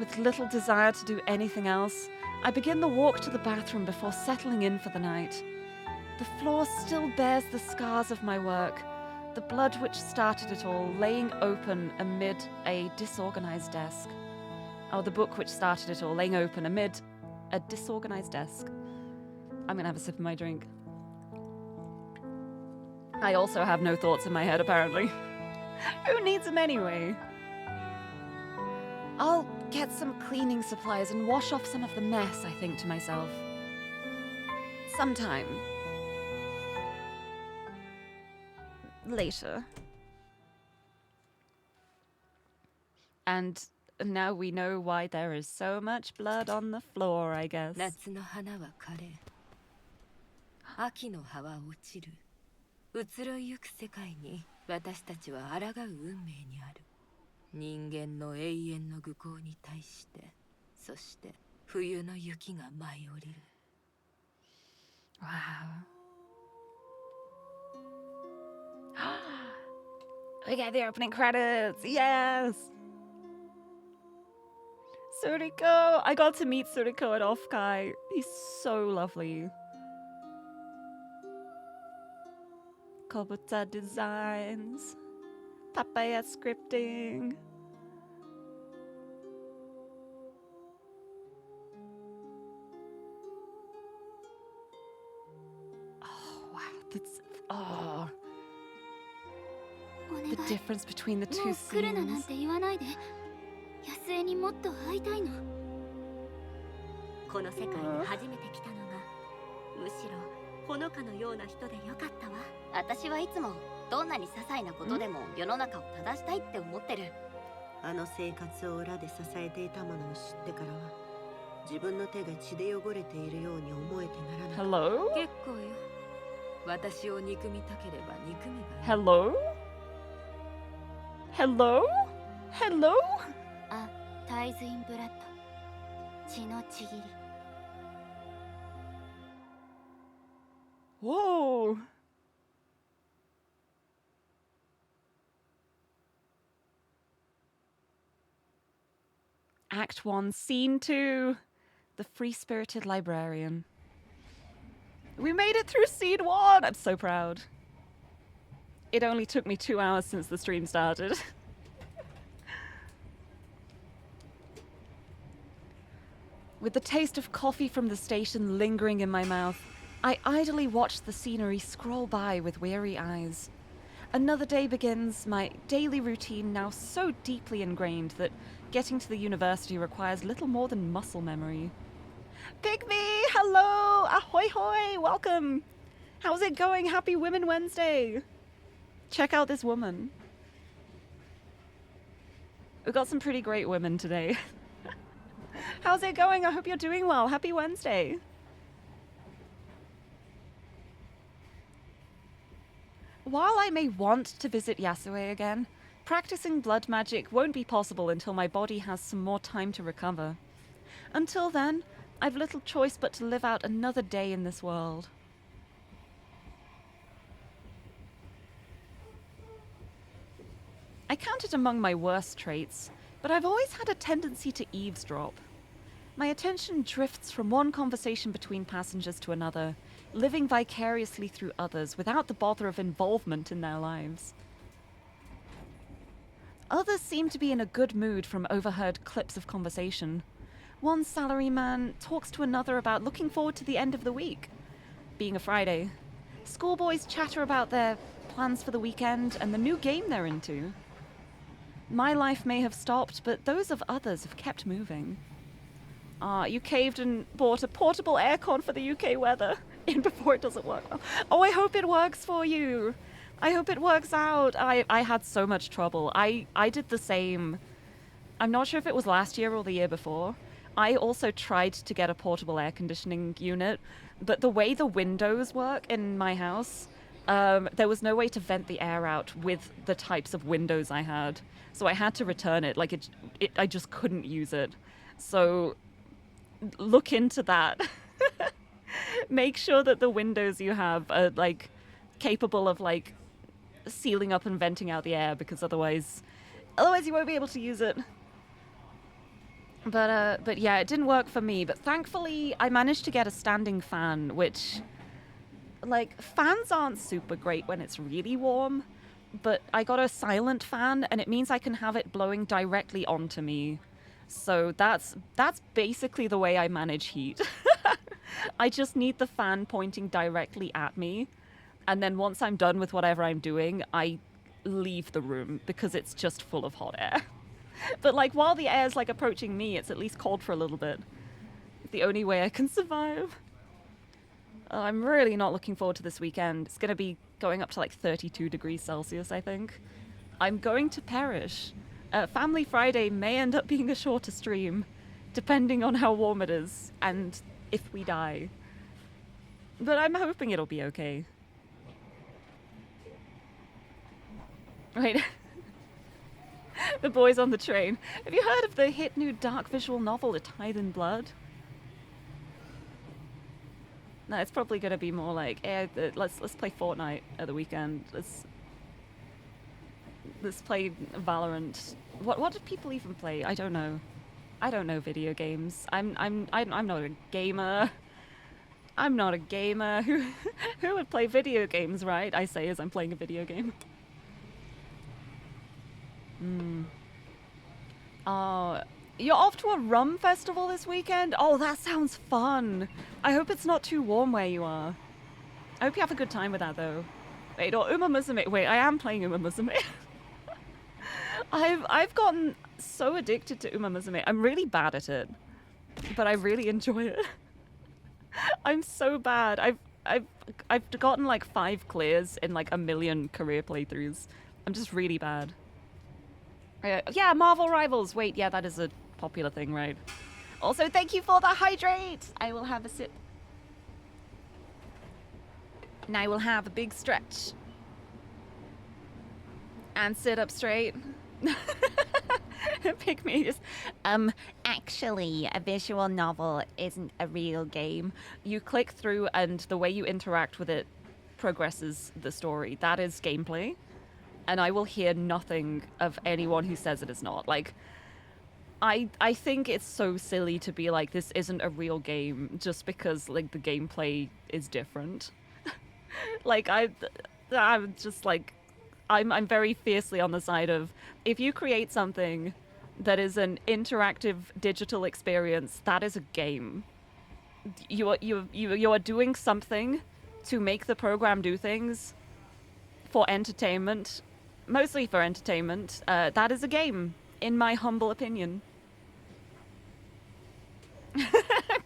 With little desire to do anything else, I begin the walk to the bathroom before settling in for the night. The floor still bears the scars of my work, the blood which started it all laying open amid a disorganized desk. Oh, the book which started it all laying open amid a disorganized desk. I'm gonna have a sip of my drink. I also have no thoughts in my head, apparently. Who needs them anyway? I'll get some cleaning supplies and wash off some of the mess, I think to myself. Sometime. Later. And now we know why there is so much blood on the floor, I guess. 夏の花は枯れ、秋の葉は落ちる。移ろいゆく世界に私たちは抗う運命にある。人間の永遠の愚行に対して、そして冬の雪が舞い降りる。Wow. We get the opening credits. Yes. Suriko. I got to meet Suriko at Offkai. He's so lovely. Kobuta designs. Papaya scripting. Oh, wow. That's... Oh. The difference between the two もう来るななん scenes. て言わないで。安江にもっと会いたいの。この世界に初めて来たのが、むしろほのかのような人でよかったわ。私はいつもどんなに些細なことでも世の中を正したいって思ってる。あの生活を裏で支えていたものを知ってからは、自分の手が血で汚れているように思えてならなかった。 Hello? 結構よ。私を憎みたければ憎めばいい。 Hello? Hello? Hello? A Tithe In Blood 血のちぎり。Whoa. Act 1, Scene 2. The Free-Spirited Librarian. We made it through Scene 1! I'm so proud. It only took me 2 hours since the stream started. With the taste of coffee from the station lingering in my mouth, I idly watched the scenery scroll by with weary eyes. Another day begins, my daily routine now so deeply ingrained that getting to the university requires little more than muscle memory. Pygmy, hello! Ahoy hoy! Welcome! How's it going? Happy Women Wednesday! Check out this woman. We've got some pretty great women today. How's it going? I hope you're doing well. Happy Wednesday. While I may want to visit Yasue again, practicing blood magic won't be possible until my body has some more time to recover. Until then, I've little choice but to live out another day in this world. I count it among my worst traits, but I've always had a tendency to eavesdrop. My attention drifts from one conversation between passengers to another, living vicariously through others without the bother of involvement in their lives. Others seem to be in a good mood from overheard clips of conversation. One salaryman talks to another about looking forward to the end of the week, being a Friday. Schoolboys chatter about their plans for the weekend and the new game they're into. My life may have stopped, but those of others have kept moving. You caved and bought a portable aircon for the UK weather in before it doesn't work well. Oh, I hope it works for you. I hope it works out. I had so much trouble. I did the same. I'm not sure if it was last year or the year before. I also tried to get a portable air conditioning unit, but the way the windows work in my house, there was no way to vent the air out with the types of windows I had. So I had to return it. Like I just couldn't use it. So look into that. Make sure that the windows you have are like capable of like sealing up and venting out the air, because otherwise you won't be able to use it. But yeah, it didn't work for me. But thankfully, I managed to get a standing fan, which, like, fans aren't super great when it's really warm. But I got a silent fan, and it means I can have it blowing directly onto me. So that's basically the way I manage heat. I just need the fan pointing directly at me. And then once I'm done with whatever I'm doing, I leave the room because it's just full of hot air. But like while the air's like approaching me, it's at least cold for a little bit. The only way I can survive. I'm really not looking forward to this weekend. It's going to be going up to like 32 degrees Celsius, I think. I'm going to perish. Family Friday may end up being a shorter stream, depending on how warm it is and if we die. But I'm hoping it'll be okay. Right. The boys on the train. Have you heard of the hit new dark visual novel, A Tithe In Blood? No, it's probably going to be more like, let's play Fortnite at the weekend. Let's play Valorant. What do people even play? I don't know. I don't know video games. I'm not a gamer. I'm not a gamer. Who would play video games, right? I say as I'm playing a video game. You're off to a rum festival this weekend? Oh, that sounds fun. I hope it's not too warm where you are. I hope you have a good time with that, though. Wait, or Uma Musume. Wait, I am playing Uma Musume. I've gotten so addicted to Uma Musume. I'm really bad at it, but I really enjoy it. I'm so bad. I've gotten like 5 clears in like a million career playthroughs. I'm just really bad. Yeah, Marvel Rivals. Wait, yeah, that is a popular thing, right? Also, thank you for the hydrate. I will have a sip. And I will have a big stretch. And sit up straight. Pygmies. Actually, a visual novel isn't a real game. You click through and the way you interact with it progresses the story. That is gameplay. And I will hear nothing of anyone who says it is not. Like, I think it's so silly to be like, this isn't a real game just because, like, the gameplay is different. Like, I'm just like, I'm very fiercely on the side of, if you create something that is an interactive digital experience, that is a game. You are doing something to make the program do things for entertainment, mostly for entertainment. That is a game, in my humble opinion.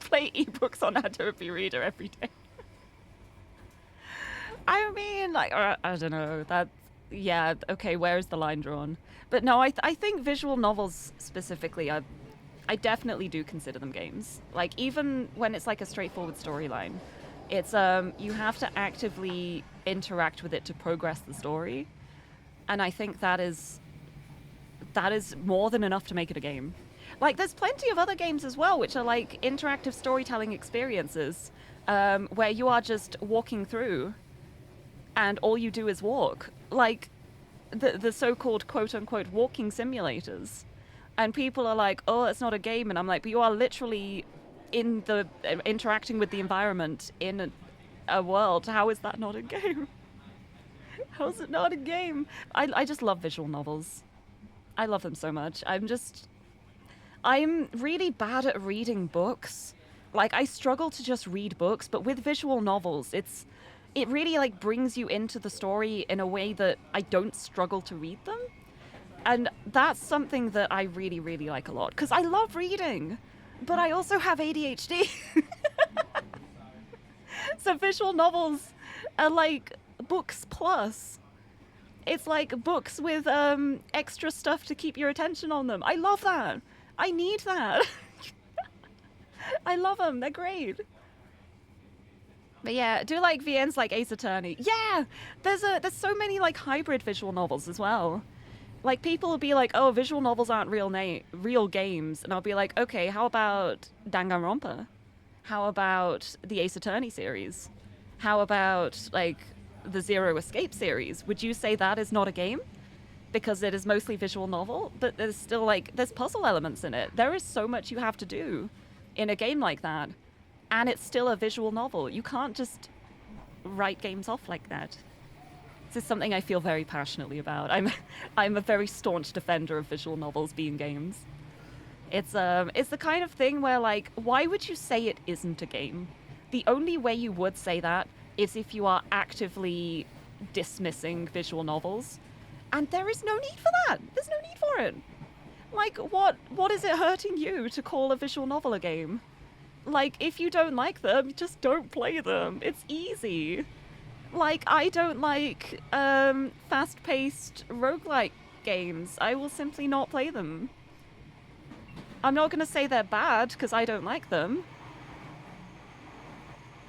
Play ebooks on Adobe Reader every day. I mean, like, I don't know. That, yeah, okay, where's the line drawn? But no, I think visual novels specifically, I definitely do consider them games. Like, even when it's like a straightforward storyline, it's you have to actively interact with it to progress the story, and I think that is more than enough to make it a game. Like, there's plenty of other games as well, which are like interactive storytelling experiences, where you are just walking through, and all you do is walk. Like, the so-called quote-unquote walking simulators. And people are like, oh, it's not a game. And I'm like, but you are literally in the interacting with the environment in a world. How is that not a game? How is it not a game? I just love visual novels. I love them so much. I'm really bad at reading books. Like, I struggle to just read books, but with visual novels, it really, like, brings you into the story in a way that I don't struggle to read them. And that's something that I really, really like a lot. Because I love reading, but I also have ADHD. So visual novels are like books plus. It's like books with extra stuff to keep your attention on them. I love that. I need that. I love them. They're great. But yeah, do like VN's like Ace Attorney. Yeah, there's so many like hybrid visual novels as well. Like, people will be like, oh, visual novels aren't real games, and I'll be like, okay, how about Danganronpa? How about the Ace Attorney series? How about like the Zero Escape series? Would you say that is not a game? Because it is mostly visual novel, but there's still like, there's puzzle elements in it. There is so much you have to do in a game like that. And it's still a visual novel. You can't just write games off like that. This is something I feel very passionately about. I'm a very staunch defender of visual novels being games. It's the kind of thing where, like, why would you say it isn't a game? The only way you would say that is if you are actively dismissing visual novels. And there is no need for that. There's no need for it. Like, what is it hurting you to call a visual novel a game? Like, if you don't like them, just don't play them. It's easy. Like, I don't like fast-paced roguelike games. I will simply not play them. I'm not going to say they're bad because I don't like them.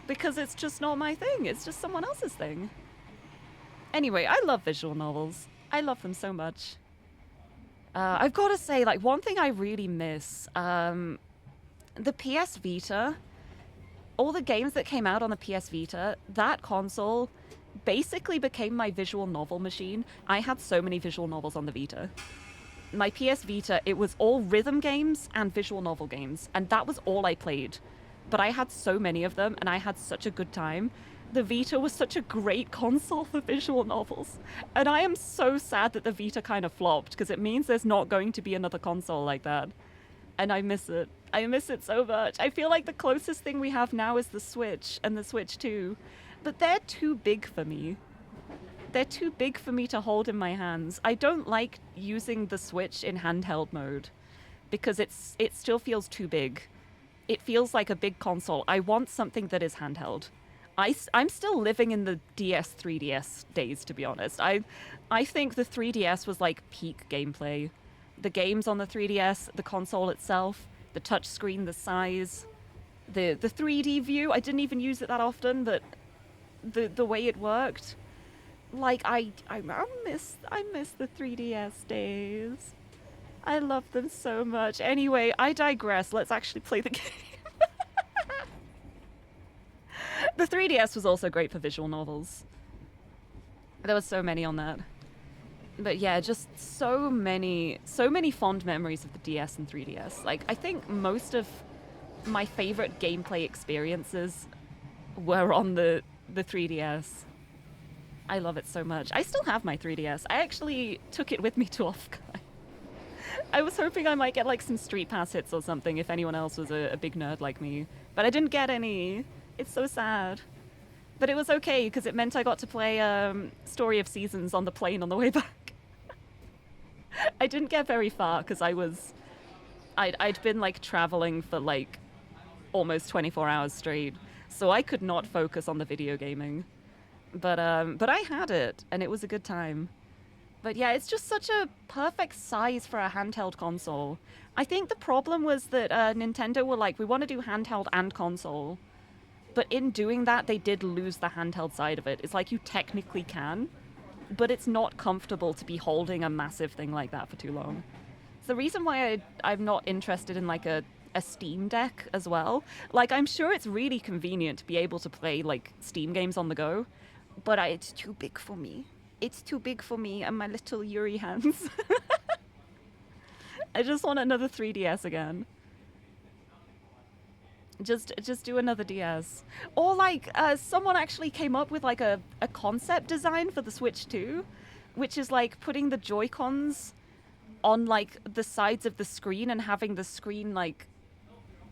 Because it's just not my thing. It's just someone else's thing. Anyway, I love visual novels. I love them so much. I've got to say, like, one thing I really miss, the PS Vita, all the games that came out on the PS Vita, that console basically became my visual novel machine. I had so many visual novels on the Vita. My PS Vita, it was all rhythm games and visual novel games, and that was all I played. But I had so many of them, and I had such a good time. The Vita was such a great console for visual novels. And I am so sad that the Vita kind of flopped, because it means there's not going to be another console like that. And I miss it. I miss it so much. I feel like the closest thing we have now is the Switch and the Switch 2. But they're too big for me. They're too big for me to hold in my hands. I don't like using the Switch in handheld mode because it still feels too big. It feels like a big console. I want something that is handheld. I'm still living in the DS 3DS days, to be honest. I think the 3DS was like peak gameplay. The games on the 3DS, the console itself, the touchscreen, the size, the 3D view. I didn't even use it that often, but the way it worked, like I miss the 3DS days. I love them so much. Anyway, I digress. Let's actually play the game. The 3DS was also great for visual novels. There were so many on that. But yeah, just so many fond memories of the DS and 3DS. Like, I think most of my favorite gameplay experiences were on the 3DS. I love it so much. I still have my 3DS. I actually took it with me to Offguard. I was hoping I might get like some Street Pass hits or something if anyone else was a big nerd like me. But I didn't get any. It's so sad. But it was okay because it meant I got to play Story of Seasons on the plane on the way back. I didn't get very far because I'd been like traveling for like almost 24 hours straight. So I could not focus on the video gaming. But I had it and it was a good time. But yeah, it's just such a perfect size for a handheld console. I think the problem was that Nintendo were like, we want to do handheld and console. But in doing that, they did lose the handheld side of it. It's like you technically can, but it's not comfortable to be holding a massive thing like that for too long. It's the reason why I'm not interested in like a Steam Deck as well. Like, I'm sure it's really convenient to be able to play like Steam games on the go, but it's too big for me. It's too big for me and my little Lirie hands. I just want another 3DS again. Just do another DS. Or like, someone actually came up with like a concept design for the Switch 2, which is like putting the Joy-Cons on like the sides of the screen and having the screen like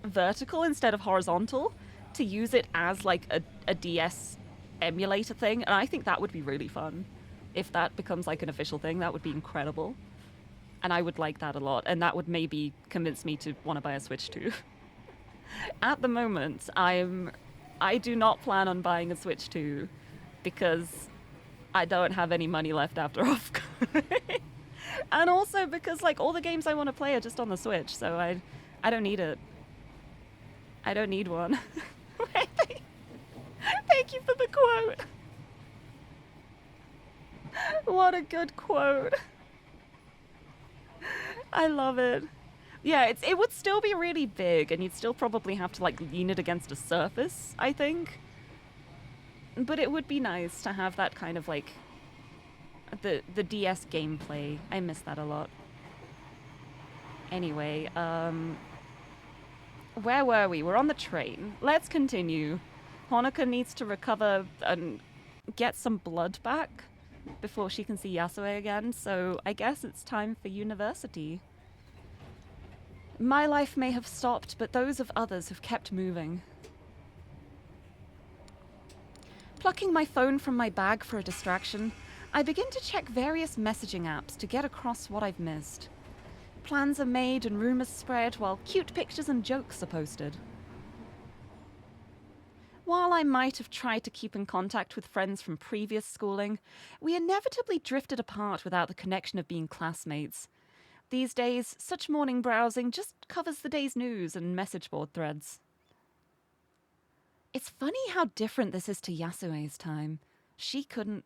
vertical instead of horizontal to use it as like a DS emulator thing. And I think that would be really fun. If that becomes like an official thing, that would be incredible. And I would like that a lot. And that would maybe convince me to want to buy a Switch 2. At the moment, I do not plan on buying a Switch 2 because I don't have any money left after Offguard. And also because like all the games I want to play are just on the Switch, so I don't need it. I don't need one. Thank you for the quote. What a good quote. I love it. Yeah, it would still be really big, and you'd still probably have to like lean it against a surface, I think. But it would be nice to have that kind of like the DS gameplay. I miss that a lot. Anyway, where were we? We're on the train. Let's continue. Honoka needs to recover and get some blood back before she can see Yasue again, so I guess it's time for university. My life may have stopped, but those of others have kept moving. Plucking my phone from my bag for a distraction, I begin to check various messaging apps to get across what I've missed. Plans are made and rumors spread while cute pictures and jokes are posted. While I might have tried to keep in contact with friends from previous schooling, we inevitably drifted apart without the connection of being classmates. These days, such morning browsing just covers the day's news and message board threads. It's funny how different this is to Yasue's time. She couldn't...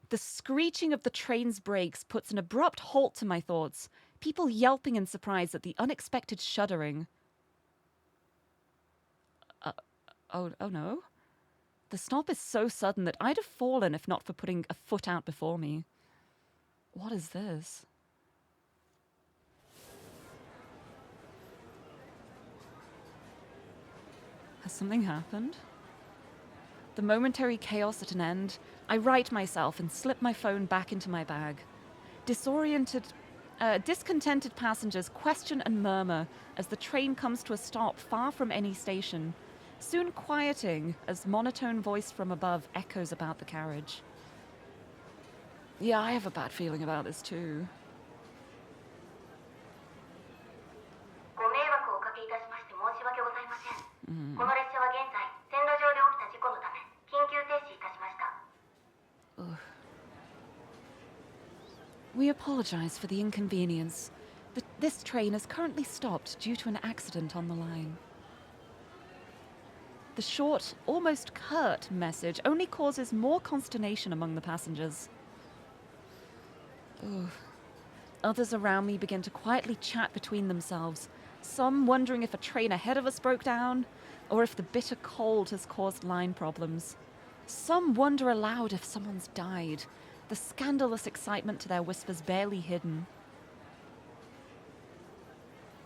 The screeching of the train's brakes puts an abrupt halt to my thoughts, people yelping in surprise at the unexpected shuddering. Oh no. The stop is so sudden that I'd have fallen if not for putting a foot out before me. What is this? Has something happened? The momentary chaos at an end, I right myself and slip my phone back into my bag. Discontented passengers question and murmur as the train comes to a stop far from any station, soon quieting as monotone voice from above echoes about the carriage. Yeah, I have a bad feeling about this too. We apologize for the inconvenience. This train is currently stopped due to an accident on the line. The short, almost curt message only causes more consternation among the passengers. Ooh. Others around me begin to quietly chat between themselves, some wondering if a train ahead of us broke down, or if the bitter cold has caused line problems. Some wonder aloud if someone's died, the scandalous excitement to their whispers barely hidden.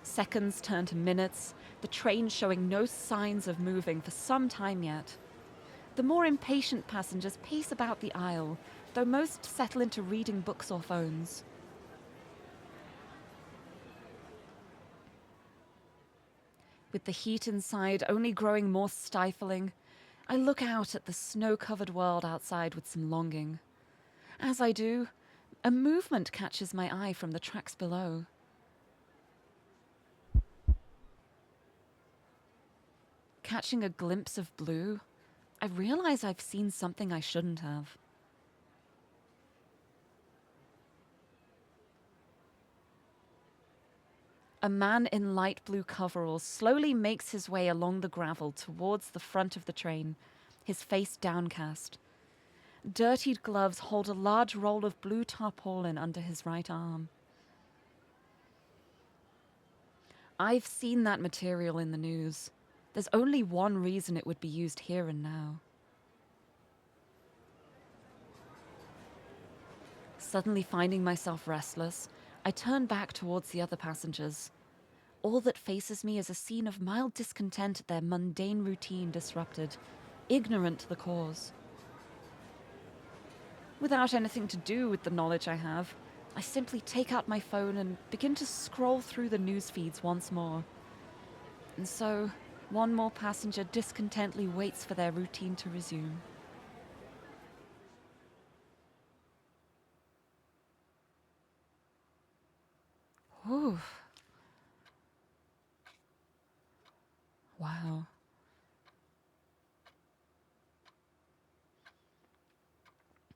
Seconds turn to minutes, the train showing no signs of moving for some time yet. The more impatient passengers pace about the aisle, though most settle into reading books or phones. With the heat inside only growing more stifling, I look out at the snow-covered world outside with some longing. As I do, a movement catches my eye from the tracks below. Catching a glimpse of blue, I realize I've seen something I shouldn't have. A man in light blue coveralls slowly makes his way along the gravel towards the front of the train, his face downcast. Dirtied gloves hold a large roll of blue tarpaulin under his right arm. I've seen that material in the news. There's only one reason it would be used here and now. Suddenly finding myself restless, I turn back towards the other passengers. All that faces me is a scene of mild discontent at their mundane routine disrupted, ignorant to the cause. Without anything to do with the knowledge I have, I simply take out my phone and begin to scroll through the news feeds once more. And so, one more passenger discontently waits for their routine to resume. Whew. Wow.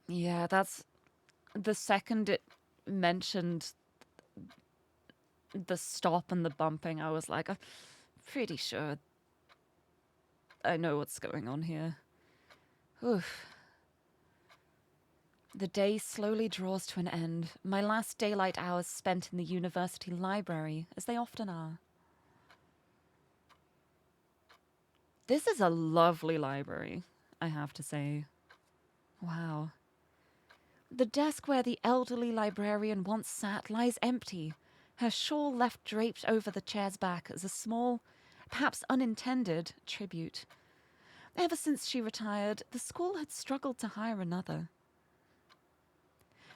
Yeah, that's the second it mentioned the stop and the bumping, I was like, I'm pretty sure I know what's going on here. Oof. The day slowly draws to an end, my last daylight hours spent in the university library, as they often are. This is a lovely library, I have to say. Wow. The desk where the elderly librarian once sat lies empty, her shawl left draped over the chair's back as a small, perhaps unintended, tribute. Ever since she retired, the school had struggled to hire another.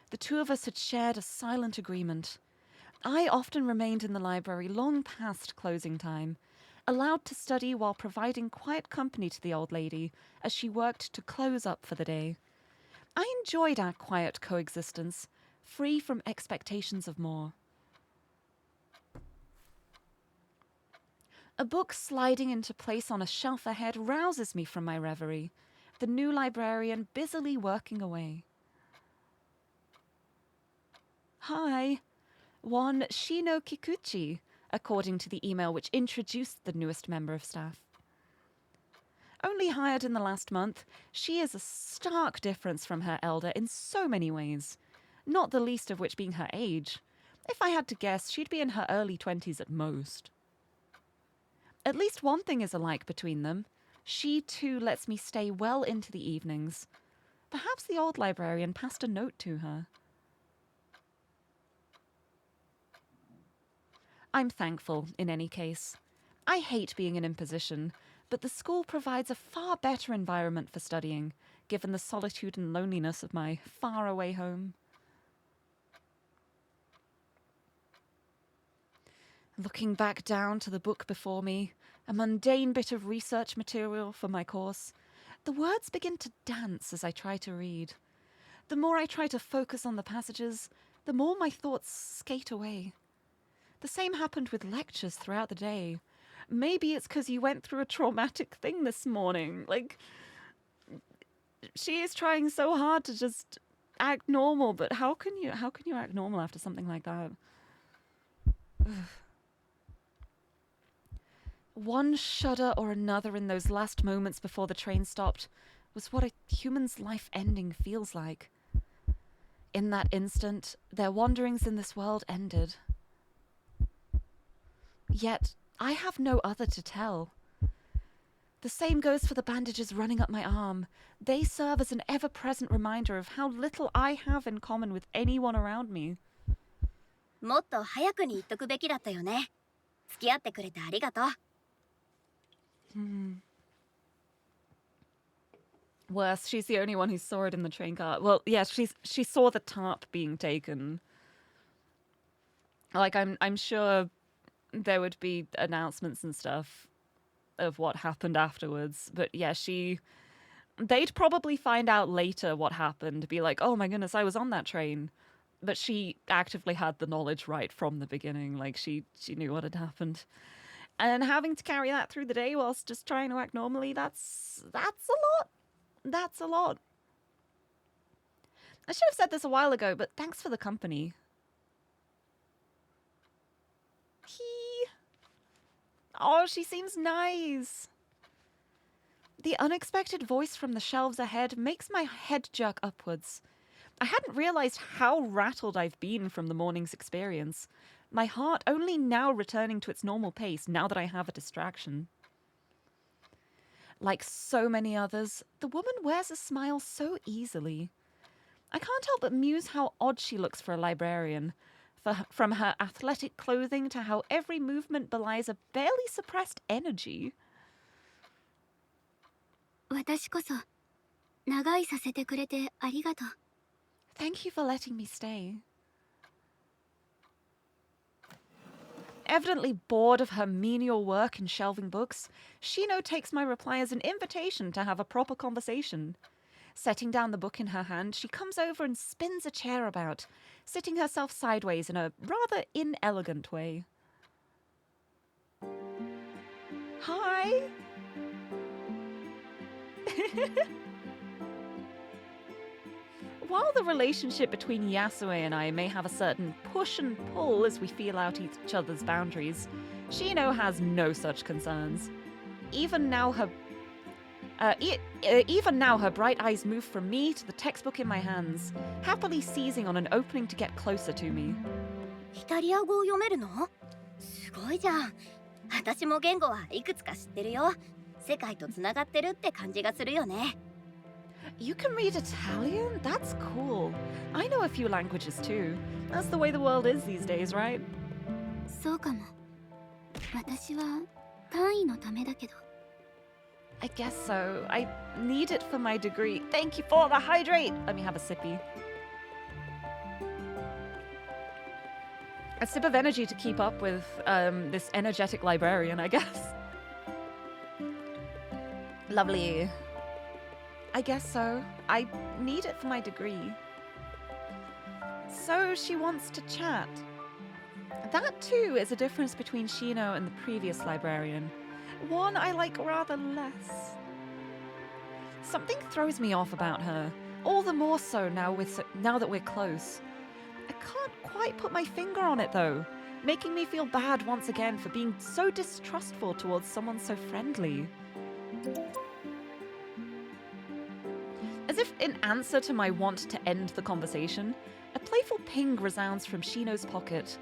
The two of us had shared a silent agreement. I often remained in the library long past closing time, allowed to study while providing quiet company to the old lady as she worked to close up for the day. I enjoyed our quiet coexistence, free from expectations of more. A book sliding into place on a shelf ahead rouses me from my reverie, the new librarian busily working away. Hi, one Shino Kikuchi, according to the email which introduced the newest member of staff. Only hired in the last month, she is a stark difference from her elder in so many ways, not the least of which being her age. If I had to guess, she'd be in her early 20s at most. At least one thing is alike between them. She, too, lets me stay well into the evenings. Perhaps the old librarian passed a note to her. I'm thankful, in any case. I hate being an imposition, but the school provides a far better environment for studying, given the solitude and loneliness of my faraway home. Looking back down to the book before me, a mundane bit of research material for my course, the words begin to dance as I try to read. The more I try to focus on the passages, the more my thoughts skate away. The same happened with lectures throughout the day. Maybe it's because you went through a traumatic thing this morning. Like, she is trying so hard to just act normal, but how can you act normal after something like that? One shudder or another in those last moments before the train stopped was what a human's life ending feels like. In that instant, their wanderings in this world ended. Yet, I have no other to tell. The same goes for the bandages running up my arm. They serve as an ever-present reminder of how little I have in common with anyone around me. もっと早くに言っとくべきだったよね。付き合ってくれてありがとう。Worse, she's the only one who saw it in the train car. Well, yeah, she saw the tarp being taken. Like, I'm sure there would be announcements and stuff of what happened afterwards. But yeah, they'd probably find out later what happened, be like, oh my goodness, I was on that train. But she actively had the knowledge right from the beginning. Like, she knew what had happened. And having to carry that through the day whilst just trying to act normally, that's a lot. That's a lot. I should have said this a while ago, but thanks for the company. Oh, she seems nice. The unexpected voice from the shelves ahead makes my head jerk upwards. I hadn't realized how rattled I've been from the morning's experience. My heart only now returning to its normal pace now that I have a distraction. Like so many others, the woman wears a smile so easily. I can't help but muse how odd she looks for a librarian. From her athletic clothing to how every movement belies a barely suppressed energy. 私こそ長居させてくれてありがとう。Thank you for letting me stay. Evidently bored of her menial work in shelving books, Shino takes my reply as an invitation to have a proper conversation. Setting down the book in her hand, she comes over and spins a chair about, sitting herself sideways in a rather inelegant way. Hi! While the relationship between Yasue and I may have a certain push and pull as we feel out each other's boundaries, Shino has no such concerns. Even now her bright eyes move from me to the textbook in my hands, happily seizing on an opening to get closer to me. イタリア語を読めるの？すごいじゃん。私も言語はいくつか知ってるよ。世界とつながってるって感じがするよね。You can read Italian? That's cool. I know a few languages too. That's the way the world is these days, right? そうかも。私は単位のためだけど。I guess so. I need it for my degree. Thank you for the hydrate. Let me have a sippy. A sip of energy to keep up with this energetic librarian, I guess. Lovely. I guess so. I need it for my degree. So she wants to chat. That too is a difference between Shino and the previous librarian. One I like rather less. Something throws me off about her, all the more so now that we're close. I can't quite put my finger on it though, making me feel bad once again for being so distrustful towards someone so friendly. As if in answer to my want to end the conversation, a playful ping resounds from Shino's pocket.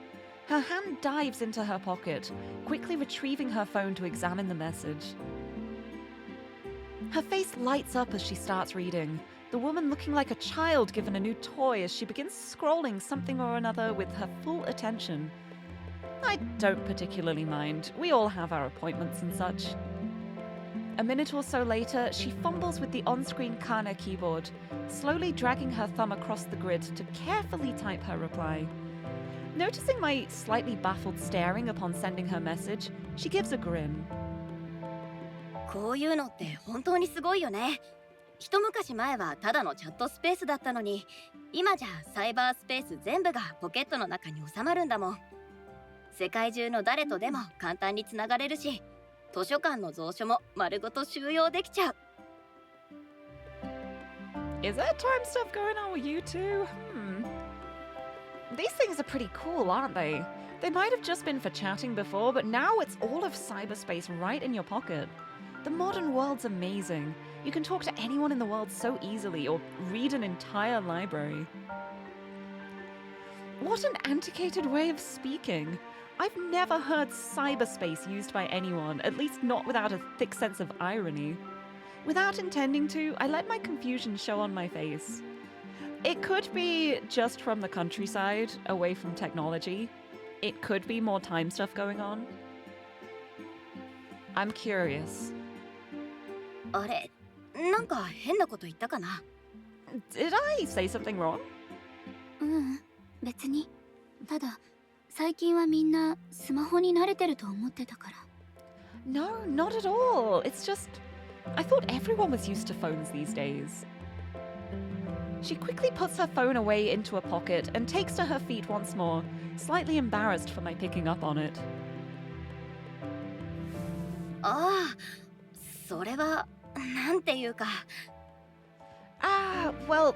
Her hand dives into her pocket, quickly retrieving her phone to examine the message. Her face lights up as she starts reading, the woman looking like a child given a new toy as she begins scrolling something or another with her full attention. I don't particularly mind. We all have our appointments and such. A minute or so later, she fumbles with the on-screen Kana keyboard, slowly dragging her thumb across the grid to carefully type her reply. Noticing my slightly baffled staring upon sending her message, she gives a grin. こういうのって本当にすごいよね。一昔前はただのチャットスペースだったのに、今じゃサイバースペース全部がポケットの中に収まるんだもん。世界中の誰とでも簡単につながれるし、図書館の蔵書も丸ごと収容できちゃう。Is there time stuff going on with you two? These things are pretty cool, aren't they? They might have just been for chatting before, but now it's all of cyberspace right in your pocket. The modern world's amazing. You can talk to anyone in the world so easily, or read an entire library. What an antiquated way of speaking. I've never heard cyberspace used by anyone, at least not without a thick sense of irony. Without intending to, I let my confusion show on my face. It could be just from the countryside, away from technology. It could be more time stuff going on. I'm curious. あれ、なんか変なこと言ったかな？ Did I say something wrong? 別に。ただ、最近はみんなスマホに慣れてると思ってたから。No, not at all. It's just, I thought everyone was used to phones these days. She quickly puts her phone away into a pocket and takes to her feet once more, slightly embarrassed for my picking up on it. ああ、それはなんていうか。Well,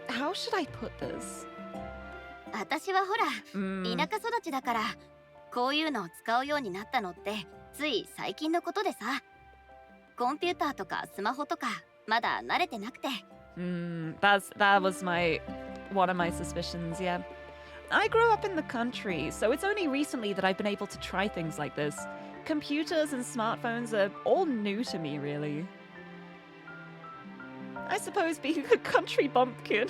how should I put this? 私はほら、田舎育ちだから、こういうのを使うようになったのってつい最近のことでさ。コンピューターとかスマホとかまだ慣れてなくて。That was one of my suspicions, yeah. I grew up in the country, so it's only recently that I've been able to try things like this. Computers and smartphones are all new to me, really. I suppose being a country bumpkin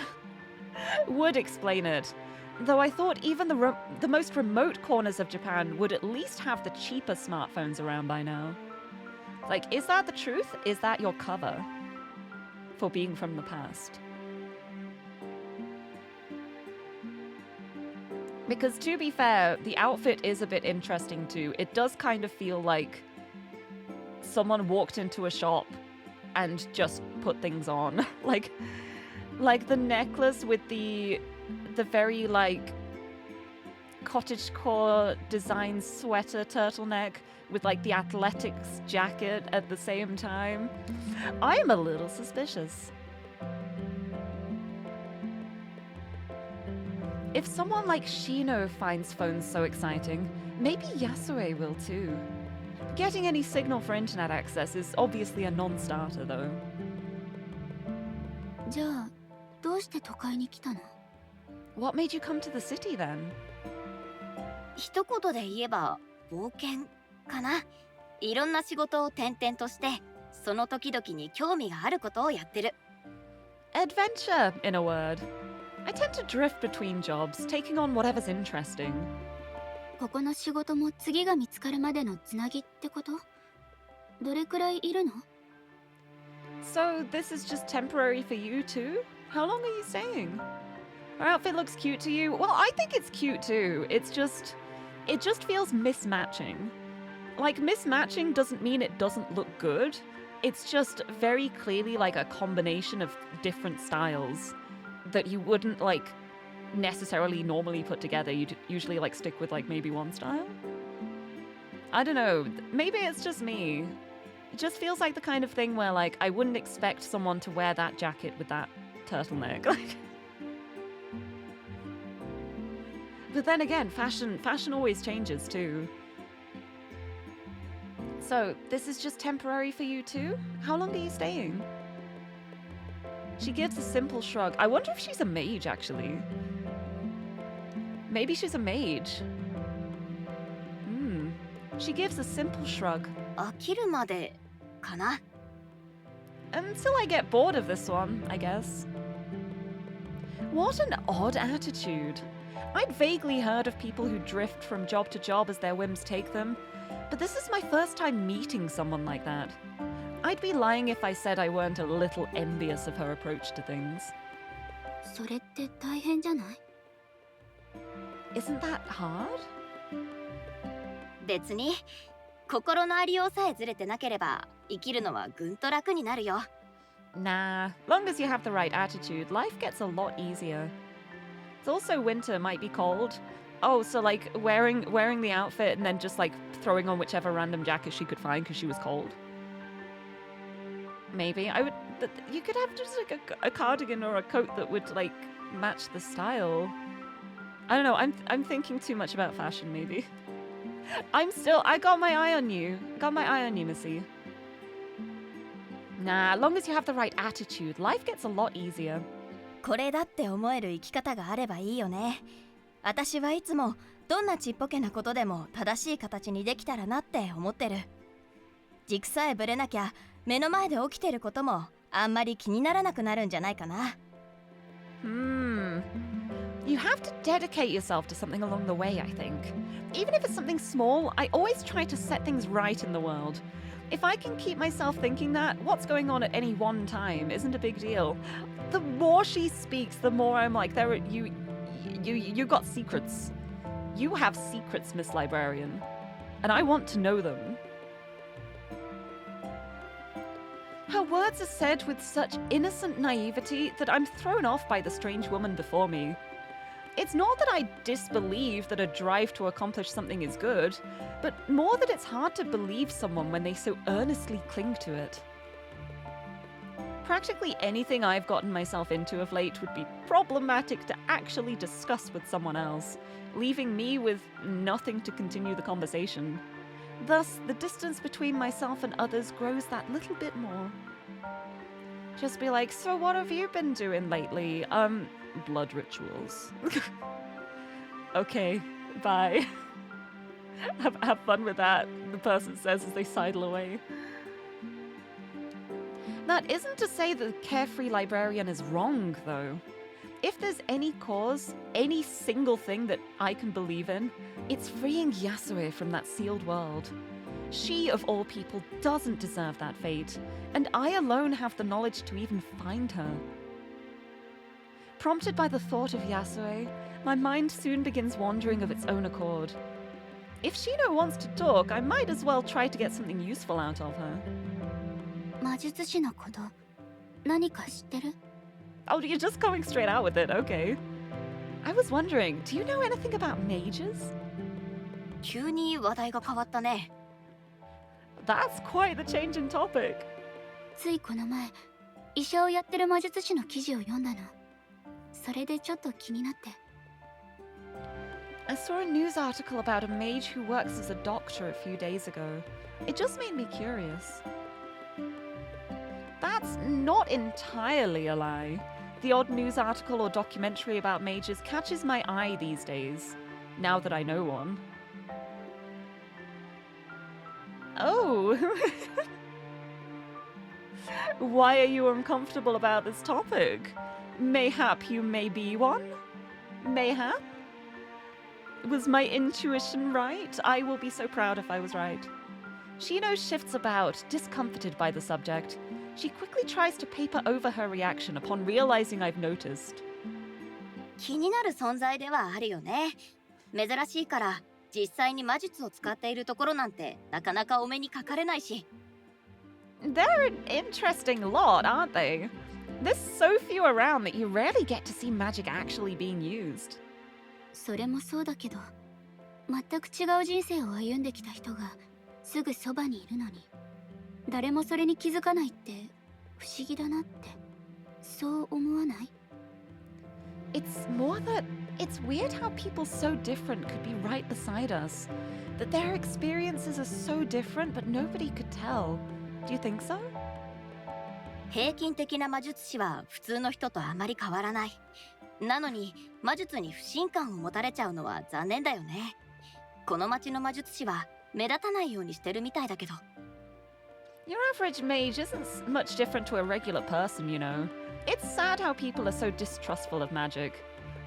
would explain it. Though I thought even the most remote corners of Japan would at least have the cheaper smartphones around by now. Like, is that the truth? Is that your cover for being from the past? Because to be fair, the outfit is a bit interesting too. It does kind of feel like someone walked into a shop and just put things on. like the necklace with the very like cottagecore design sweater turtleneck with like the athletics jacket at the same time. I'm a little suspicious. If someone like Shino finds phones so exciting, maybe Yasue will too. Getting any signal for internet access is obviously a non-starter though. じゃあ、どうして都会に来たの？ What made you come to the city then? 一言で言えば冒険かな。いろんな仕事を転々として、その時々に興味があることをやってる。Adventure, in a word. I tend to drift between jobs, taking on whatever's interesting. ここの仕事も次が見つかるまでのつなぎってこと？どれくらいいるの？ So this is just temporary for you too? How long are you staying? Her outfit looks cute to you. Well, I think it's cute too. It just feels mismatching. Like, mismatching doesn't mean it doesn't look good. It's just very clearly like a combination of different styles that you wouldn't like necessarily normally put together. You'd usually like stick with like maybe one style. I don't know. Maybe it's just me. It just feels like the kind of thing where like I wouldn't expect someone to wear that jacket with that turtleneck. Like, but then again, fashion always changes too. So, this is just temporary for you too? How long are you staying? She gives a simple shrug. I wonder if she's a mage, actually. Maybe she's a mage. She gives a simple shrug. 飽きるまでかな。 Until I get bored of this one, I guess. What an odd attitude. I'd vaguely heard of people who drift from job to job as their whims take them, but this is my first time meeting someone like that. I'd be lying if I said I weren't a little envious of her approach to things. それって大変じゃない？ Isn't that hard? 別に心のありようさえずれてなければ生きるのはぐんと楽になるよ。 Nah, long as you have the right attitude, life gets a lot easier. It's also winter, might be cold. Oh, so like wearing the outfit and then just like throwing on whichever random jacket she could find because she was cold. Maybe I would. You could have just like a cardigan or a coat that would like match the style. I don't know. I'm thinking too much about fashion. Maybe. I got my eye on you. Got my eye on you, Missy. Nah, long as you have the right attitude, life gets a lot easier. これだって思える生き方があればいいよね。私はいつもどんなちっぽけなことでも正しい形にできたらなって思ってる。軸さえぶれなきゃ目の前で起きてることもあんまり気にならなくなるんじゃないかな。You have to dedicate yourself to something along the way, I think. Even if it's something small, I always try to set things right in the world. If I can keep myself thinking that, what's going on at any one time isn't a big deal. The more she speaks, the more I'm like, you got secrets. You have secrets, Miss Librarian. And I want to know them. Her words are said with such innocent naivety that I'm thrown off by the strange woman before me. It's not that I disbelieve that a drive to accomplish something is good, but more that it's hard to believe someone when they so earnestly cling to it. Practically anything I've gotten myself into of late would be problematic to actually discuss with someone else, leaving me with nothing to continue the conversation. Thus, the distance between myself and others grows that little bit more. Just be like, so what have you been doing lately? Blood rituals. Okay, bye. Have fun with that, the person says as they sidle away. That isn't to say that the carefree librarian is wrong, though. If there's any cause, any single thing that I can believe in, it's freeing Yasue from that sealed world. She, of all people, doesn't deserve that fate, and I alone have the knowledge to even find her. Prompted by the thought of Yasue, my mind soon begins wandering of its own accord. If Shino wants to talk, I might as well try to get something useful out of her. 魔術師のこと、何か知ってる？ Oh, you're just going straight out with it, okay. I was wondering, do you know anything about mages? 急に話題が変わったね。That's quite the change in topic. ついこの前、医者をやってる魔術師の記事を読んだの。それでちょっと気になって。I saw a news article about a mage who works as a doctor a few days ago. It just made me curious. That's not entirely a lie. The odd news article or documentary about mages catches my eye these days, now that I know one. Oh! Why are you uncomfortable about this topic? Mayhap you may be one? Mayhap? Was my intuition right? I will be so proud if I was right. Shino shifts about, discomforted by the subject. She quickly tries to paper over her reaction upon realizing I've noticed. 気になる存在ではあるよね。珍しいから実際に魔術を使っているところなんてなかなかお目にかかれないし。They're an interesting lot, aren't they? There's so few around that you rarely get to see magic actually being used. それもそうだけど、全く違う人生を歩んできた人がすぐそばにいるのに、誰もそれに気づかないって不思議だなって、そう思わない？ It's more that it's weird how people so different could be right beside us. That their experiences are so different but nobody could tell. Do you think so? 平均的な魔術師は普通の人とあまり変わらない。なのに魔術に不信感を持たれちゃうのは残念だよね。この町の魔術師は目立たないようにしてるみたいだけど。Your average mage isn't much different to a regular person, you know. It's sad how people are so distrustful of magic.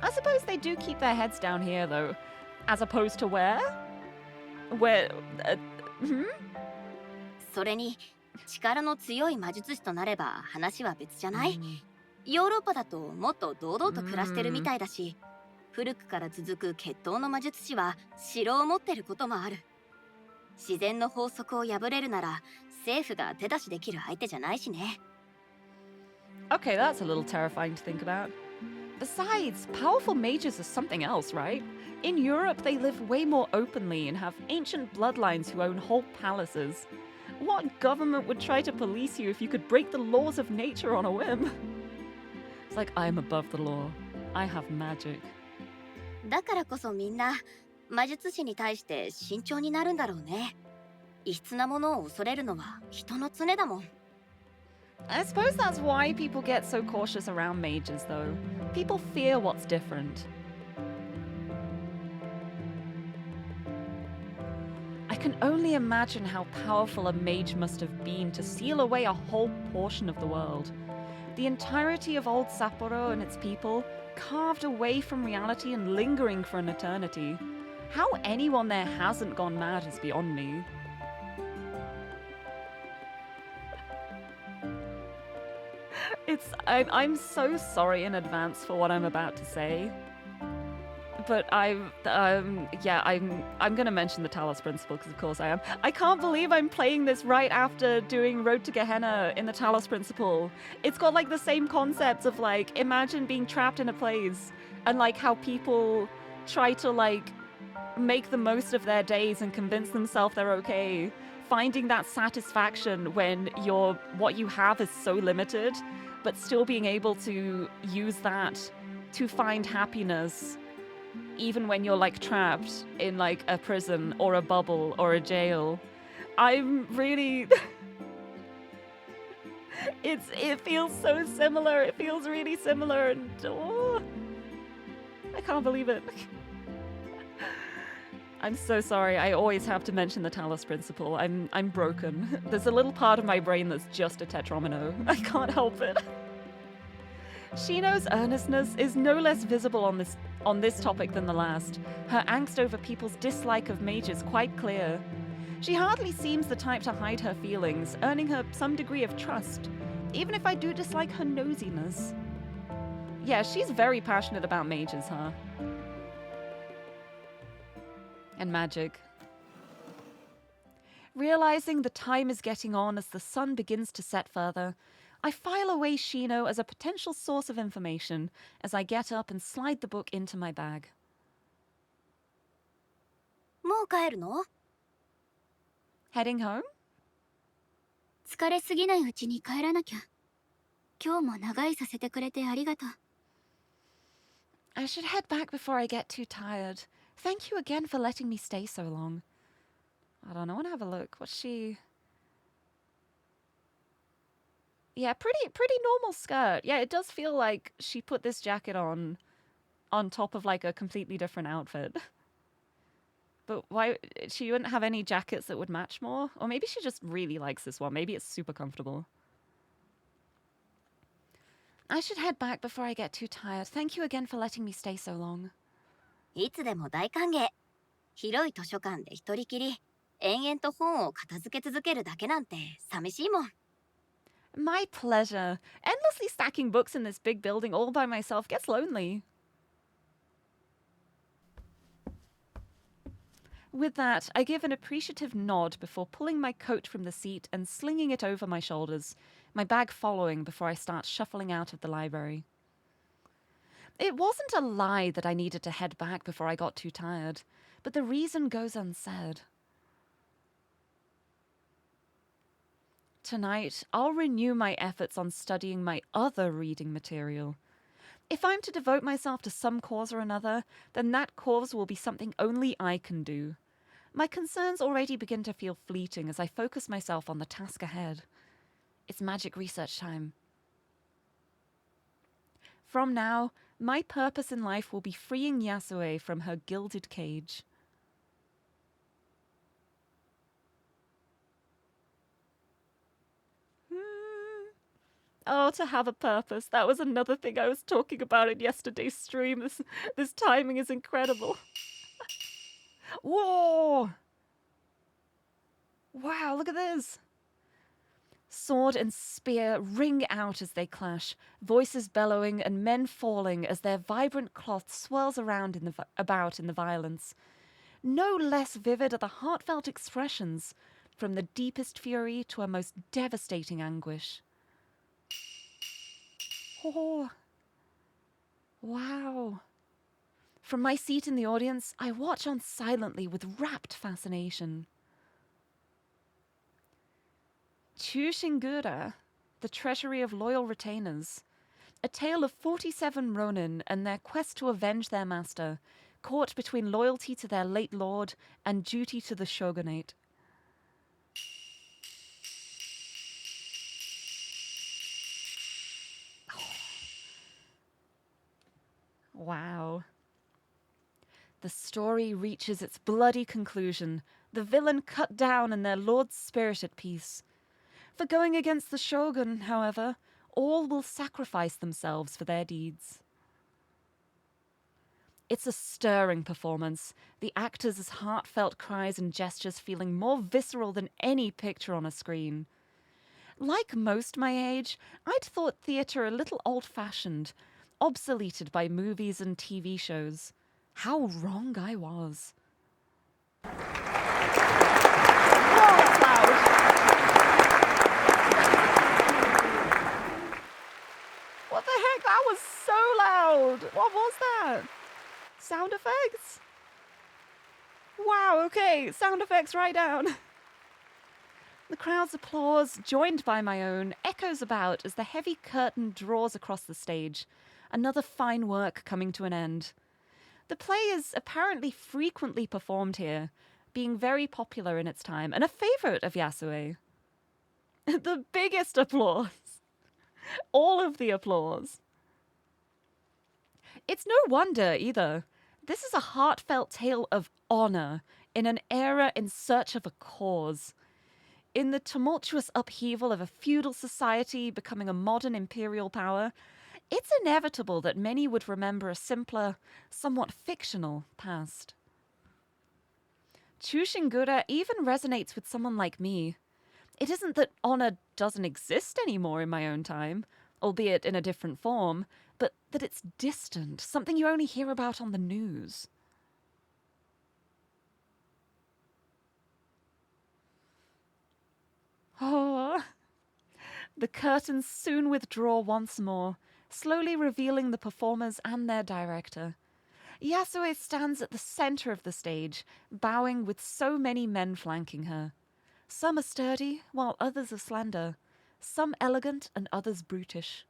I suppose they do keep their heads down here, though. As opposed to where? Where... hmm? それに力の強い魔術師となれば話は別じゃない？ヨーロッパだともっと堂々と暮らしてるみたいだし、古くから続く血統の魔術師は城を持ってることもある。自然の法則を破れるなら政府が手出しできる相手じゃないしね。Okay, that's a little terrifying to think about. Besides, powerful mages are something else, right? In Europe, they live way more openly and have ancient bloodlines who own whole palaces. What government would try to police you if you could break the laws of nature on a whim? It's like, I'm above the law. I have magic. だからこそみんな魔術師に対して慎重になるんだろうね。異質なものを恐れるのは人の常だもん。I suppose that's why people get so cautious around mages, though. People fear what's different. can only imagine how powerful a mage must have been to seal away a whole portion of the world. The entirety of old Sapporo and its people, carved away from reality and lingering for an eternity. How anyone there hasn't gone mad is beyond me. I'm so sorry in advance for what I'm about to say. But I'm gonna mention the Talos Principle because of course I am. I can't believe I'm playing this right after doing Road to Gehenna in the Talos Principle. It's got like the same concepts of like, imagine being trapped in a place and like how people try to like make the most of their days and convince themselves they're okay. Finding that satisfaction when what you have is so limited, but still being able to use that to find happiness even when you're like trapped in like a prison or a bubble or a jail. I'm really it feels so similar. It feels really similar, and I can't believe it. I'm so sorry. I always have to mention the Talos Principle. I'm broken. There's a little part of my brain that's just a tetromino. I can't help it. Shino's earnestness is no less visible on this topic than the last. Her angst over people's dislike of mages quite clear. She hardly seems the type to hide her feelings, earning her some degree of trust, even if I do dislike her nosiness. Yeah, she's very passionate about mages, huh? And magic. Realizing the time is getting on as the sun begins to set further, I file away Shino as a potential source of information as I get up and slide the book into my bag. もう帰るの? Heading home? 疲れすぎないうちに帰らなきゃ。今日も長居させてくれてありがとう。I should head back before I get too tired. Thank you again for letting me stay so long. I don't know, I want to have a look. What's she... Yeah, pretty normal skirt. Yeah, it does feel like she put this jacket on top of like a completely different outfit. But why she wouldn't have any jackets that would match more? Or maybe she just really likes this one. Maybe it's super comfortable. I should head back before I get too tired. Thank you again for letting me stay so long. いつでも大歓迎。広い図書館で一人きり、延々と本を片付け続けるだけなんて寂しいもん。My pleasure. Endlessly stacking books in this big building all by myself gets lonely. With that, I give an appreciative nod before pulling my coat from the seat and slinging it over my shoulders, my bag following before I start shuffling out of the library. It wasn't a lie that I needed to head back before I got too tired, but the reason goes unsaid. Tonight, I'll renew my efforts on studying my other reading material. If I'm to devote myself to some cause or another, then that cause will be something only I can do. My concerns already begin to feel fleeting as I focus myself on the task ahead. It's magic research time. From now, my purpose in life will be freeing Yasue from her gilded cage. Oh, to have a purpose. That was another thing I was talking about in yesterday's stream. This timing is incredible. Whoa! Wow, look at this. Sword and spear ring out as they clash, voices bellowing and men falling as their vibrant cloth swirls around about in the violence. No less vivid are the heartfelt expressions, from the deepest fury to a most devastating anguish. Oh, wow. From my seat in the audience, I watch on silently with rapt fascination. Chushingura, the treasury of loyal retainers. A tale of 47 Ronin and their quest to avenge their master, caught between loyalty to their late lord and duty to the shogunate. Wow. The story reaches its bloody conclusion, the villain cut down and their lord's spirit at peace. For going against the shogun, however, all will sacrifice themselves for their deeds. It's a stirring performance, the actors' heartfelt cries and gestures feeling more visceral than any picture on a screen. Like most my age, I'd thought theatre a little old-fashioned, obsoleted by movies and TV shows. How wrong I was. Whoa, that's loud. What the heck? That was so loud. What was that? Sound effects? Wow, okay. Sound effects right down. The crowd's applause, joined by my own, echoes about as the heavy curtain draws across the stage. Another fine work coming to an end. The play is apparently frequently performed here, being very popular in its time and a favorite of Yasue. The biggest applause. All of the applause. It's no wonder, either. This is a heartfelt tale of honor in an era in search of a cause. In the tumultuous upheaval of a feudal society becoming a modern imperial power, it's inevitable that many would remember a simpler, somewhat fictional past. Chushingura even resonates with someone like me. It isn't that honor doesn't exist anymore in my own time, albeit in a different form, but that it's distant, something you only hear about on the news. Oh, the curtains soon withdraw once more, slowly revealing the performers and their director. Yasue stands at the center of the stage, bowing with so many men flanking her. Some are sturdy, while others are slender. Some elegant and others brutish.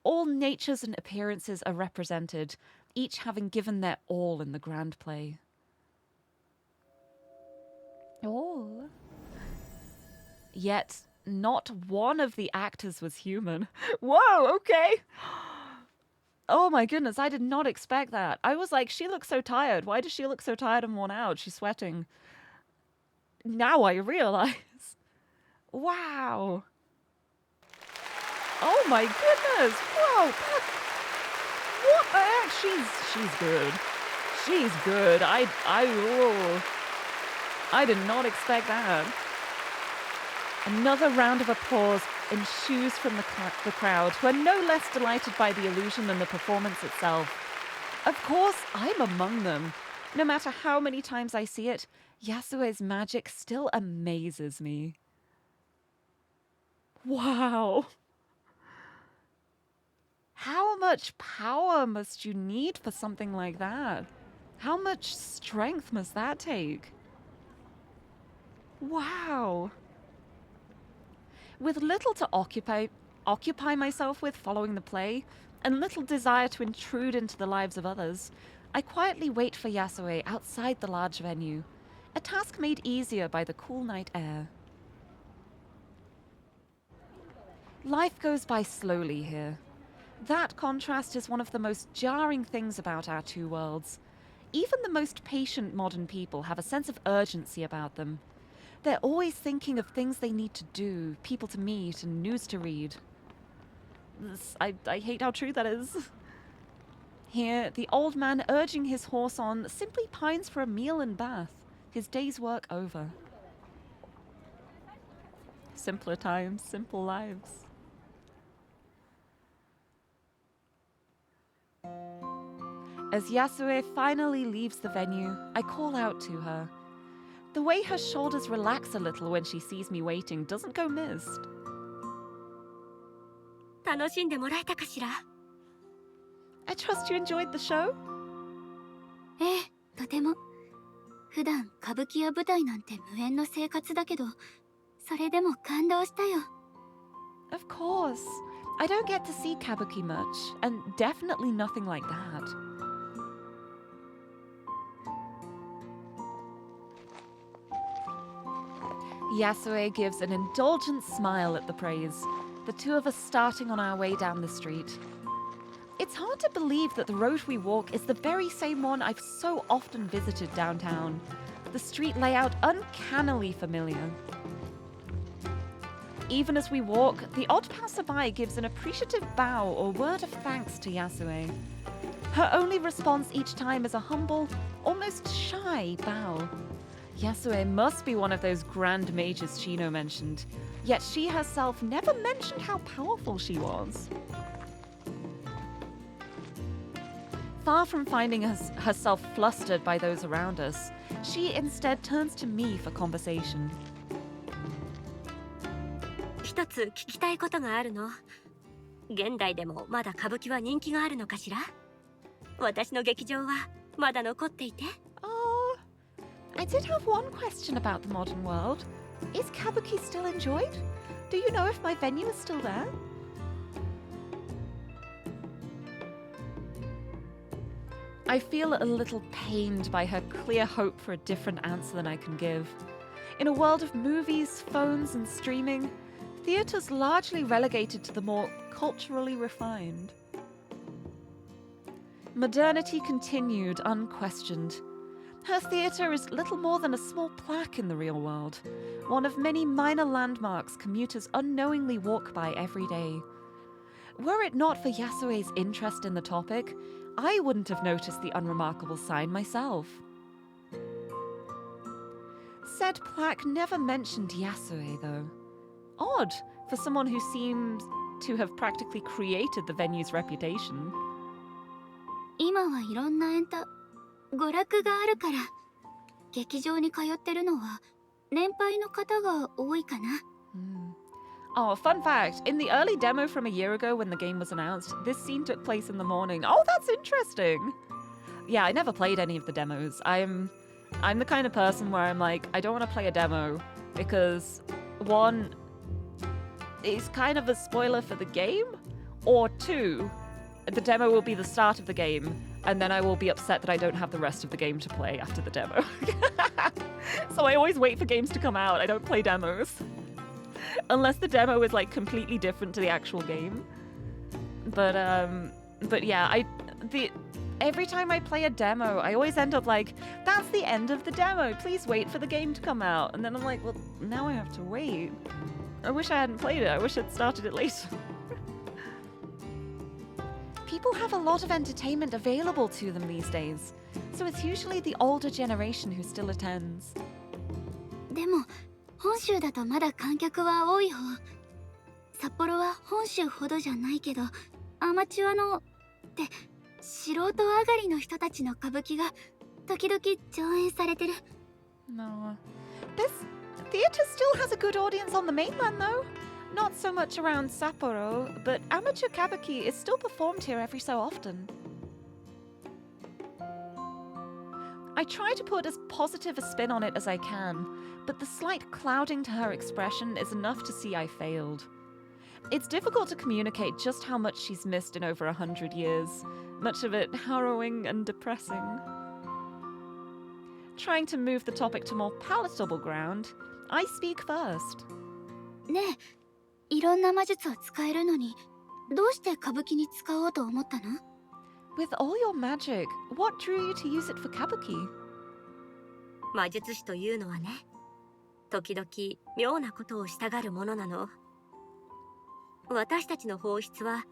All natures and appearances are represented, each having given their all in the grand play. Oh. Yet, not one of the actors was human. Whoa, okay. Oh my goodness, I did not expect that. I was like, she looks so tired. Why does she look so tired and worn out? She's sweating. Now I realize. Wow. Oh my goodness. Whoa. What the heck? She's good. She's good. I did not expect that. Another round of applause ensues from the crowd, who are no less delighted by the illusion than the performance itself. Of course, I'm among them. No matter how many times I see it, Yasue's magic still amazes me. Wow. How much power must you need for something like that? How much strength must that take? Wow. With little to occupy myself with following the play, and little desire to intrude into the lives of others, I quietly wait for Yasue outside the large venue, a task made easier by the cool night air. Life goes by slowly here. That contrast is one of the most jarring things about our two worlds. Even the most patient modern people have a sense of urgency about them. They're always thinking of things they need to do, people to meet, and news to read. I hate how true that is. Here, the old man urging his horse on simply pines for a meal and bath, his day's work over. Simpler times, simple lives. As Yasue finally leaves the venue, I call out to her. The way her shoulders relax a little when she sees me waiting doesn't go missed. 楽しんでもらえたかしら? I trust you enjoyed the show? ええ、とても。普段歌舞伎や舞台なんて無縁の生活だけど、それでも感動したよ。Of course. I don't get to see kabuki much, and definitely nothing like that. Yasue gives an indulgent smile at the praise, the two of us starting on our way down the street. It's hard to believe that the road we walk is the very same one I've so often visited downtown. The street layout uncannily familiar. Even as we walk, the odd passerby gives an appreciative bow or word of thanks to Yasue. Her only response each time is a humble, almost shy bow. Yasue must be one of those grand mages Shino mentioned, yet she herself never mentioned how powerful she was. Far from finding herself flustered by those around us, she instead turns to me for conversation. 一つ聞きたいことがあるの。現代でもまだ歌舞伎は人気があるのかしら？私の劇場はまだ残っていて。I did have one question about the modern world. Is kabuki still enjoyed? Do you know if my venue is still there? I feel a little pained by her clear hope for a different answer than I can give. In a world of movies, phones, and streaming, theatre's largely relegated to the more culturally refined. Modernity continued unquestioned. Her theatre is little more than a small plaque in the real world, one of many minor landmarks commuters unknowingly walk by every day. Were it not for Yasue's interest in the topic, I wouldn't have noticed the unremarkable sign myself. Said plaque never mentioned Yasue, though. Odd, for someone who seems to have practically created the venue's reputation. 今はいろんなエンタ娯楽があるから劇場に通ってるのは年配の方が多いかな。Oh, fun fact. In the early demo from a year ago when the game was announced, this scene took place in the morning. Oh, that's interesting. Yeah, I never played any of the demos. I'm the kind of person where I'm like, I don't want to play a demo because one, it's kind of a spoiler for the game, or two, the demo will be the start of the game, and then I will be upset that I don't have the rest of the game to play after the demo. So I always wait for games to come out. I don't play demos. Unless the demo is like completely different to the actual game. But yeah, every time I play a demo, I always end up like, that's the end of the demo. Please wait for the game to come out. And then I'm like, well, now I have to wait. I wish I hadn't played it. I wish I'd started it later. People have a lot of entertainment available to them these days, so it's usually the older generation who still attends. でも本州だとまだ観客は多い方。札幌は本州ほどじゃないけど、アマチュアのって素人上がりの人たちの歌舞伎が時々上演されてる。No. This theatre still has a good audience on the mainland though. Not so much around Sapporo, but amateur kabuki is still performed here every so often. I try to put as positive a spin on it as I can, but the slight clouding to her expression is enough to see I failed. It's difficult to communicate just how much she's missed in over 100 years, much of it harrowing and depressing. Trying to move the topic to more palatable ground, I speak first. ねえ、いろんな魔術を使えるのに、どうして歌舞伎に使おうと思ったの？ With all your magic, what drew you to use it for kabuki? 魔術師というのはね、時々妙なことをしたがるものなの。私たちの本質は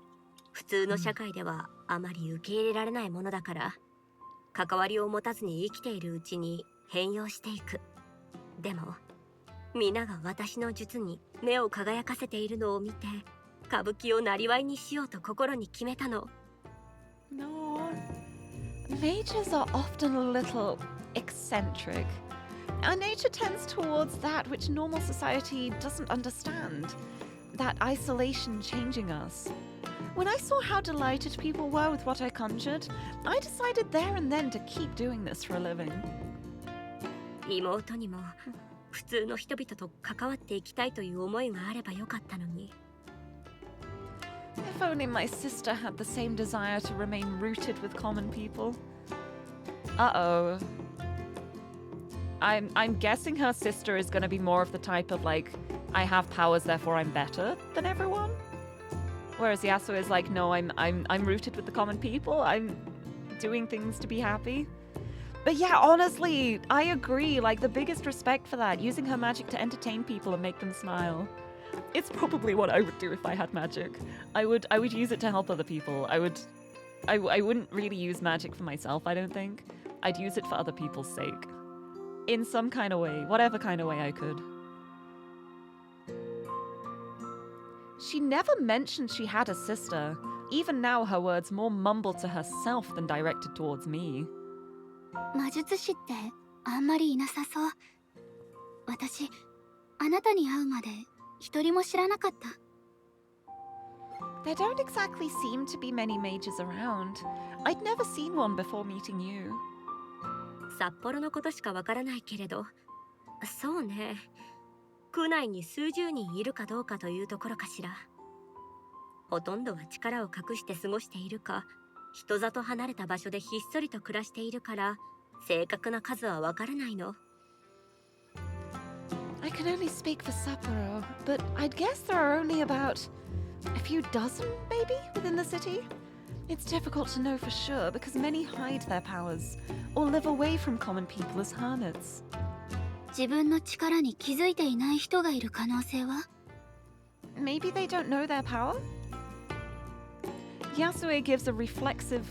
普通の社会ではあまり受け入れられないものだから、関わりを持たずに生きているうちに変容していく。でも皆が私の術に目を輝かせているのを見て、歌舞伎を生業にしようと心に決めたの。No. Mages are often a little eccentric. Our nature tends towards that which normal society doesn't understand. That isolation changing us. When I saw how delighted people were with what I conjured, I decided there and then to keep doing this for a living. 妹にも普通の人々と関わっていきたいという思いがあればよかったのに。If only my sister had the same desire to remain rooted with common people. Uh-oh. I'm guessing her sister is going to be more of the type of like, I have powers, therefore I'm better than everyone? Whereas Yasuo is like, no, I'm rooted with the common people. I'm doing things to be happy. But yeah, honestly, I agree. Like, the biggest respect for that, using her magic to entertain people and make them smile. It's probably what I would do if I had magic. I would use it to help other people. I wouldn't really use magic for myself, I don't think. I'd use it for other people's sake. In some kind of way, whatever kind of way I could. She never mentioned she had a sister. Even now, her words more mumbled to herself than directed towards me. 魔術師ってあんまりいなさそう。私、あなたに会うまで一人も知らなかった。There don't exactly seem to be many mages around. I'd never seen one before meeting you. 札幌のことしかわからないけれど、そうね。区内に数十人いるかどうかというところかしら。ほとんどは力を隠して過ごしているか、人里離れた場所でひっそりと暮らしているから、正確な数はわからないの。I can only speak for Sapporo, but I'd guess there are only about a few dozen, maybe, within the city. It's difficult to know for sure because many hide their powers or live away from common people as hermits. 自分の力に気づいていない人がいる可能性は？ Maybe they don't know their power? Yasue gives a reflexive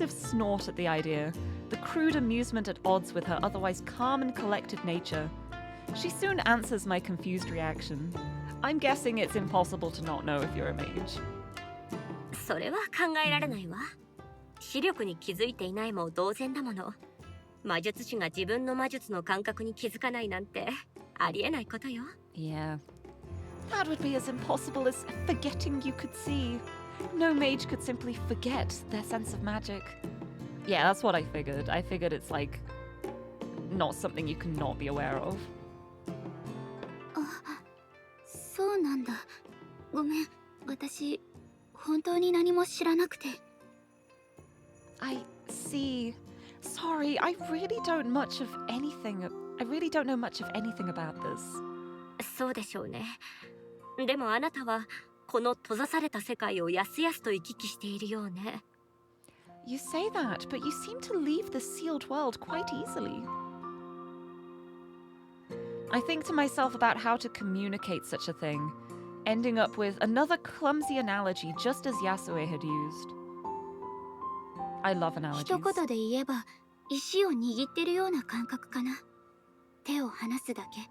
snort at the idea, the crude amusement at odds with her otherwise calm and collected nature. She soon answers my confused reaction. I'm guessing it's impossible to not know if you're a mage. それは考えられないわ。視力に気づいていないも同然だもの。魔術師が自分の魔術の感覚に気づかないなんてありえないことよ。Yeah. That would be as impossible as forgetting you could see. No mage could simply forget their sense of magic. Yeah, that's what I figured. I figured it's like not something you can not be aware of. あ、そうなんだ。ごめん、私本当に何も知らなくて。I see. Sorry, I really don't know much of anything about this. そうでしょうね。でもあなたはこの閉ざされた世界をやすやすと行き来しているようね。You say that, but you seem to leave the sealed world quite easily. I think to myself about how to communicate such a thing, ending up with another clumsy analogy just as Yasue had used. I love analogies. 一言で言えば、石を握ってるような感覚かな。手を離すだけ。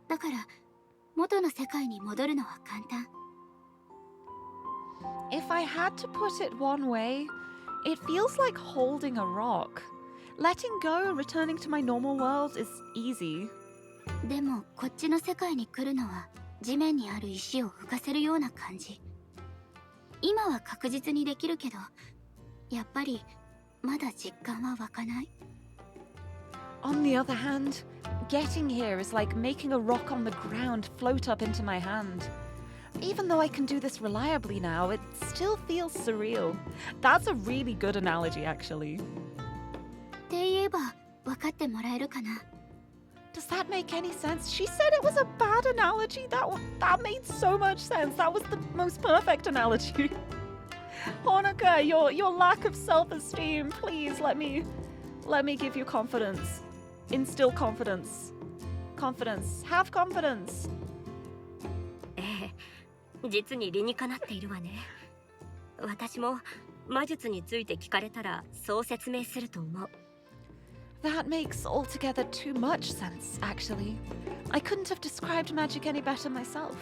だから、元の世界に戻るのは簡単。If I had to put it one way, it feels like holding a rock. Letting go, returning to my normal world is easy. でも、こっちの世界に来るのは、地面にある石を浮かせるような感じ。今は確実にできるけど、やっぱりまだ実感は湧かない。On the other hand, getting here is like making a rock on the ground float up into my hand. Even though I can do this reliably now, it still feels surreal. That's a really good analogy, actually. って言えば分かってもらえるかな。Does that make any sense? She said it was a bad analogy. That made so much sense. That was the most perfect analogy. Honoka, your lack of self-esteem, please let me give you confidence. Instill confidence. Confidence. Have confidence. 実に理にかなっているわね。私も魔術について聞かれたらそう説明すると思う。That makes altogether too much sense, actually. I couldn't have described magic any better myself.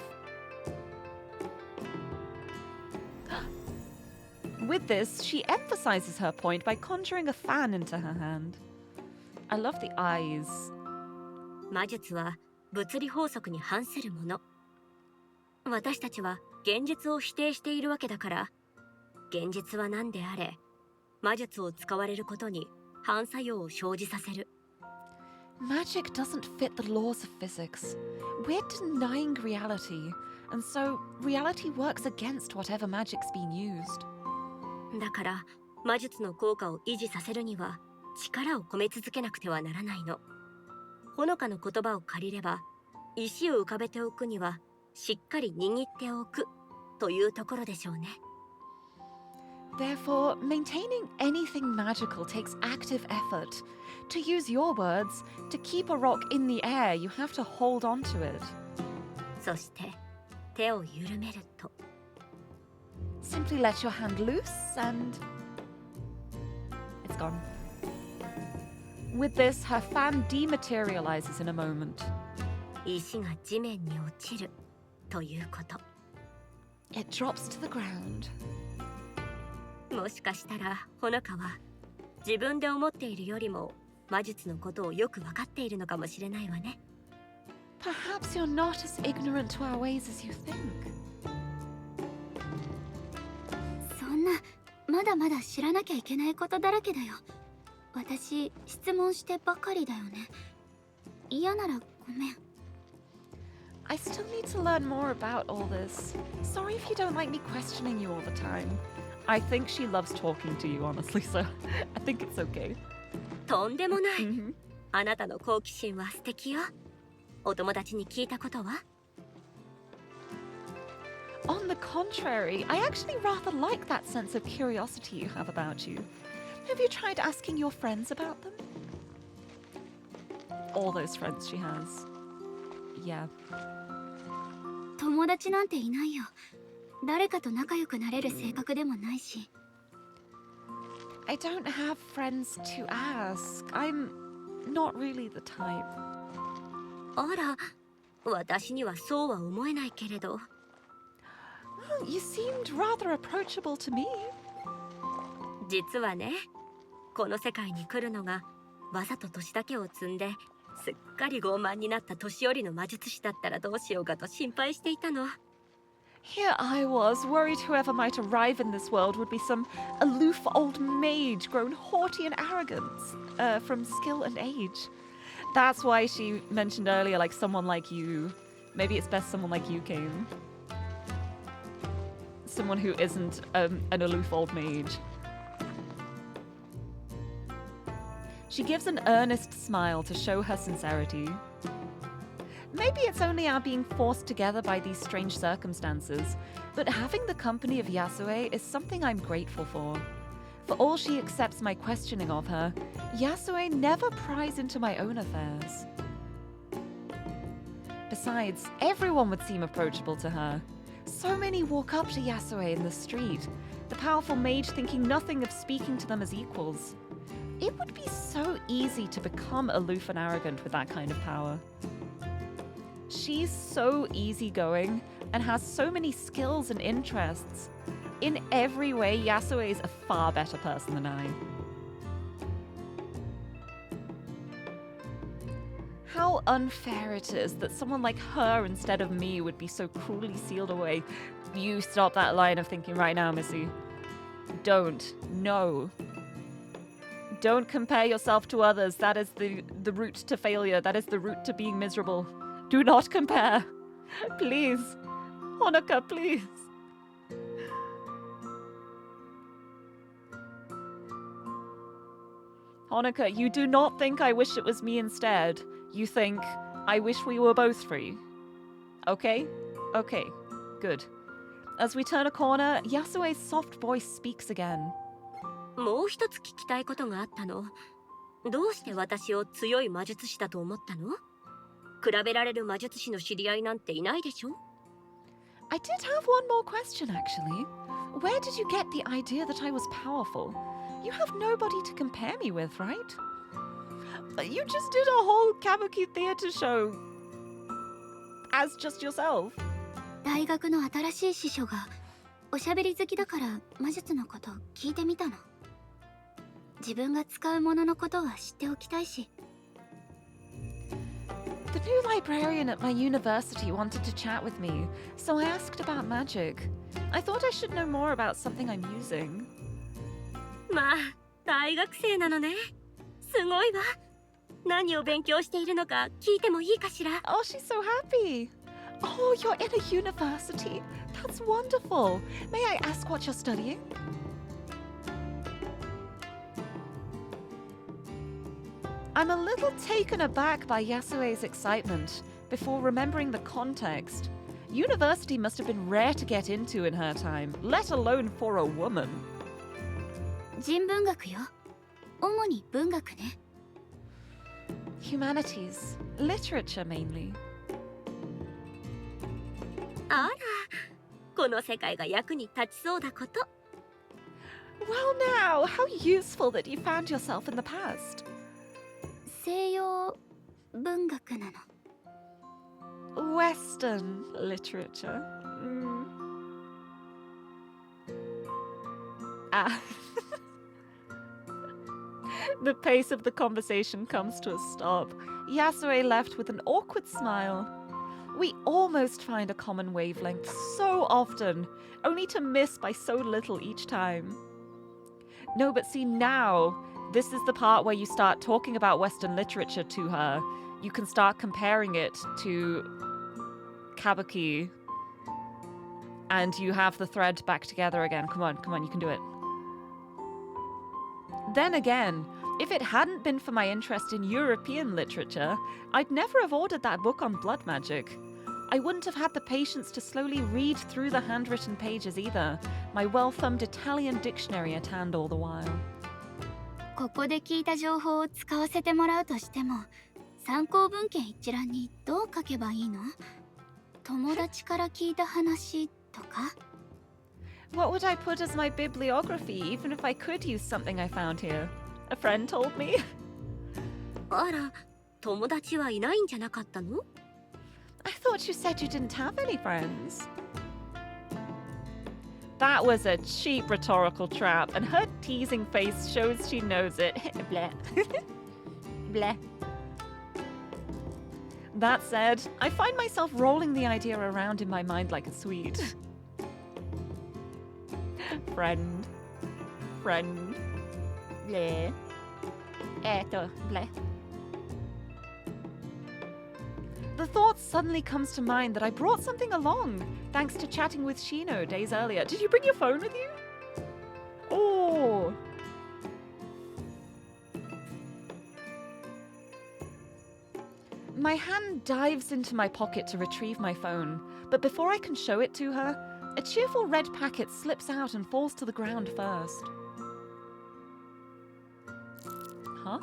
With this, she emphasizes her point by conjuring a fan into her hand. I love the eyes. 魔術は物理法則に反するもの。私たちは現実を否定しているわけだから、現実は何であれ、魔術を使われることに反作用を生じさせる。Magic doesn't fit the laws of physics. We're denying reality, and so reality works against whatever magic's being used. だから魔術の効果を維持させるには力を込め続けなくてはならないの。ほのかの言葉を借りれば、石を浮かべておくにはしっかり握っておくというところでしょうね。Therefore, maintaining anything magical takes active effort. To use your words, to keep a rock in the air, you have to hold on to it. そして手を緩めると Simply let your hand loose and... it's gone. With this, her fan dematerializes in a moment. 石が地面に落ちるということ。It drops to the ground. もしかしたらほのかは自分で思っているよりも魔術のことをよく分かっているのかもしれないわね。Perhaps you're not as ignorant to our ways as you think. そんな、まだまだ知らなきゃいけないことだらけだよ。私、質問してばかりだよね。嫌ならごめん。I still need to learn more about all this. Sorry if you don't like me questioning you all the time. I think she loves talking to you, honestly, so I think it's okay. とんでもない。あなたの好奇心は素敵よ。お友達に聞いたことは？ On the contrary, I actually rather like that sense of curiosity you have about you. Have you tried asking your friends about them? All those friends she has. Yeah. 友達なんていないよ。誰かと仲良くなれる性格でもないし。I don't have friends to ask. I'm not really the type. あら、私にはそうは思えないけれど。Oh, you seemed rather approachable to me. 実はね、この世界に来るのがわざと年だけを積んですっかり傲慢になった年寄りの魔術師だったらどうしようかと心配していたの。Here I was, worried whoever might arrive in this world would be some aloof old mage grown haughty and arrogant from skill and age. That's why she mentioned earlier, like, someone like you. Maybe it's best someone like you came. Someone who isn't an aloof old mage. She gives an earnest smile to show her sincerity. Maybe it's only our being forced together by these strange circumstances, but having the company of Yasue is something I'm grateful for. For all she accepts my questioning of her, Yasue never pries into my own affairs. Besides, everyone would seem approachable to her. So many walk up to Yasue in the street, the powerful mage thinking nothing of speaking to them as equals. It would be so easy to become aloof and arrogant with that kind of power. She's so easygoing and has so many skills and interests. In every way, Yasue is a far better person than I. How unfair it is that someone like her instead of me would be so cruelly sealed away. You stop that line of thinking right now, Missy. Don't. No. Don't compare yourself to others. That is the route to failure. That is the route to being miserable. Do not compare. Please. Honoka, please. Honoka, you do not think I wish it was me instead. You think, I wish we were both free. Okay? Okay. Good. As we turn a corner, Yasue's soft voice speaks again. もう一つ聞きたいことがあったの。どうして私を強い魔術師だと思ったの？比べられる魔術師の知り合いなんていないでしょ？ I did have one more question, actually. Where did you get the idea that I was powerful? You have nobody to compare me with, right? You just did a whole kabuki theater show as just yourself. 大学の新しい師匠がおしゃべり好きだから魔術のこと聞いてみたの。自分が使うもののことは知っておきたいし。The new librarian at my university wanted to chat with me, so I asked about magic. I thought I should know more about something I'm using. まあ、大学生なのね。すごいわ。何を勉強しているのか聞いてもいいかしら？ Oh, she's so happy. Oh, you're in a university. That's wonderful. May I ask what you're studying? I'm a little taken aback by Yasue's excitement before remembering the context. University must have been rare to get into in her time, let alone for a woman. 人文学よ。主に文学ね。Humanities, literature mainly. あら、この世界が役に立ちそうだこと。Well now, how useful that you found yourself in the past. 西洋文学なの。Western literature. Ah. The pace of the conversation comes to a stop. Yasue left with an awkward smile. We almost find a common wavelength so often, only to miss by so little each time. No, but see now, this is the part where you start talking about Western literature to her. You can start comparing it to Kabuki. And you have the thread back together again. Come on, you can do it. Then again, if it hadn't been for my interest in European literature, I'd never have ordered that book on blood magic. I wouldn't have had the patience to slowly read through the handwritten pages either, my well-thumbed Italian dictionary at hand all the while. ここで聞いた情報を使わせてもらうとしても、参考文献一覧にどう書けばいいの？友達から聞いた話とか？ What would I put as my bibliography, even if I could use something I found here? A friend told me. あら、友達はいないんじゃなかったの？ I thought you said you didn't have any friends. That was a cheap rhetorical trap, and her teasing face shows she knows it. Bleh. Bleh. That said, I find myself rolling the idea around in my mind like a Swede. Friend. Friend. Bleh. Bleh. The thought suddenly comes to mind that I brought something along, thanks to chatting with Shino days earlier. Did you bring your phone with you? Oh! My hand dives into my pocket to retrieve my phone, but before I can show it to her, a cheerful red packet slips out and falls to the ground first. Huh?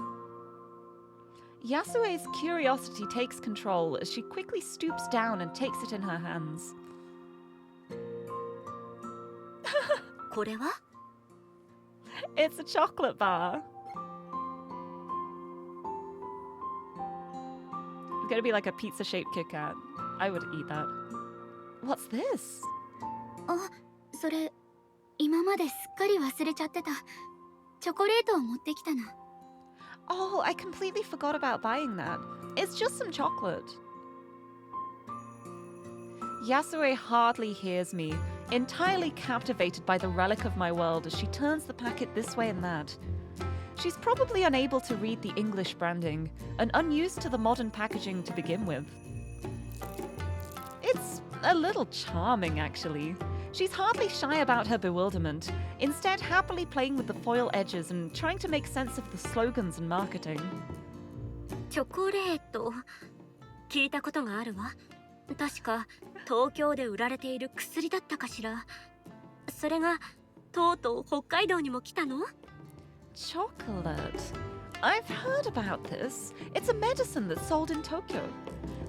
Yasue's curiosity takes control as she quickly stoops down and takes it in her hands. これは？ It's a chocolate bar. It's gonna be like a pizza-shaped Kit Kat. I would eat that. What's this? あ、それ今まですっかり忘れちゃってた。チョコレートを持ってきたの。Oh, I completely forgot about buying that. It's just some chocolate. Yasue hardly hears me, entirely captivated by the relic of my world as she turns the packet this way and that. She's probably unable to read the English branding, and unused to the modern packaging to begin with. It's a little charming, actually. She's hardly shy about her bewilderment, instead happily playing with the foil edges and trying to make sense of the slogans and marketing. チョコレート聞いたことがあるわ。確か東京で売られている薬だったかしら。それがとうとう北海道にも来たの？ Chocolate. I've heard about this. It's a medicine that's sold in Tokyo.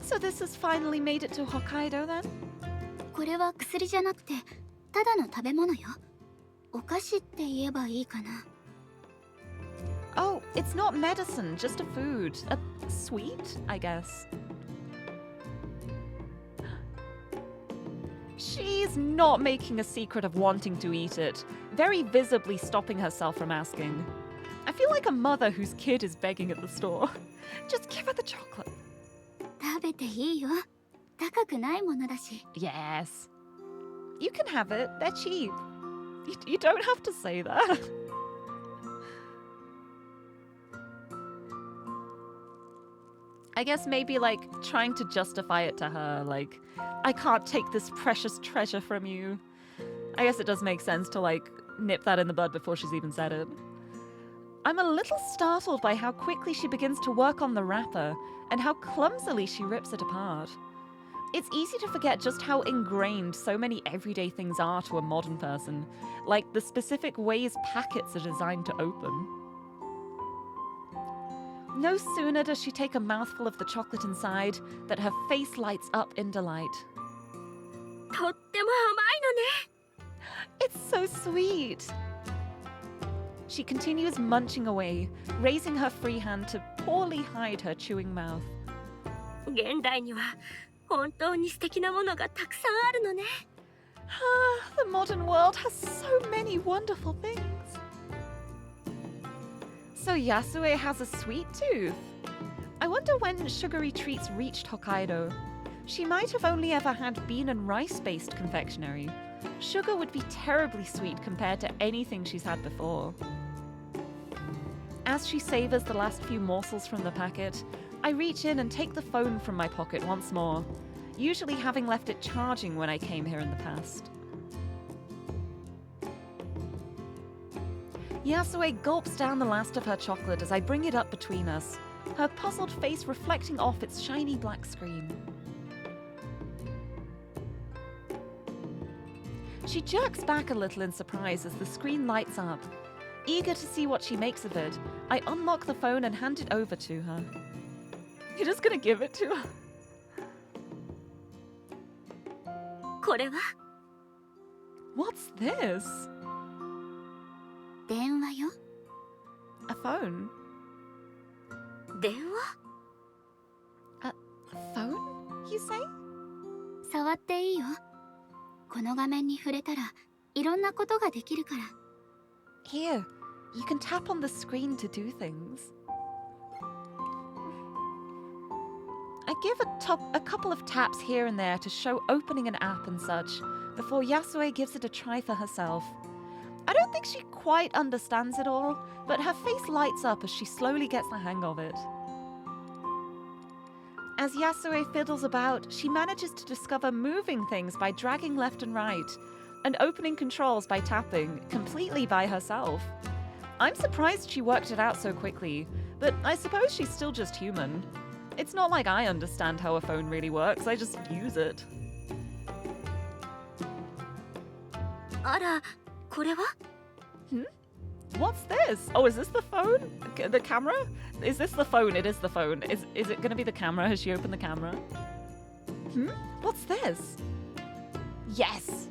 So this has finally made it to Hokkaido then? これは薬じゃなくてただの食べ物よ。お菓子って言えばいいかな。Oh, it's not medicine, just a food. A sweet, I guess. She's not making a secret of wanting to eat it, very visibly stopping herself from asking. I feel like a mother whose kid is begging at the store. Just give her the chocolate. 食べていいよ。高くないものだし。 Yes. You can have it. They're cheap. You don't have to say that. I guess maybe like trying to justify it to her, like, I can't take this precious treasure from you. I guess it does make sense to like nip that in the bud before she's even said it. I'm a little startled by how quickly she begins to work on the wrapper and how clumsily she rips it apart. It's easy to forget just how ingrained so many everyday things are to a modern person, like the specific ways packets are designed to open. No sooner does she take a mouthful of the chocolate inside than her face lights up in delight. とっても甘いのね。 It's so sweet! She continues munching away, raising her free hand to poorly hide her chewing mouth. 現代には本当に素敵なものがたくさんあるのね。The modern world has so many wonderful things. So Yasue has a sweet tooth. I wonder when sugary treats reached Hokkaido. She might have only ever had bean and rice-based confectionery. Sugar would be terribly sweet compared to anything she's had before. As she savors the last few morsels from the packet, I reach in and take the phone from my pocket once more, usually having left it charging when I came here in the past. Yasue gulps down the last of her chocolate as I bring it up between us, her puzzled face reflecting off its shiny black screen. She jerks back a little in surprise as the screen lights up. Eager to see what she makes of it, I unlock the phone and hand it over to her. You're just gonna give it to her? これは What's this? 電話よ。 A phone? 電話 A phone, you say? 触っていいよ。この画面に触れたらいろんなことができるから。 Here, you can tap on the screen to do things. I give a couple of taps here and there to show opening an app and such, before Yasue gives it a try for herself. I don't think she quite understands it all, but her face lights up as she slowly gets the hang of it. As Yasue fiddles about, she manages to discover moving things by dragging left and right, and opening controls by tapping, completely by herself. I'm surprised she worked it out so quickly, but I suppose she's still just human. It's not like I understand how a phone really works, I just use it. あら、これは What's this? Oh, is this the phone? The camera? Is this the phone? It is the phone. Is it going to be the camera? Has she opened the camera? What's this? Yes!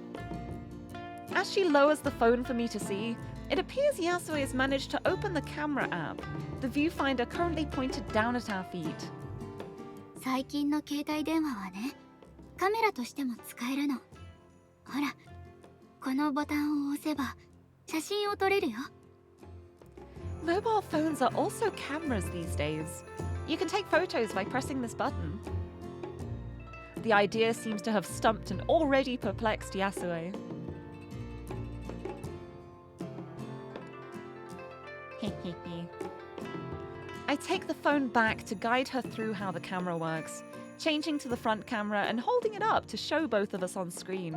As she lowers the phone for me to see, it appears Yasue has managed to open the camera app, the viewfinder currently pointed down at our feet. 最近の携帯電話はね、カメラとしても使えるの。ほら、このボタンを押せば写真を撮れるよ。Mobile phones are also cameras these days. You can take photos by pressing this button. The idea seems to have stumped an already perplexed Yasue. I take the phone back to guide her through how the camera works, changing to the front camera and holding it up to show both of us on screen.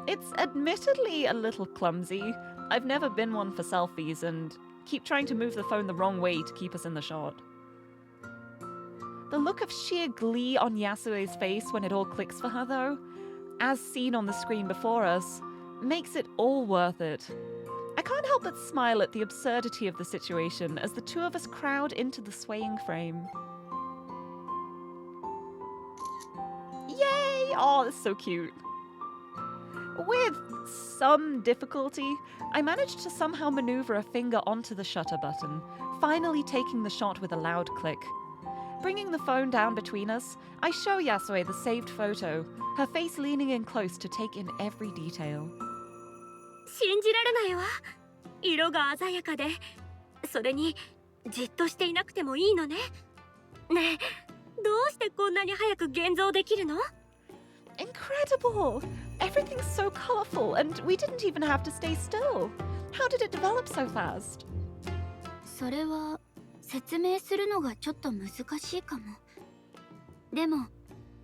It's admittedly a little clumsy. I've never been one for selfies and keep trying to move the phone the wrong way to keep us in the shot. The look of sheer glee on Yasue's face when it all clicks for her, though, as seen on the screen before us, makes it all worth it. I can't help but smile at the absurdity of the situation as the two of us crowd into the swaying frame. Yay! Oh, that's so cute. With some difficulty, I managed to somehow maneuver a finger onto the shutter button, finally taking the shot with a loud click. Bringing the phone down between us, I show Yasue the saved photo, her face leaning in close to take in every detail. 信じられないわ。色が鮮やかで、それにじっとしていなくてもいいのね。ねえ、どうしてこんなに早く現像できるの？ Incredible! Everything's so colorful, and we didn't even have to stay still. How did it develop so fast? それは説明するのがちょっと難しいかも。でも、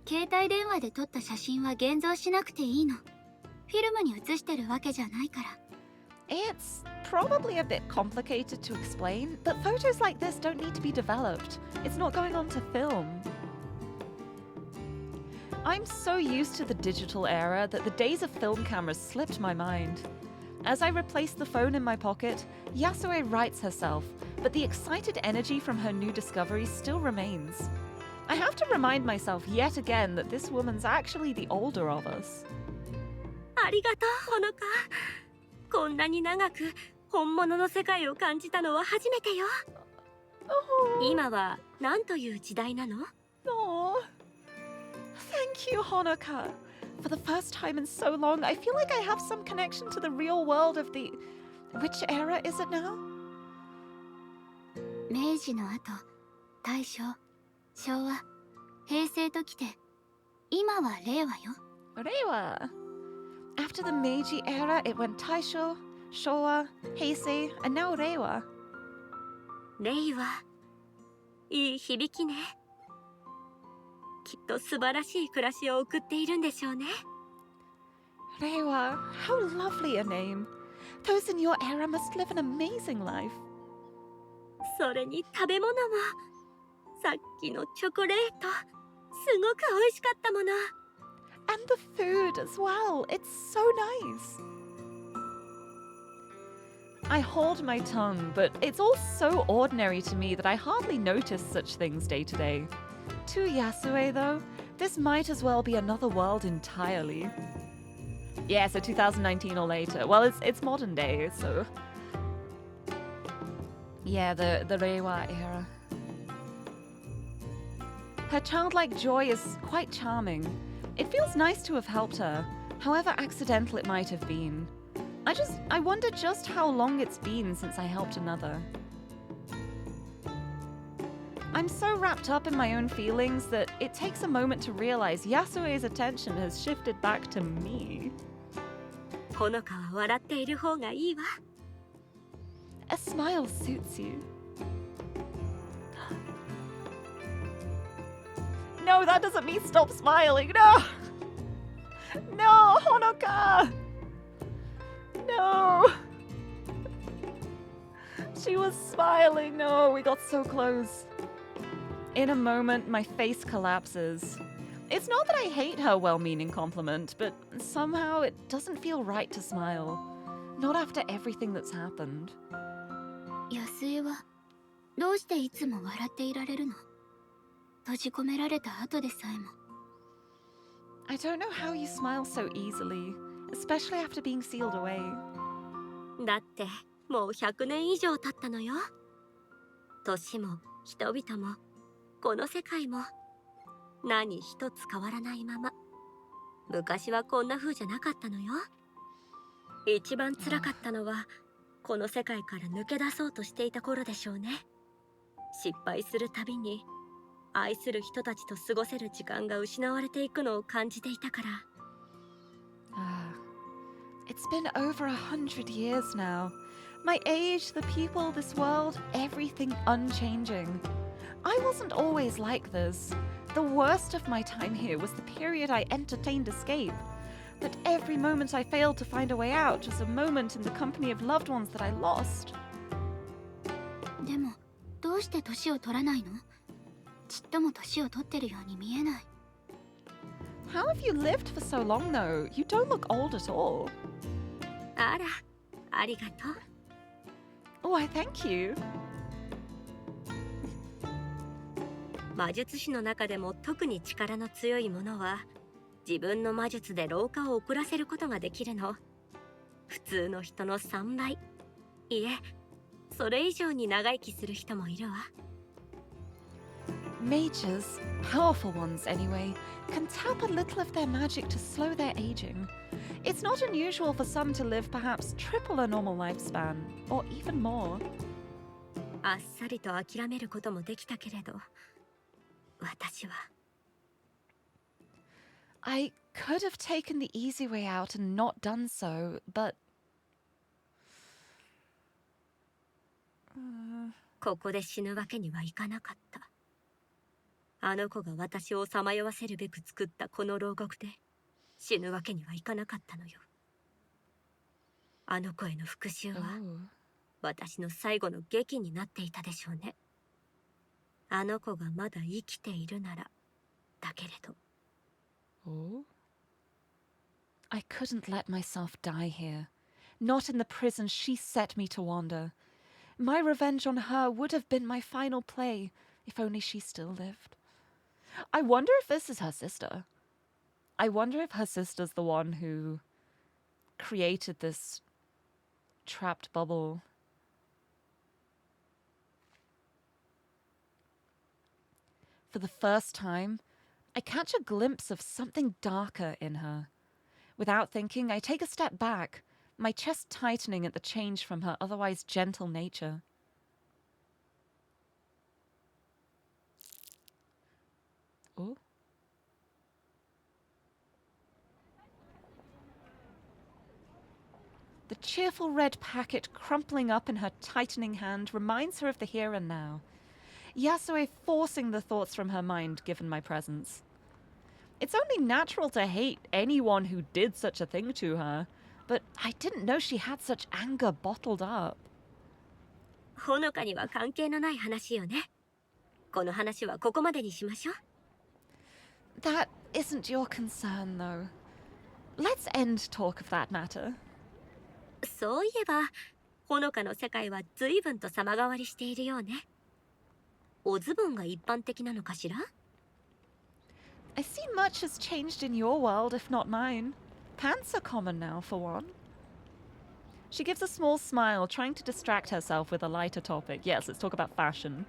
携帯電話で撮った写真は現像しなくていいの。フィルムに写してるわけじゃないから。It's probably a bit complicated to explain, but photos like this don't need to be developed. It's not going onto film. I'm so used to the digital era that the days of film cameras slipped my mind. As I replaced the phone in my pocket, Yasue writes herself, but the excited energy from her new discovery still remains. I have to remind myself yet again that this woman's actually the older of us. ありがとう、ほのか。こんなに長く本物の世界を感じたのは初めてよ。今は何という時代なの？ Oh, thank you, Honoka. For the first time in so long, I feel like I have some connection to the real world of the... Which era is it now? 明治の後、大正、昭和、平成ときて、今は令和よ。Reiwa. After the Meiji era, it went Taisho, Showa, Heisei, and now Reiwa. 令和。いい響きね。きっと素晴らしい暮らしを送っているんでしょうね。Reiwa, how lovely a name. Those in your era must live an amazing life. それに食べ物も。さっきのチョコレート、すごく美味しかったもの。And the food as well. It's so nice. I hold my tongue, but it's all so ordinary to me that I hardly notice such things day to day. To Yasue, though, this might as well be another world entirely. Yeah, so 2019 or later. Well, it's modern day, so... Yeah, the Reiwa era. Her childlike joy is quite charming. It feels nice to have helped her, however accidental it might have been. I wonder just how long it's been since I helped another. I'm so wrapped up in my own feelings that it takes a moment to realize Yasue's attention has shifted back to me. ほのかは笑っている方がいいわ。A smile suits you. No, that doesn't mean stop smiling. No! No, Honoka! No! She was smiling. No, we got so close. In a moment, my face collapses. It's not that I hate her well-meaning compliment, but somehow it doesn't feel right to smile. Not after everything that's happened. 安江はどうしていつも笑っていられるの？閉じ込められた後でさえも。I don't know how you smile so easily, especially after being sealed away. だってもう100年以上経ったのよ。年も人々もこの世界も何一つ変わらないまま。昔はこんな風じゃなかったのよ。一番辛かったのはこの世界から抜け出そうとしていた頃でしょうね。失敗するたびに愛する人たちと過ごせる時間が失われていくのを感じていたから。It's been over 100 years now. My age, the people, this world, everything unchanging. I wasn't always like this. The worst of my time here was the period I entertained escape. But every moment I failed to find a way out was a moment in the company of loved ones that I lost. でもどうして年を取らないの？ちっとも年を取ってるように見えない。How have you lived for so long, though? You don't look old at all. あら、ありがとう。Oh, I thank you. 魔術師の中でも特に力の強い者は自分の魔術で老化を遅らせることができるの。普通の人の3倍。いえ、それ以上に長生きする人もいるわ。Mages, powerful ones anyway, can tap a little of their magic to slow their aging. It's not unusual for some to live perhaps triple a normal lifespan, or even more. あっさりと諦めることもできたけれど、私は。I could have taken the easy way out and not done so, but... ここで死ぬわけにはいかなかった。あの子が私をさまよわせるべく作ったこの牢獄で死ぬわけにはいかなかったのよ。あの子への復讐は私の最後の劇になっていたでしょうね。あの子がまだ生きているならだけれど。Oh? I couldn't let myself die here. Not in the prison she set me to wander. My revenge on her would have been my final play, if only she still lived. I wonder if this is her sister. I wonder if her sister's the one who created this trapped bubble. For the first time, I catch a glimpse of something darker in her. Without thinking, I take a step back, my chest tightening at the change from her otherwise gentle nature. Oh? The cheerful red packet crumpling up in her tightening hand reminds her of the here and now. Yasue forcing the thoughts from her mind given my presence. It's only natural to hate anyone who did such a thing to her, but I didn't know she had such anger bottled up. ほのかには関係のない話よね。この話はここまでにしましょう。That isn't your concern, though. Let's end talk of that matter. そういえば、ほのかの世界は随分と様変わりしているようね。おズボンが一般的なのかしら？ I see much has changed in your world, if not mine. Pants are common now, for one. She gives a small smile, trying to distract herself with a lighter topic. Yes, let's talk about fashion.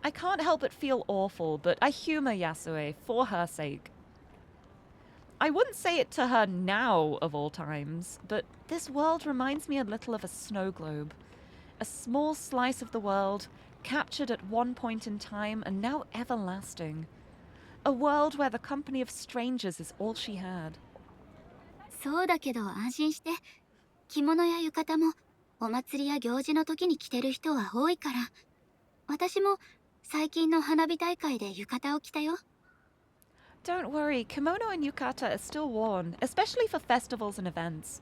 I can't help but feel awful, but I humor Yasue for her sake. I wouldn't say it to her now, of all times, but this world reminds me a little of a snow globe. A small slice of the world, captured at one point in time and now everlasting. A world where the company of strangers is all she had. そうだけど安心して。着物や浴衣もお祭りや行事の時に着てる人は多いから。私も最近の花火大会で浴衣を着たよ。Don't worry, kimono and yukata are still worn, especially for festivals and events.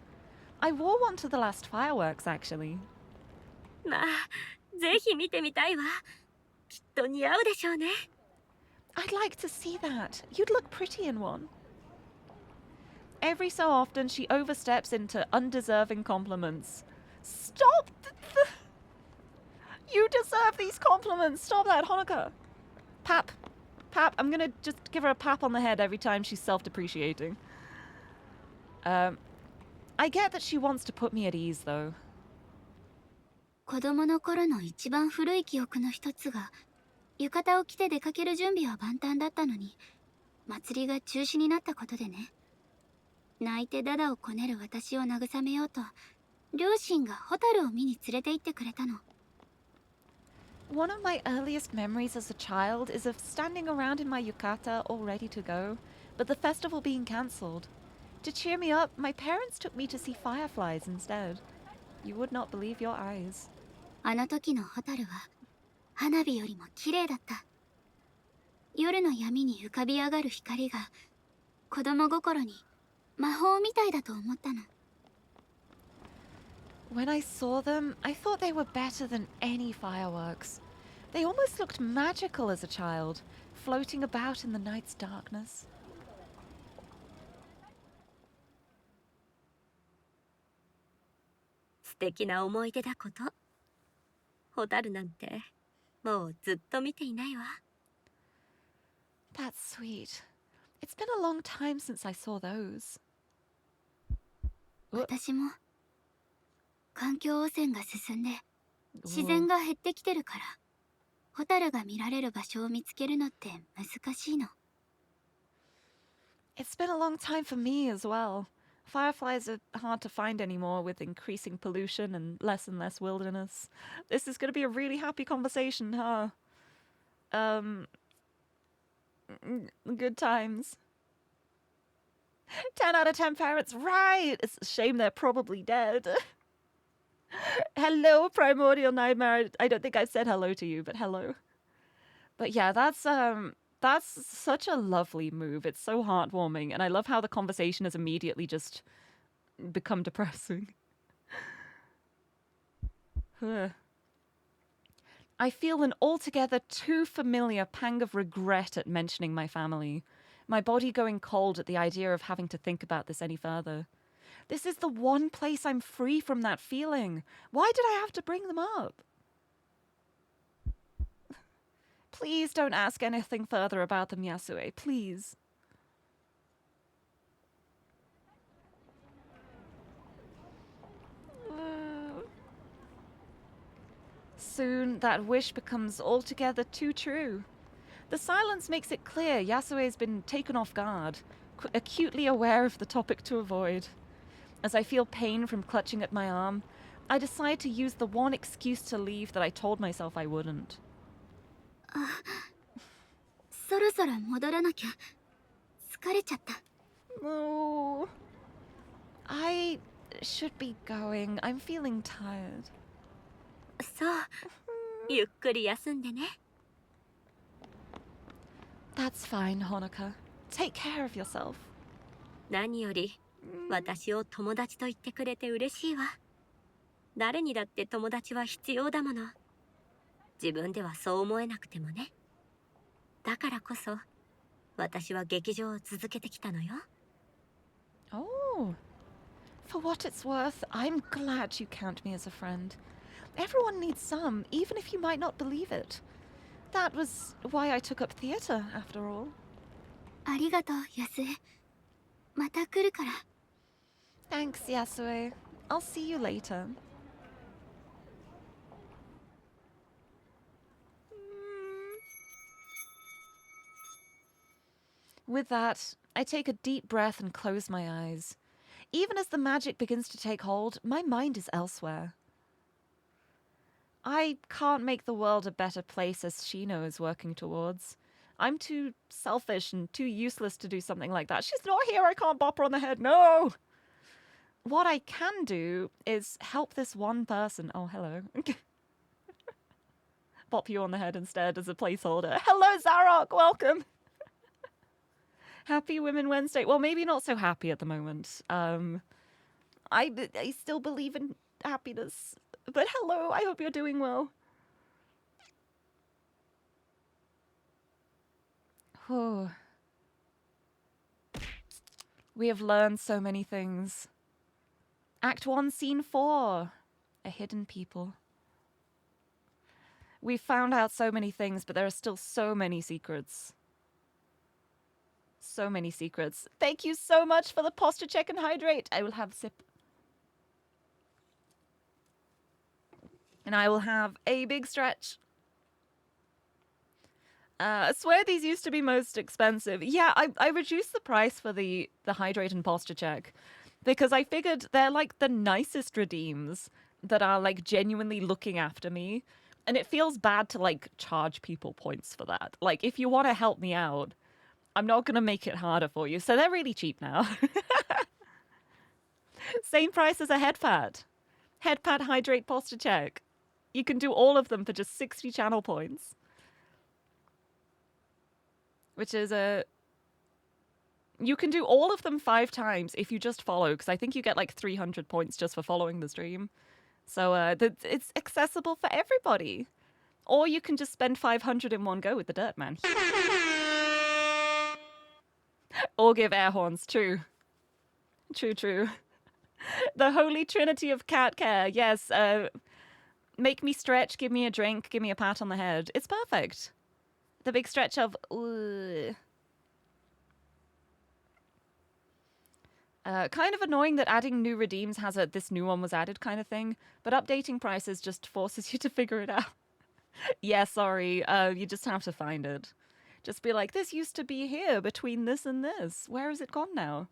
I wore one to the last fireworks, actually. まあ、ぜひ見てみたいわ。きっと似合うでしょうね。I'd like to see that. You'd look pretty in one. Every so often, she oversteps into undeserving compliments. Stop! You deserve these compliments! Stop that, Honoka! Pap. I'm gonna just give her a pap on the head every time she's self-depreciating. I get that she wants to put me at ease, though. 子供の頃の一番古い記憶の一つが、浴衣を着て出かける準備は万端だったのに、祭りが中止になったことでね。泣いてダダをこねる私を慰めようと、両親がホタルを見に連れて行ってくれたの。One of my earliest memories as a child is of standing around in my yukata all ready to go, but the festival being cancelled. To cheer me up, my parents took me to see fireflies instead. You would not believe your eyes. あの時のホタルは花火よりも綺麗だった。夜の闇に浮かび上がる光が子供心に魔法みたいだと思ったの。When I saw them, I thought they were better than any fireworks. They almost looked magical as a child, floating about in the night's darkness. 素敵な思い出だこと。ホタルなんてもうずっと見ていないわ。That's sweet. It's been a long time since I saw those. 私も環境汚染が進んで自然が減ってきてるから、ホタルが見られる場所を見つけるのって難しいの。It's been a long time for me as well. Fireflies are hard to find anymore with increasing pollution and less wilderness. This is going to be a really happy conversation, huh? Good times. 10 out of 10 parrots, right! It's a shame they're probably dead. Hello, Primordial Nightmare. I don't think I've said hello to you, but hello. But yeah, that's such a lovely move. It's so heartwarming, and I love how the conversation has immediately just become depressing. I feel an altogether too familiar pang of regret at mentioning my family, my body going cold at the idea of having to think about this any further. This is the one place I'm free from that feeling. Why did I have to bring them up? Please don't ask anything further about them, Yasue. Please. Soon, that wish becomes altogether too true. The silence makes it clear Yasue's been taken off guard, acutely aware of the topic to avoid. As I feel pain from clutching at my arm, I decide to use the one excuse to leave that I told myself I wouldn't. そろそろ戻らなきゃ。疲れちゃった。 No. I should be going. I'm feeling tired. そう。ゆっくり休んでね。That's fine, Honoka. Take care of yourself. 何より私を友達と言ってくれて嬉しいわ。誰にだって友達は必要だもの。自分ではそう思えなくてもね。だからこそ私は劇場を続けてきたのよ。Oh. For what it's worth, I'm glad you count me as a friend. Everyone needs some, even if you might not believe it. That was why I took up theatre, after all. ありがとう、ヤスエ。また来るから。 Thanks, Yasue. I'll see you later. With that, I take a deep breath and close my eyes. Even as the magic begins to take hold, my mind is elsewhere. I can't make the world a better place as Shino is working towards. I'm too selfish and too useless to do something like that. She's not here, I can't bop her on the head, no! What I can do is help this one person. Oh, hello. Bop you on the head instead as a placeholder. Hello, Zarok, welcome! Happy Women Wednesday. Well, maybe not so happy at the moment. I still believe in happiness. But hello, I hope you're doing well. Oh. We have learned so many things. Act 1, Scene 4. A hidden people. We've found out so many things, but there are still so many secrets. So many secrets. Thank you so much for the posture check and hydrate. I will have a sip. And I will have a big stretch. I swear these used to be most expensive. Yeah, I reduced the price for the hydrate and posture check because I figured they're like the nicest redeems that are like genuinely looking after me. And it feels bad to like charge people points for that. Like if you want to help me out, I'm not going to make it harder for you. So they're really cheap now. Same price as a head pad. Head pad, hydrate, posture check. You can do all of them for just 60 channel points. Which is you can do all of them 5 times if you just follow, because I think you get like 300 points just for following the stream. So it's accessible for everybody. Or you can just spend 500 in one go with the Dirt Man. Or give air horns, true. True. The holy trinity of cat care, yes. Make me stretch, give me a drink, give me a pat on the head. It's perfect. The big stretch of... kind of annoying that adding new redeems has a this new one was added kind of thing, but updating prices just forces you to figure it out. Yeah, sorry, you just have to find it. Just be like, this used to be here between this and this. Where is it gone now?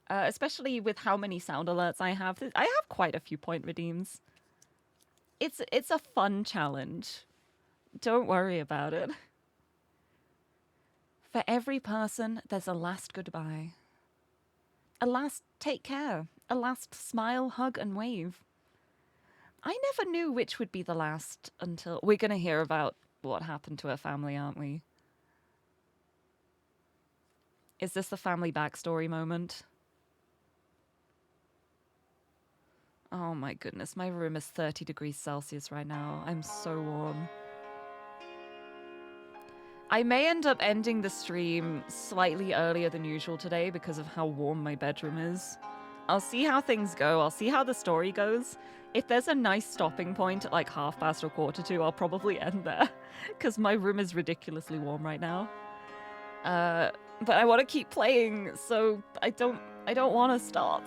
Especially with how many sound alerts I have. I have quite a few point redeems. It's a fun challenge. Don't worry about it. For every person, there's a last goodbye. A last take care. A last smile, hug, and wave. I never knew which would be the last until... We're going to hear about what happened to her family, aren't we? Is this the family backstory moment? Oh my goodness, my room is 30 degrees Celsius right now. I'm so warm. I may end up ending the stream slightly earlier than usual today because of how warm my bedroom is. I'll see how things go. I'll see how the story goes. If there's a nice stopping point at like 2:30 or 1:45, I'll probably end there because my room is ridiculously warm right now. But I want to keep playing, so I don't want to stop.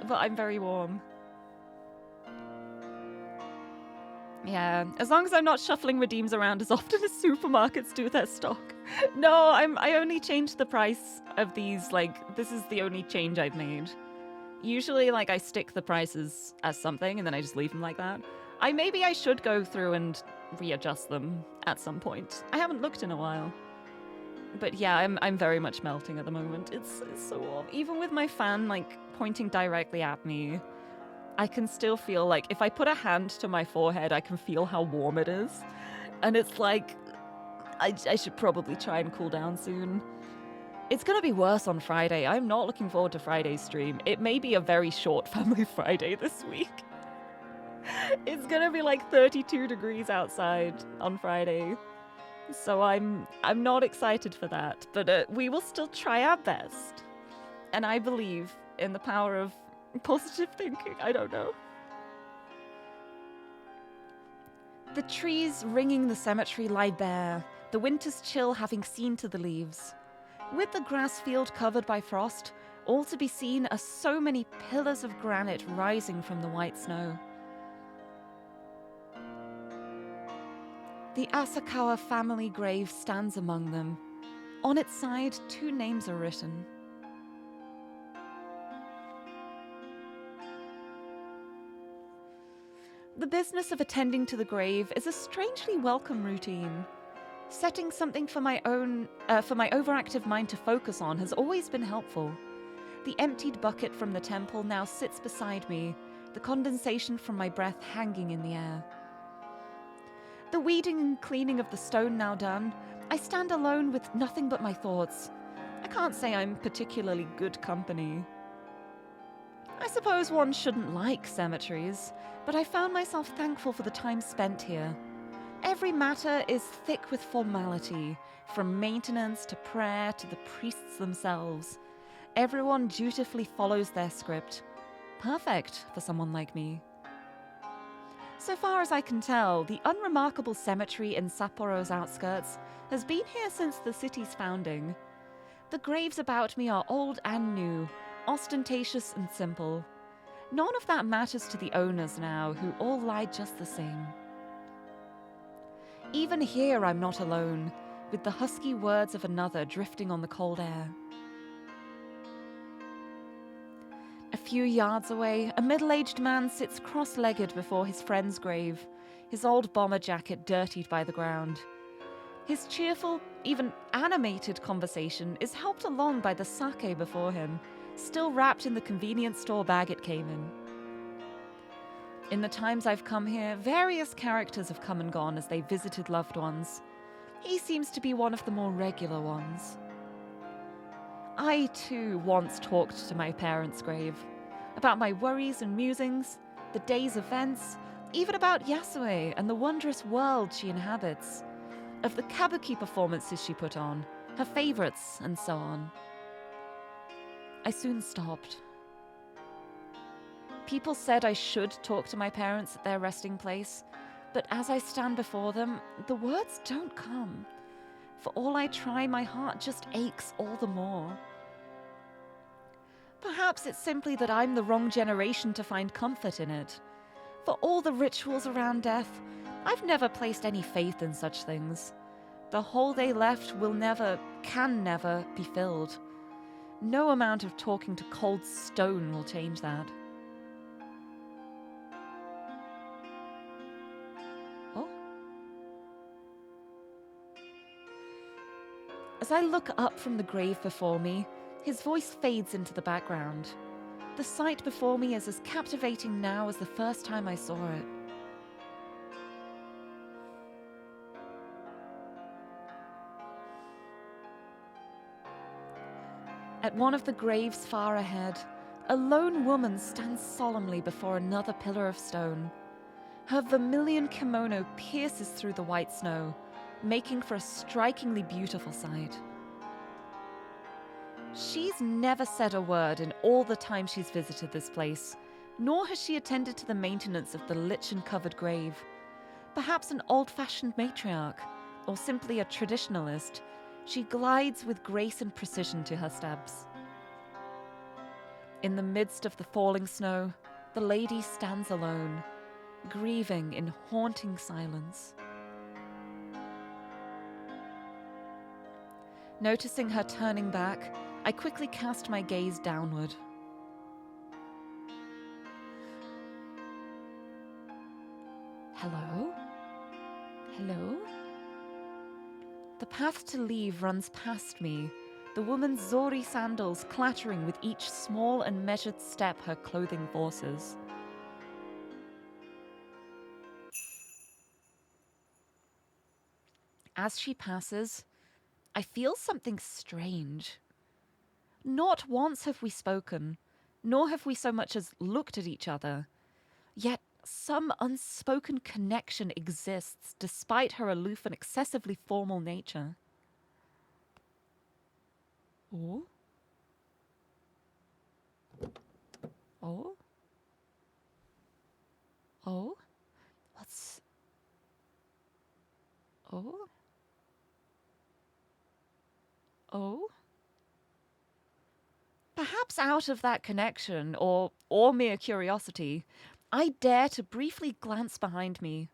But I'm very warm. Yeah, as long as I'm not shuffling redeems around as often as supermarkets do their stock. No, I only changed the price of these, like, this is the only change I've made. Usually, like, I stick the prices as something and then I just leave them like that. Maybe I should go through and readjust them at some point. I haven't looked in a while. But yeah, I'm very much melting at the moment. It's so warm. Even with my fan, like, pointing directly at me, I can still feel, like, if I put a hand to my forehead, I can feel how warm it is. And it's like, I should probably try and cool down soon. It's gonna be worse on Friday. I'm not looking forward to Friday's stream. It may be a very short Family Friday this week. It's gonna be like 32 degrees outside on Friday. So I'm not excited for that, but we will still try our best. And I believe in the power of positive thinking. I don't know. The trees ringing the cemetery lie bare, the winter's chill having seen to the leaves. With the grass field covered by frost, all to be seen are so many pillars of granite rising from the white snow. The Asakawa family grave stands among them. On its side, 2 names are written. The business of attending to the grave is a strangely welcome routine. Setting something for my overactive mind to focus on has always been helpful. The emptied bucket from the temple now sits beside me, the condensation from my breath hanging in the air. The weeding and cleaning of the stone now done, I stand alone with nothing but my thoughts. I can't say I'm particularly good company. I suppose one shouldn't like cemeteries, but I found myself thankful for the time spent here. Every matter is thick with formality, from maintenance to prayer to the priests themselves. Everyone dutifully follows their script. Perfect for someone like me. So far as I can tell, the unremarkable cemetery in Sapporo's outskirts has been here since the city's founding. The graves about me are old and new, ostentatious and simple. None of that matters to the owners now, who all lie just the same. Even here I'm not alone, with the husky words of another drifting on the cold air. A few yards away, a middle-aged man sits cross-legged before his friend's grave, his old bomber jacket dirtied by the ground. His cheerful, even animated conversation is helped along by the sake before him, still wrapped in the convenience store bag it came in. In the times I've come here, various characters have come and gone as they visited loved ones. He seems to be one of the more regular ones. I, too, once talked to my parents' grave, about my worries and musings, the day's events, even about Yasue and the wondrous world she inhabits, of the kabuki performances she put on, her favorites, and so on. I soon stopped. People said I should talk to my parents at their resting place, but as I stand before them, the words don't come. For all I try, my heart just aches all the more. Perhaps it's simply that I'm the wrong generation to find comfort in it. For all the rituals around death, I've never placed any faith in such things. The hole they left can never be filled. No amount of talking to cold stone will change that. Oh? As I look up from the grave before me, his voice fades into the background. The sight before me is as captivating now as the first time I saw it. At one of the graves far ahead, a lone woman stands solemnly before another pillar of stone. Her vermilion kimono pierces through the white snow, making for a strikingly beautiful sight. She's never said a word in all the time she's visited this place, nor has she attended to the maintenance of the lichen-covered grave. Perhaps an old-fashioned matriarch, or simply a traditionalist, she glides with grace and precision to her steps. In the midst of the falling snow, the lady stands alone, grieving in haunting silence. Noticing her turning back, I quickly cast my gaze downward. Hello? Hello? The path to leave runs past me, the woman's Zori sandals clattering with each small and measured step her clothing forces. As she passes, I feel something strange. Not once have we spoken, nor have we so much as looked at each other. Yet some unspoken connection exists despite her aloof and excessively formal nature. Oh? Oh? Oh? What's... Oh? Oh? Perhaps out of that connection, or mere curiosity, I dare to briefly glance behind me.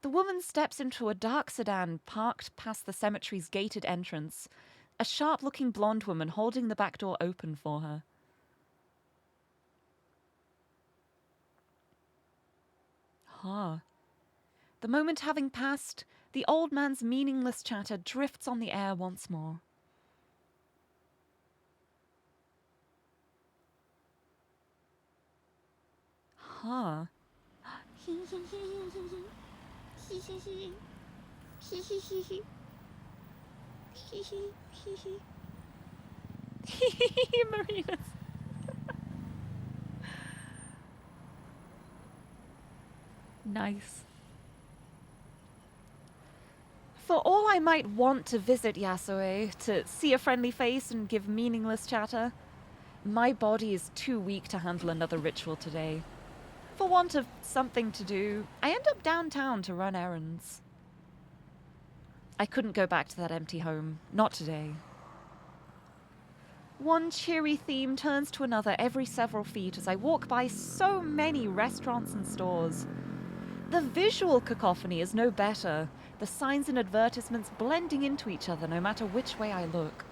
The woman steps into a dark sedan parked past the cemetery's gated entrance, a sharp-looking blonde woman holding the back door open for her. The moment having passed, the old man's meaningless chatter drifts on the air once more. Marinas. Nice. For all I might want to visit Yasue, to see a friendly face and give meaningless chatter, my body is too weak to handle another ritual today. For want of something to do, I end up downtown to run errands. I couldn't go back to that empty home, not today. One cheery theme turns to another every several feet as I walk by so many restaurants and stores. The visual cacophony is no better, the signs and advertisements blending into each other no matter which way I look.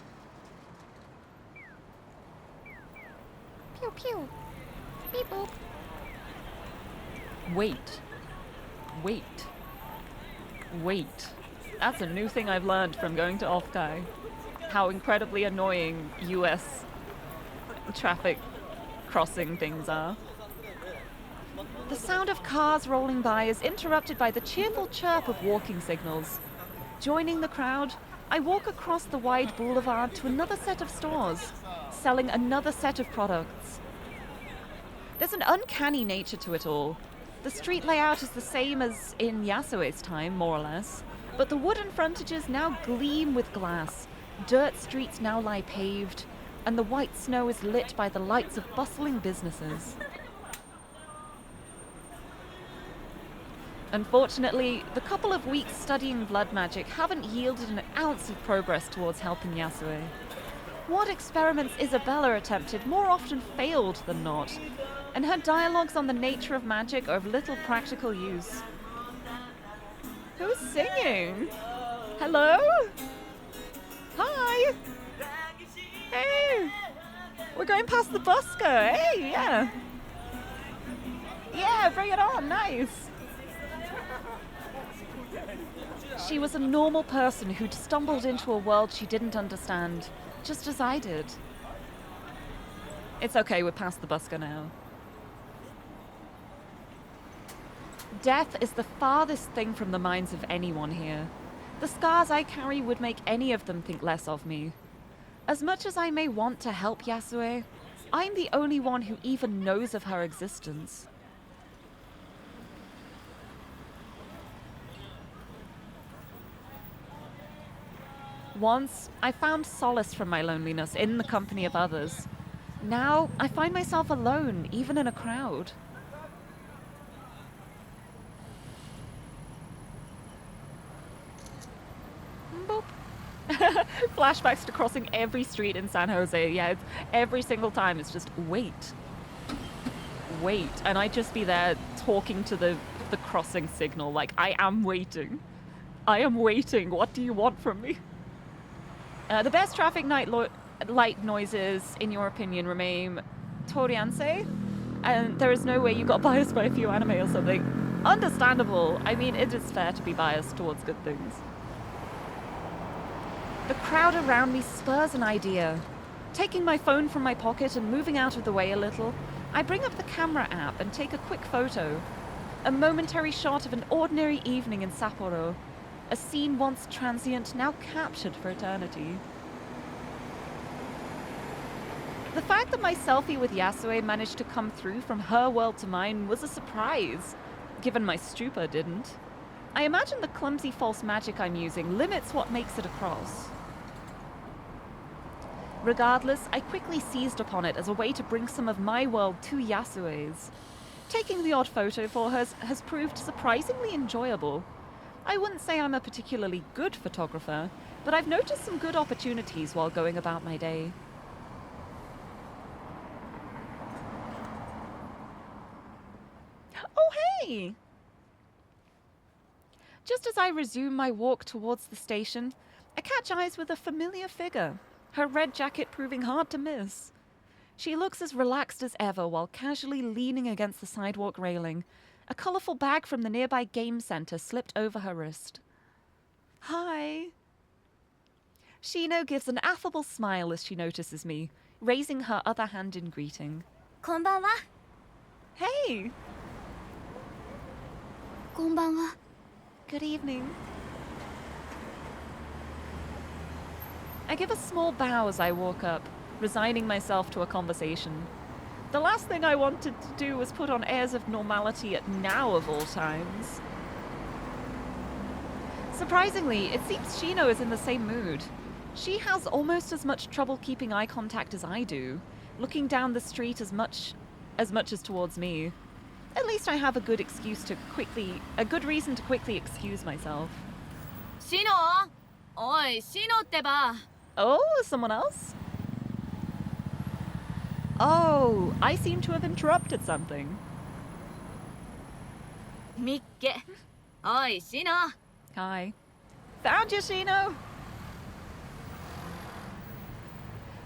Pew pew. Beep boop. Wait. That's a new thing I've learned from going to Offkai. How incredibly annoying US traffic crossing things are. The sound of cars rolling by is interrupted by the cheerful chirp of walking signals. Joining the crowd, I walk across the wide boulevard to another set of stores, selling another set of products. There's an uncanny nature to it all. The street layout is the same as in Yasue's time, more or less, but the wooden frontages now gleam with glass, dirt streets now lie paved, and the white snow is lit by the lights of bustling businesses. Unfortunately, the couple of weeks studying blood magic haven't yielded an ounce of progress towards helping Yasue. What experiments Isabella attempted more often failed than not, and her dialogues on the nature of magic are of little practical use. Who's singing? Hello? Hi! Hey! We're going past the busker. Hey, yeah! Yeah, bring it on, nice! She was a normal person who'd stumbled into a world she didn't understand, just as I did. It's okay, we're past the busker now. Death is the farthest thing from the minds of anyone here. The scars I carry would make any of them think less of me. As much as I may want to help Yasue, I'm the only one who even knows of her existence. Once, I found solace from my loneliness in the company of others. Now, I find myself alone, even in a crowd. Boop. Flashbacks to crossing every street in San Jose. Yeah, every single time it's just wait. Wait. And I'd just be there talking to the crossing signal like, I am waiting. I am waiting. What do you want from me? The best traffic light noises, in your opinion, remain Torianse. And there is no way you got biased by a few anime or something. Understandable. I mean, it is fair to be biased towards good things. The crowd around me spurs an idea. Taking my phone from my pocket and moving out of the way a little, I bring up the camera app and take a quick photo. A momentary shot of an ordinary evening in Sapporo. A scene once transient, now captured for eternity. The fact that my selfie with Yasue managed to come through from her world to mine was a surprise, given my stupor didn't. I imagine the clumsy false magic I'm using limits what makes it across. Regardless, I quickly seized upon it as a way to bring some of my world to Yasue's. Taking the odd photo for her has proved surprisingly enjoyable. I wouldn't say I'm a particularly good photographer, but I've noticed some good opportunities while going about my day. Oh, hey! Just as I resume my walk towards the station, I catch eyes with a familiar figure, her red jacket proving hard to miss. She looks as relaxed as ever while casually leaning against the sidewalk railing. A colourful bag from the nearby game centre slipped over her wrist. Hi. Shino gives an affable smile as she notices me, raising her other hand in greeting. こんばんは。 Hey! こんばんは。 Good evening. I give a small bow as I walk up, resigning myself to a conversation. The last thing I wanted to do was put on airs of normality at now of all times. Surprisingly, it seems Shino is in the same mood. She has almost as much trouble keeping eye contact as I do, looking down the street as much as towards me. At least I have a good reason to quickly excuse myself. シノおい、シノってば。 Oh, someone else? Oh, I seem to have interrupted something. みっけ。おい、シノ。 Hi. Found you, Shino!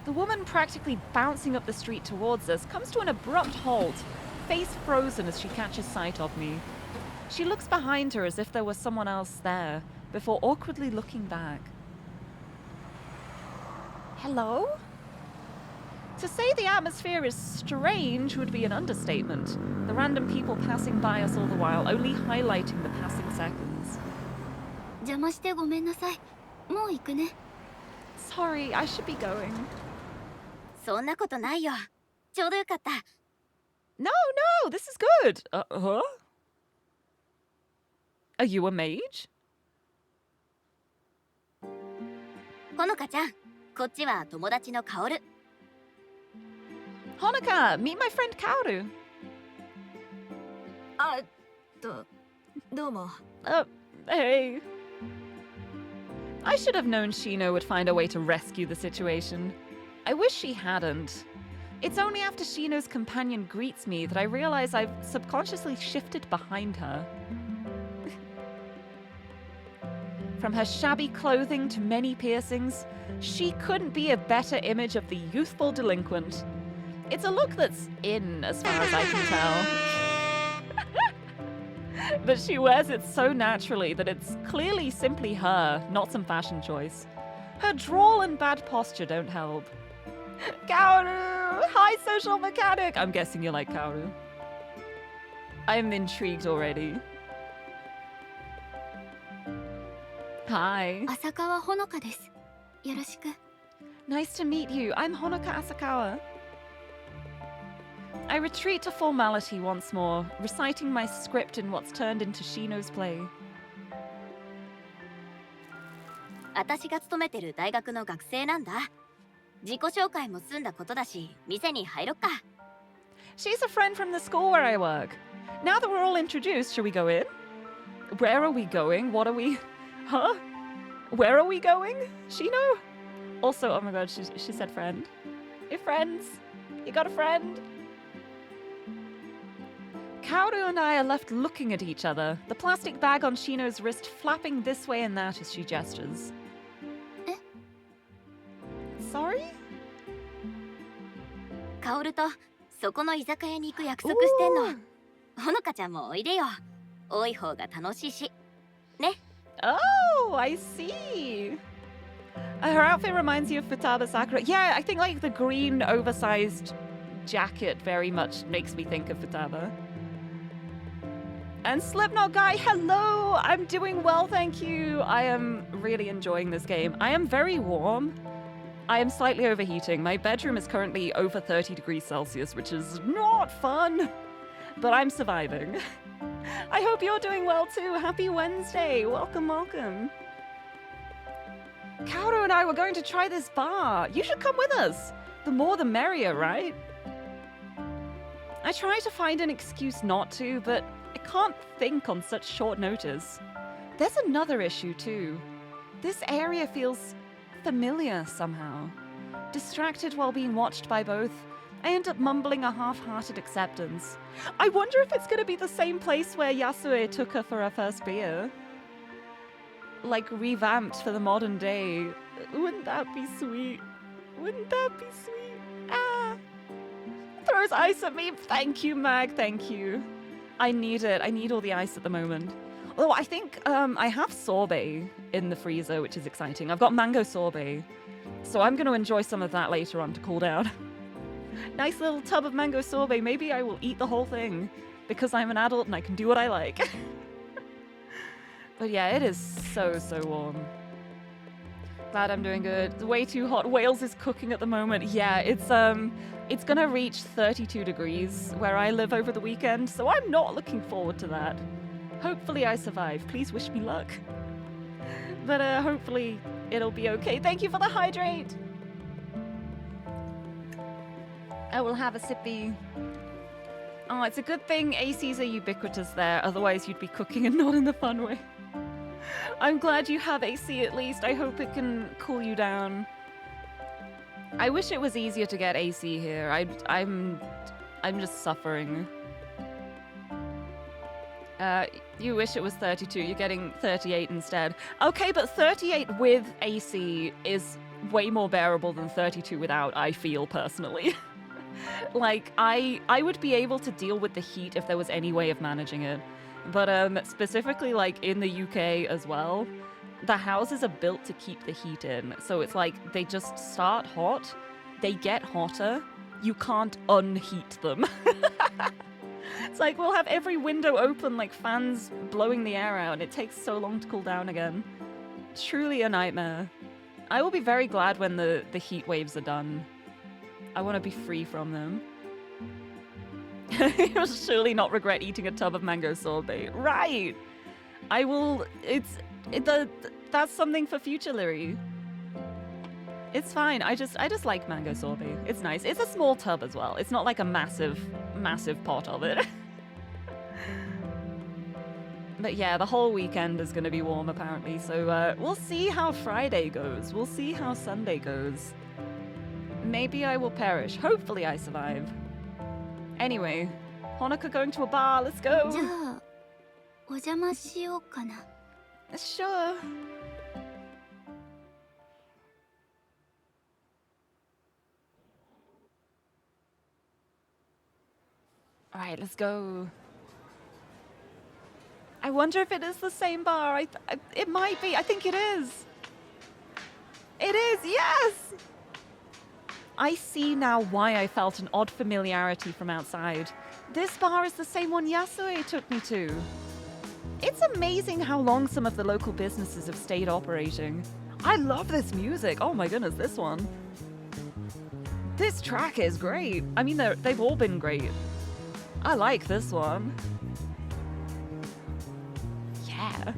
The woman practically bouncing up the street towards us comes to an abrupt halt, face frozen as she catches sight of me. She looks behind her as if there was someone else there, before awkwardly looking back. Hello? To say the atmosphere is strange would be an understatement. The random people passing by us all the while only highlighting the passing seconds. 邪魔してごめんなさい。もう行くね。 Sorry, I should be going. そんなことないよ。ちょうどよかった。 No, no, this is good. Huh? Are you a mage? ほのかちゃん、こっちは友達のカオル。 Honoka, meet my friend Kaoru. あ、どうも。 Hey. I should have known Shino would find a way to rescue the situation. I wish she hadn't. It's only after Shino's companion greets me that I realize I've subconsciously shifted behind her. From her shabby clothing to many piercings, she couldn't be a better image of the youthful delinquent. It's a look that's in, as far as I can tell. But she wears it so naturally that it's clearly simply her, not some fashion choice. Her drawl and bad posture don't help. Kaoru! Hi, social mechanic! I'm guessing you like Kaoru. I'm intrigued already. Hi. 浅川ほのかです。よろしく。 Nice to meet you. I'm Honoka Asakawa. I retreat to formality once more, reciting my script in what's turned into Shino's play. 私が勤めてる大学の学生なんだ。自己紹介も済んだことだし、店に入ろっか。She's a friend from the school where I work. Now that we're all introduced, shall we go in? Where are we going? What are we... Huh? Where are we going? Shino? Also, oh my god, she said friend. Hey, friends. You got a friend? Kaoru and I are left looking at each other, the plastic bag on Shino's wrist flapping this way and that as she gestures. Eh? Sorry? カオルとそこの居酒屋に行く約束してんの。ほのかちゃんもおいでよ。多い方が楽しいし。ね。Oh, I see. Her outfit reminds you of Futaba Sakura. Yeah, I think like the green oversized jacket very much makes me think of Futaba. And Slipknot guy, hello! I'm doing well, thank you. I am really enjoying this game. I am very warm. I am slightly overheating. My bedroom is currently over 30 degrees Celsius, which is not fun. But I'm surviving. I hope you're doing well too. Happy Wednesday. Welcome, welcome. Kaoru and I were going to try this bar. You should come with us. The more the merrier, right? I try to find an excuse not to, but I can't think on such short notice. There's another issue too. This area feels familiar somehow. Distracted while being watched by both, I end up mumbling a half-hearted acceptance. I wonder if it's going to be the same place where Yasue took her for her first beer. Like revamped for the modern day. Wouldn't that be sweet? Wouldn't that be sweet? Ah! Throws ice at me. Thank you, Mag. Thank you. I need it. I need all the ice at the moment. Although I think I have sorbet in the freezer, which is exciting. I've got mango sorbet. So I'm going to enjoy some of that later on to cool down. Nice little tub of mango sorbet. Maybe I will eat the whole thing because I'm an adult and I can do what I like. But yeah, it is so, so warm. Glad I'm doing good. Way too hot. Wales is cooking at the moment. Yeah, it's gonna reach 32 degrees where I live over the weekend, so I'm not looking forward to that. Hopefully I survive. Please wish me luck. But hopefully it'll be okay. Thank you for the hydrate. I will have a sippy. Oh, it's a good thing ACs are ubiquitous there, otherwise you'd be cooking and not in the fun way. I'm glad you have AC at least. I hope it can cool you down. I wish it was easier to get AC here. I'm just suffering. You wish it was 32. You're getting 38 instead. Okay, but 38 with AC is way more bearable than 32 without, I feel personally. Like, I would be able to deal with the heat if there was any way of managing it. But specifically, like, in the UK as well, the houses are built to keep the heat in. So it's like, they just start hot, they get hotter, you can't unheat them. It's like, we'll have every window open, like fans blowing the air out, and it takes so long to cool down again. Truly a nightmare. I will be very glad when the heat waves are done. I want to be free from them. You'll surely not regret eating a tub of mango sorbet. Right! I will... That's something for future Lirie. It's fine. I just like mango sorbet. It's nice. It's a small tub as well. It's not like a massive pot of it. But yeah, the whole weekend is going to be warm apparently. So we'll see how Friday goes. We'll see how Sunday goes. Maybe I will perish. Hopefully I survive. Anyway, Honoka going to a bar. Let's go. じゃあ、お邪魔しようかな。 Sure. All right, let's go. I wonder if it is the same bar. It might be. I think it is. It is, yes! I see now why I felt an odd familiarity from outside. This bar is the same one Yasue took me to. It's amazing how long some of the local businesses have stayed operating. I love this music. Oh my goodness, this one. This track is great. I mean, they've all been great. I like this one. Yeah.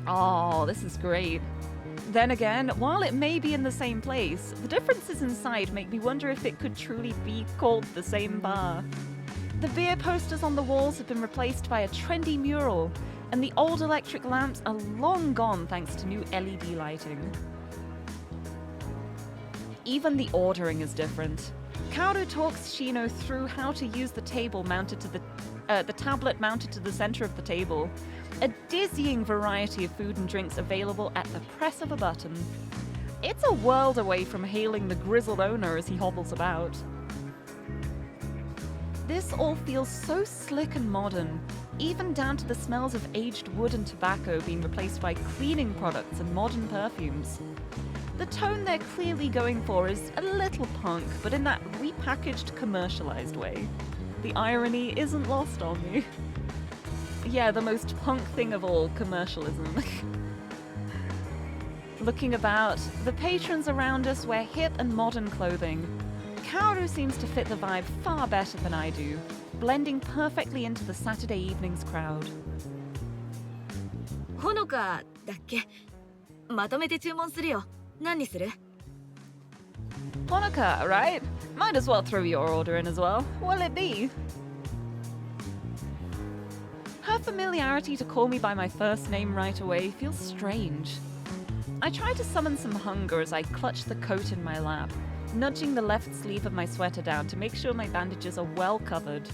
Oh, this is great. Then again, while it may be in the same place, the differences inside make me wonder if it could truly be called the same bar. The beer posters on the walls have been replaced by a trendy mural, and the old electric lamps are long gone thanks to new LED lighting. Even the ordering is different. Kaoru talks Shino through how to use the table mounted to the tablet mounted to the center of the table. A dizzying variety of food and drinks available at the press of a button. It's a world away from hailing the grizzled owner as he hobbles about. This all feels so slick and modern, even down to the smells of aged wood and tobacco being replaced by cleaning products and modern perfumes. The tone they're clearly going for is a little punk, but in that repackaged, commercialized way. The irony isn't lost on me. Yeah, the most punk thing of all, commercialism. Looking about, the patrons around us wear hip and modern clothing. Kaoru seems to fit the vibe far better than I do, blending perfectly into the Saturday evening's crowd. ほのかだっけまとめて注文するよ。何にする Honoka, right? Might as well throw your order in as well. What'll it be? Her familiarity to call me by my first name right away feels strange. I try to summon some hunger as I clutch the coat in my lap, nudging the left sleeve of my sweater down to make sure my bandages are well covered.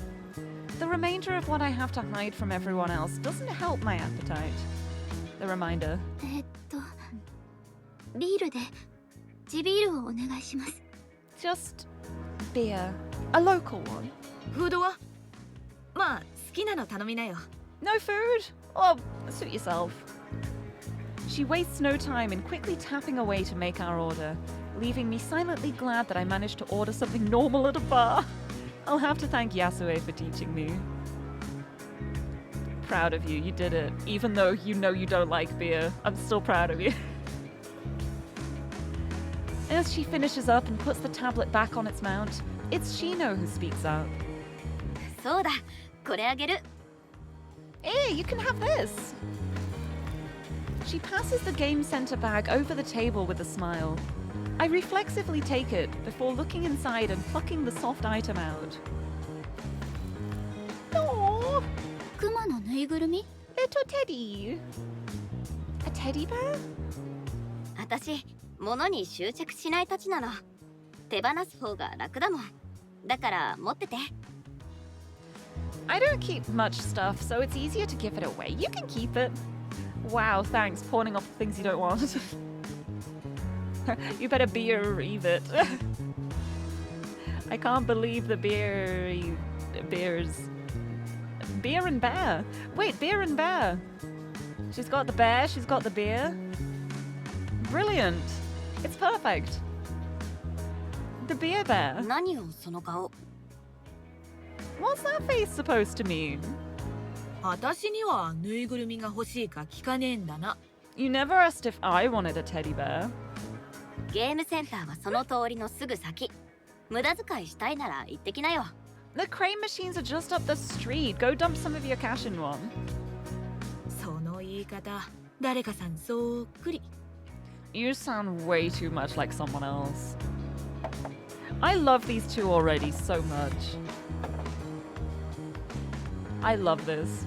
The remainder of what I have to hide from everyone else doesn't help my appetite. The reminder. ビールで地ビールをお願いします。 Just beer. A local one. フードはまあ好きなの頼みなよ。 No food? Well, suit yourself. She wastes no time in quickly tapping away to make our order, leaving me silently glad that I managed to order something normal at a bar. I'll have to thank Yasue for teaching me. Proud of you, you did it. Even though you know you don't like beer, I'm still proud of you. As she finishes up and puts the tablet back on its mount, it's Shino who speaks up. そうだ、これあげる。 Hey, you can have this! She passes the game center bag over the table with a smile. I reflexively take it before looking inside and plucking the soft item out. Aww! クマのぬいぐるみ Little teddy! A teddy bear? 私、物に執着しないたちなの。手放す方が楽だもん。だから持ってて。I don't keep much stuff, so it's easier to give it away. You can keep it. Wow, thanks. Pawning off the things you don't want. You better beer-reeve it. I can't believe the beers. Beer and bear. Wait, beer and bear. She's got the bear, she's got the beer. Brilliant. It's perfect. The beer bear. 何よ、その顔。 What's that face supposed to mean? 私にはぬいぐるみが欲しいか聞かねえんだな。 You never asked if I wanted a teddy bear. ゲームセンターはその通りのすぐ先。無駄遣いしたいなら行ってきなよ。 The crane machines are just up the street. Go dump some of your cash in one. その言い方、誰かさんそっくり。 You sound way too much like someone else. I love these two already so much. I love this.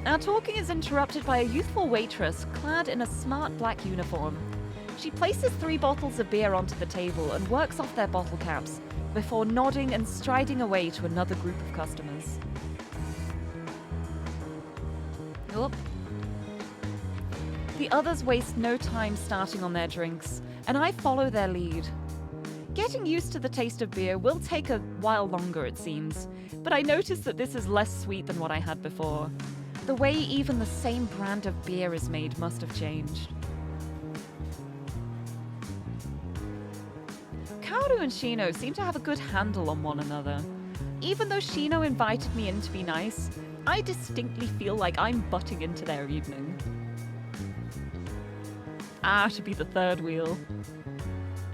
Our talking is interrupted by a youthful waitress clad in a smart black uniform. She places 3 bottles of beer onto the table and works off their bottle caps before nodding and striding away to another group of customers. Oop. The others waste no time starting on their drinks, and I follow their lead. Getting used to the taste of beer will take a while longer, it seems, but I notice that this is less sweet than what I had before. The way even the same brand of beer is made must have changed. Kaoru and Shino seem to have a good handle on one another. Even though Shino invited me in to be nice, I distinctly feel like I'm butting into their evening. to be the third wheel.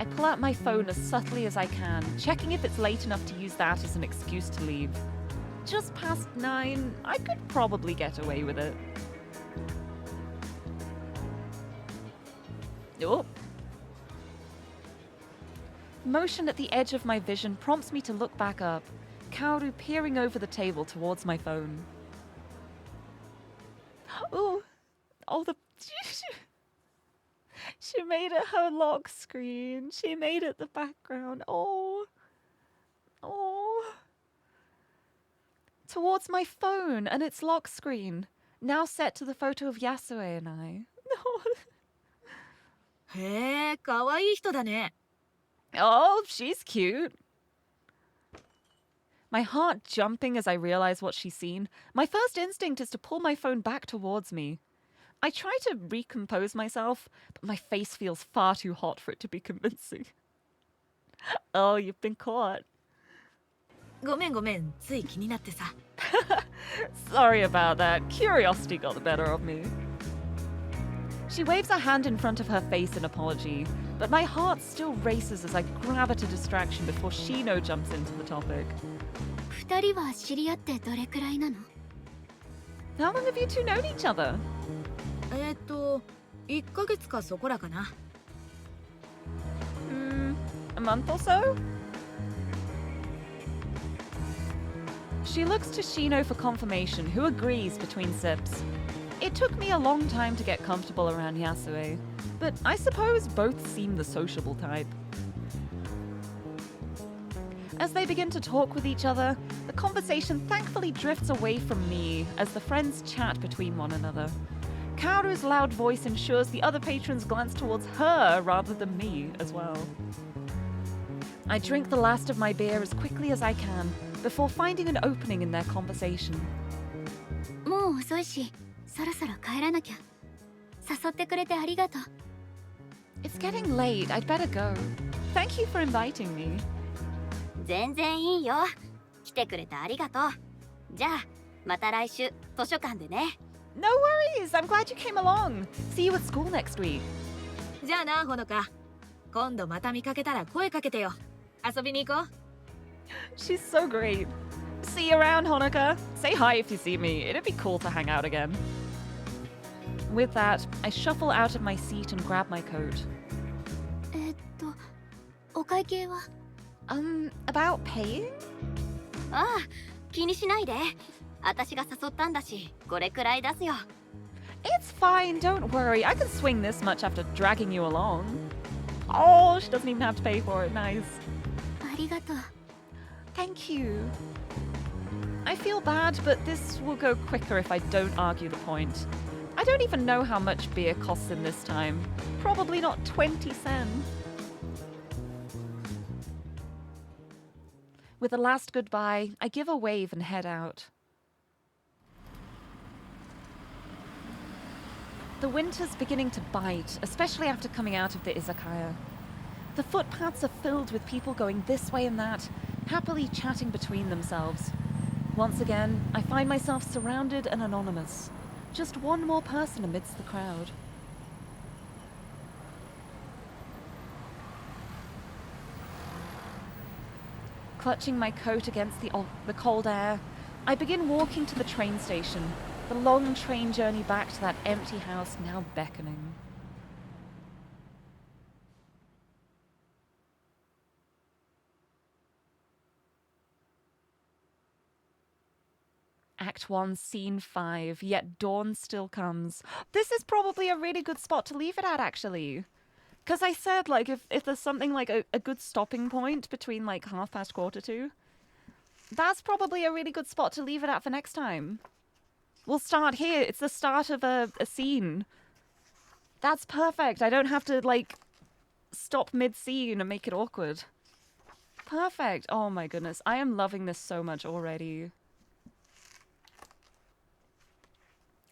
I pull out my phone as subtly as I can, checking if it's late enough to use that as an excuse to leave. Just past 9, I could probably get away with it. Oh. Motion at the edge of my vision prompts me to look back up, Kaoru peering over the table towards my phone. Ooh. Oh, she made it her lock screen. She made it the background. Oh. Towards my phone and its lock screen, now set to the photo of Yasue and I. Oh, she's cute. My heart jumping as I realize what she's seen, my first instinct is to pull my phone back towards me. I try to recompose myself, but my face feels far too hot for it to be convincing. Oh, you've been caught. ごめん、つい気になってさ。Sorry about that. Curiosity got the better of me. She waves her hand in front of her face in apology, but my heart still races as I grab at a distraction before Shino jumps into the topic. 2人は知り合ってどれくらいなの？ How long have you two known each other? 1ヶ月かそこらかな。A month or so? She looks to Shino for confirmation, who agrees between sips. It took me a long time to get comfortable around Yasue, but I suppose both seem the sociable type. As they begin to talk with each other, the conversation thankfully drifts away from me as the friends chat between one another. Kaoru's loud voice ensures the other patrons glance towards her rather than me as well. I drink the last of my beer as quickly as I can before finding an opening in their conversation. もう遅いし、そろそろ帰らなきゃ。誘ってくれてありがとう。It's getting late. I'd better go. Thank you for inviting me. 全然いいよ。来てくれてありがとう。じゃあ、また来週図書館でね。No worries. I'm glad you came along. See you at school next week. じゃあな、ほのか。今度また見かけたら声かけてよ。遊びに行こう。She's so great. See you around, Honoka. Say hi if you see me. It'd be cool to hang out again. With that, I shuffle out of my seat and grab my coat. お会計は？ About paying? ああ、気にしないで。私が誘ったんだし、これくらい出すよ。It's fine, don't worry. I can swing this much after dragging you along. Oh, she doesn't even have to pay for it. Nice. ありがとう。Thank you. I feel bad, but this will go quicker if I don't argue the point. I don't even know how much beer costs in this time. Probably not 20 cents. With a last goodbye, I give a wave and head out. The winter's beginning to bite, especially after coming out of the izakaya. The footpaths are filled with people going this way and that, happily chatting between themselves. Once again, I find myself surrounded and anonymous. Just one more person amidst the crowd. Clutching my coat against the cold air, I begin walking to the train station, the long train journey back to that empty house now beckoning. Act 1, Scene 5, yet dawn still comes. This is probably a really good spot to leave it at, actually. Because I said, like, if there's something like a good stopping point between, like, 2:30, that's probably a really good spot to leave it at for next time. We'll start here. It's the start of a scene. That's perfect. I don't have to, like, stop mid-scene and make it awkward. Perfect. Oh my goodness. I am loving this so much already.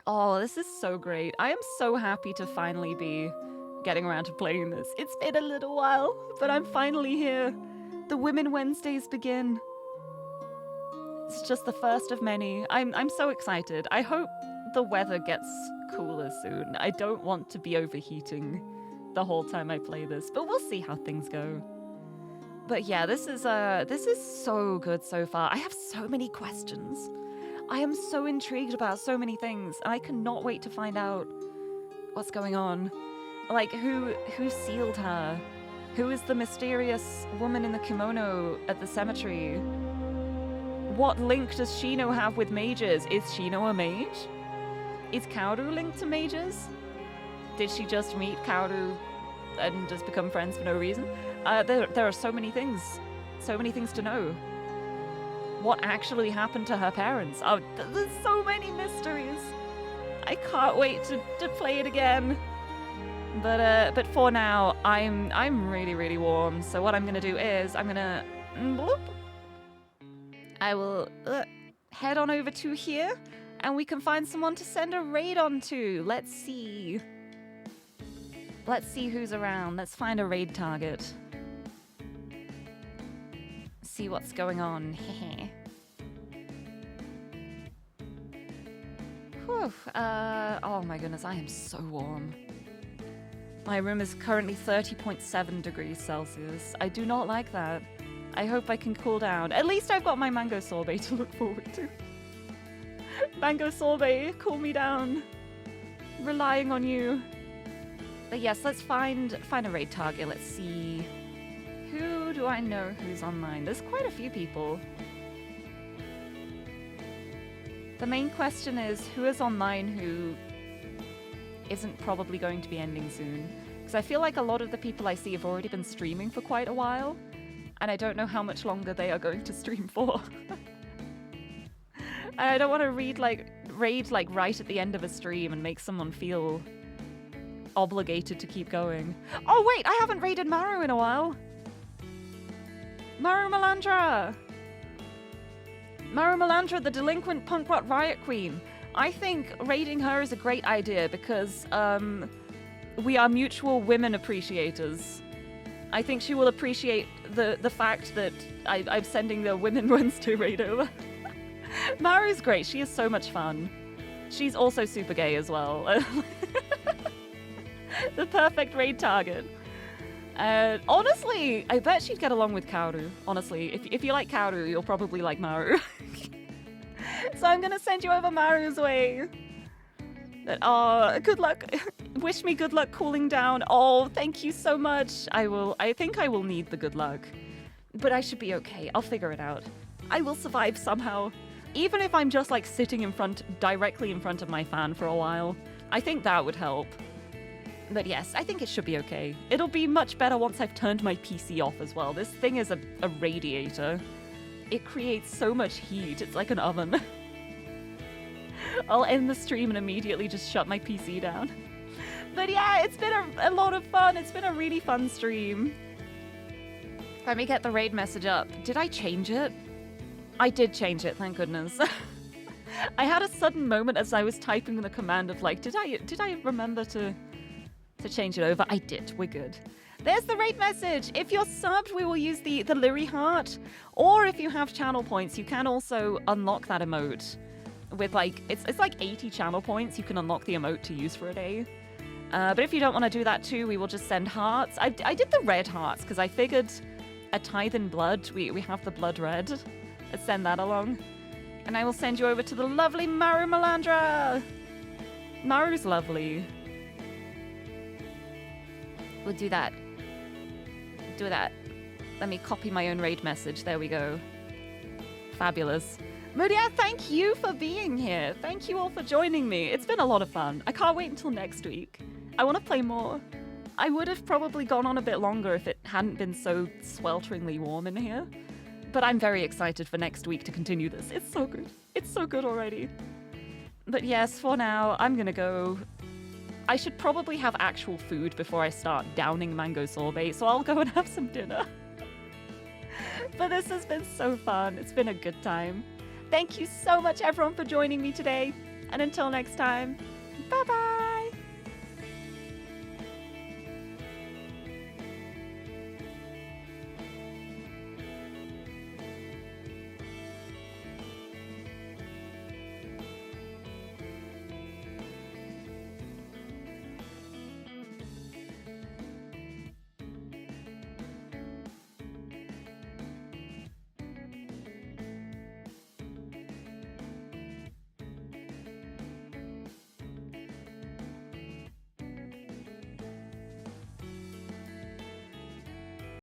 Oh, this is so great. I am so happy to finally be getting around to playing this. It's been a little while, but I'm finally here. The Women Wednesdays begin. It's just the first of many. I'm so excited. I hope the weather gets cooler soon. I don't want to be overheating the whole time I play this, but we'll see how things go. But yeah, this is so good so far. I have so many questions. I am so intrigued about so many things, and I cannot wait to find out what's going on. Like, who sealed her? Who is the mysterious woman in the kimono at the cemetery? What link does Shino have with mages? Is Shino a mage? Is Kaoru linked to mages? Did she just meet Kaoru and just become friends for no reason? There are so many things to know. What actually happened to her parents? Oh, there's so many mysteries. I can't wait to play it again. But for now, I'm really, really warm. So what I'm gonna do is I'm gonna bloop. I will head on over to here, and we can find someone to send a raid on to. Let's see. Let's see who's around. Let's find a raid target. See what's going on. Whew. Oh my goodness, I am so warm. My room is currently 30.7 degrees Celsius. I do not like that. I hope I can cool down. At least I've got my mango sorbet to look forward to. Mango sorbet, cool me down. Relying on you. But yes, let's find a raid target. Let's see. Who do I know who's online? There's quite a few people. The main question is, who is online who isn't probably going to be ending soon? Because I feel like a lot of the people I see have already been streaming for quite a while, and I don't know how much longer they are going to stream for. I don't want to raid right at the end of a stream and make someone feel obligated to keep going. Oh wait, I haven't raided Maru in a while. Maru Melandra! Maru Melandra, the delinquent punk rock riot queen. I think raiding her is a great idea because we are mutual women appreciators. I think she will appreciate the fact that I'm sending the women ones to raid over. Maru's great. She is so much fun. She's also super gay as well. The perfect raid target. Honestly, I bet she'd get along with Kaoru. Honestly, if you like Kaoru, you'll probably like Maru. So I'm gonna send you over Maru's way. Good luck. Wish me good luck cooling down. Oh, thank you so much. I think I will need the good luck. But I should be okay. I'll figure it out. I will survive somehow. Even if I'm just like sitting directly in front of my fan for a while. I think that would help. But yes, I think it should be okay. It'll be much better once I've turned my PC off as well. This thing is a radiator. It creates so much heat. It's like an oven. I'll end the stream and immediately just shut my PC down. But yeah, it's been a lot of fun. It's been a really fun stream. Let me get the raid message up. Did I change it? I did change it, thank goodness. I had a sudden moment as I was typing the command of like, did I remember to change it over? I did. We're good. There's the raid message. If you're subbed, we will use the Lirie heart. Or if you have channel points, you can also unlock that emote. With like, it's like 80 channel points you can unlock the emote to use for a day. But if you don't want to do that too, we will just send hearts. I did the red hearts because I figured A Tithe In Blood, we have the blood red. Let's send that along. And I will send you over to the lovely Maru Melandra. Maru's lovely. We'll do that. Do that. Let me copy my own raid message. There we go. Fabulous. Mudia, thank you for being here. Thank you all for joining me. It's been a lot of fun. I can't wait until next week. I want to play more. I would have probably gone on a bit longer if it hadn't been so swelteringly warm in here. But I'm very excited for next week to continue this. It's so good. It's so good already. But yes, for now, I'm gonna go. I should probably have actual food before I start downing mango sorbet, so I'll go and have some dinner. But this has been so fun. It's been a good time. Thank you so much, everyone, for joining me today. And until next time, bye-bye.